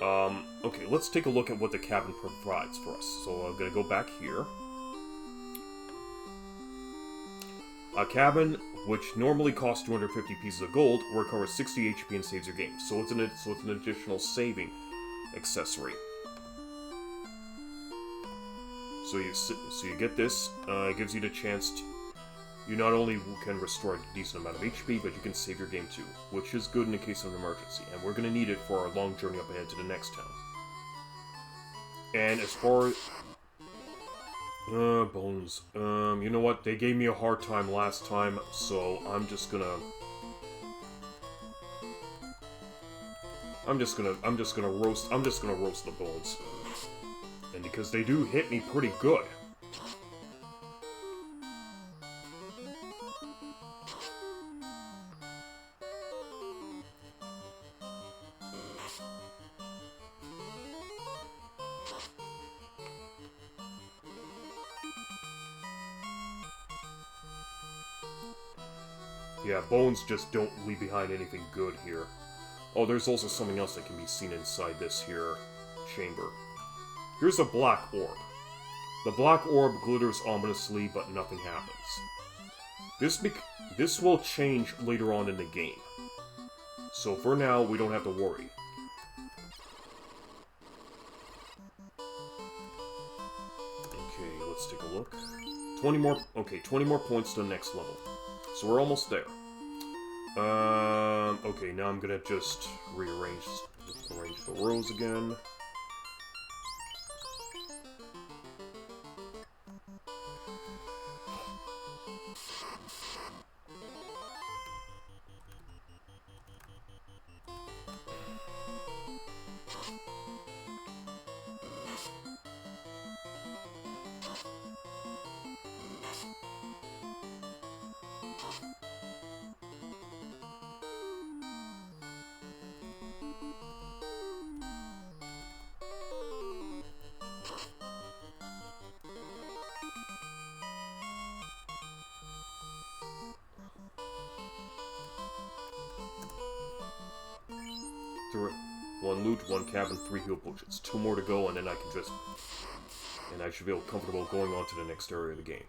okay, let's take a look at what the cabin provides for us. So I'm gonna go back here. A cabin, which normally costs 250 pieces of gold, recovers 60 HP and saves your game. So it's an additional saving accessory. So you get this. It gives you the chance to... You not only can restore a decent amount of HP, but you can save your game too, which is good in the case of an emergency, and we're going to need it for our long journey up ahead to the next town. And as far as... bones. You know what? They gave me a hard time last time, so I'm just gonna roast the bones. And because they do hit me pretty good. Yeah, bones just don't leave behind anything good here. Oh, there's also something else that can be seen inside this here chamber. Here's a black orb. The black orb glitters ominously, but nothing happens. This will change later on in the game. So for now, we don't have to worry. Okay, let's take a look. 20 more points to the next level. So we're almost there. Okay, now I'm gonna just arrange the rows again. One loot, one cabin, 3 heal potions. 2 more to go, and then I can just... And I should feel comfortable going on to the next area of the game.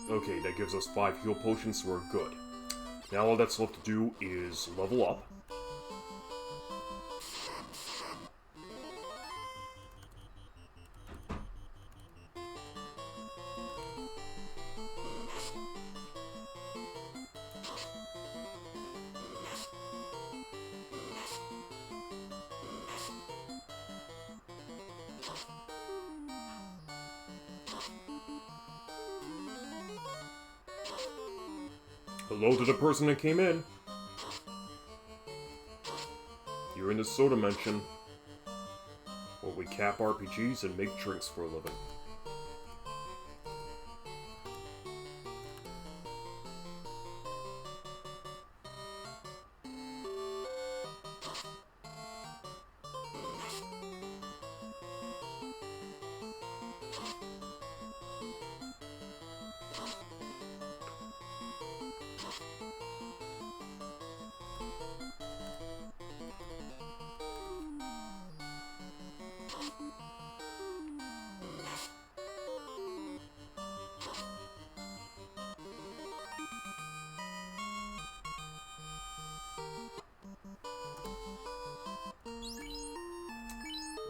Okay, that gives us 5 heal potions, so we're good. Now all that's left to do is level up. Hello to the person that came in. You're in the soda mention, where we cap RPGs and make drinks for a living.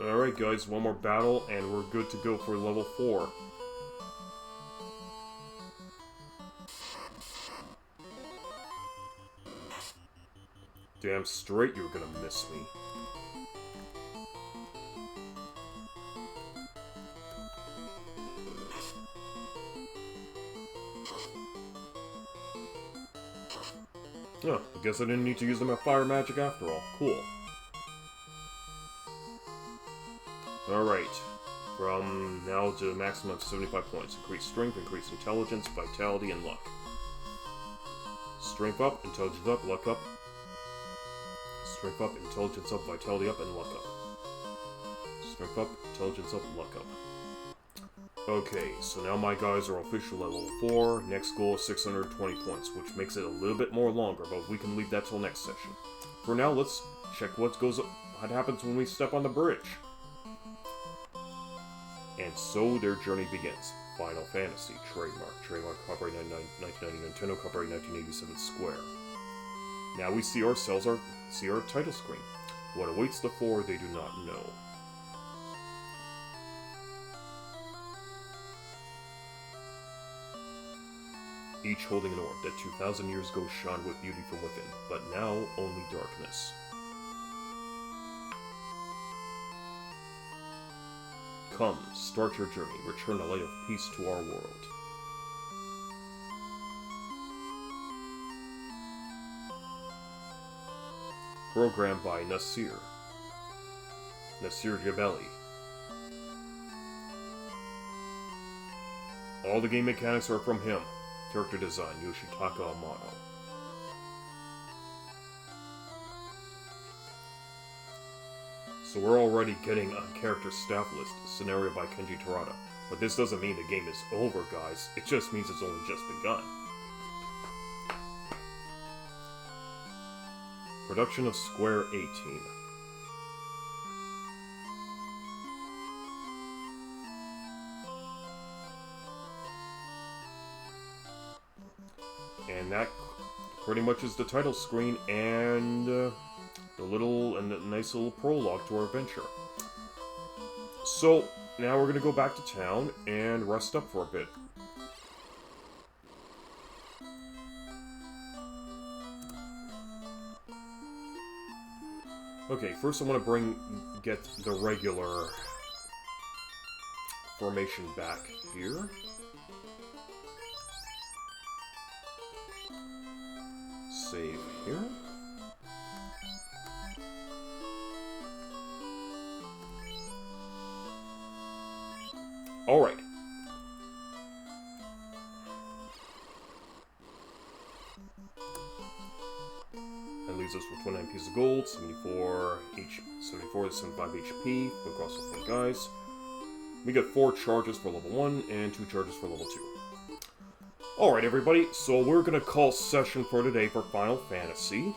Alright guys, one more battle and we're good to go for level 4. Damn straight you're gonna miss me. Oh, I guess I didn't need to use them at fire magic after all. Cool. Alright. From now to a maximum of 75 points. Increase strength, increase intelligence, vitality, and luck. Strength up, intelligence up, luck up. Strength up, intelligence up, vitality up, and luck up. Strength up, intelligence up, luck up. Okay, so now my guys are officially at level 4. Next goal is 620 points, which makes it a little bit more longer, but we can leave that till next session. For now, let's check what happens when we step on the bridge. And so their journey begins. Final Fantasy, trademark, copyright 1990, Nintendo, copyright 1987, Square. Now we see our title screen. What awaits the 4, they do not know. Each holding an orb that 2,000 years ago shone with beauty from within, but now only darkness. Come, start your journey, return the light of peace to our world. Programmed by Nasir Jabeli. All the game mechanics are from him. Character design, Yoshitaka Amano. So we're already getting a character staff list, scenario by Kenji Terada. But this doesn't mean the game is over, guys. It just means it's only just begun. Production of Square 18. And that pretty much is the title screen and the nice little prologue to our adventure. So now we're gonna go back to town and rest up for a bit. Okay, first I want to get the regular formation back here. Save here. Alright. That leaves us with 29 pieces of gold, 74 to 75 HP, quick also for guys. We get 4 charges for level 1 and 2 charges for level 2. Alright everybody, so we're gonna call session for today for Final Fantasy.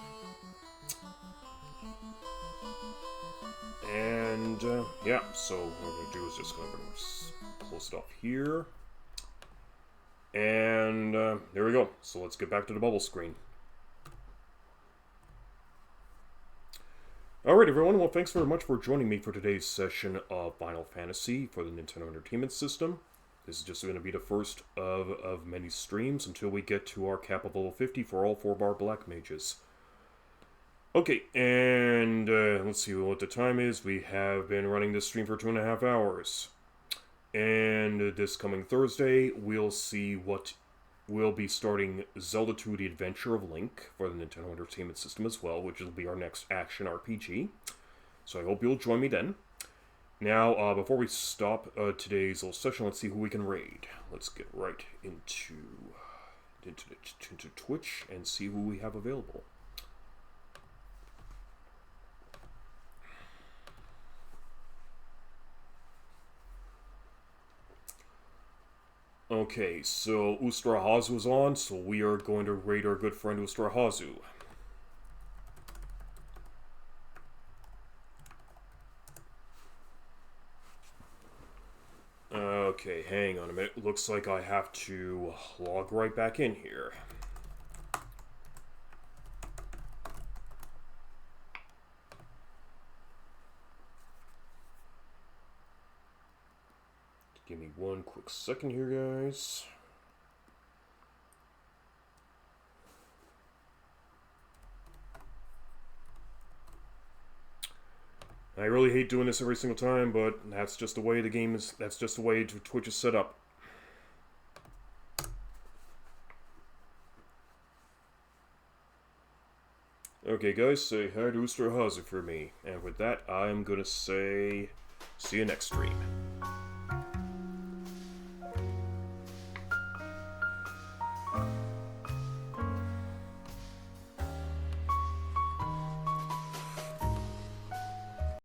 And, yeah, so what we're gonna do is just gonna close it off here. And there we go. So let's get back to the bubble screen. Alright everyone, well thanks very much for joining me for today's session of Final Fantasy for the Nintendo Entertainment System. This is just going to be the first of many streams until we get to our cap of level 50 for all 4-bar black mages. Okay, and let's see what the time is. We have been running this stream for 2.5 hours. And this coming Thursday, we'll see what we'll be starting Zelda 2: The Adventure of Link for the Nintendo Entertainment System as well, which will be our next action RPG. So I hope you'll join me then. Now, before we stop today's little session, let's see who we can raid. Let's get right into Twitch and see who we have available. Okay, so Ustrahazu is on, so we are going to raid our good friend Ustrahazu. Okay, hang on a minute. Looks like I have to log right back in here. Give me one quick second here, guys. I really hate doing this every single time, but that's just the way the game is. That's just the way Twitch is set up. Okay, guys, say hi to Usterhazy for me. And with that, I'm gonna say, see you next stream.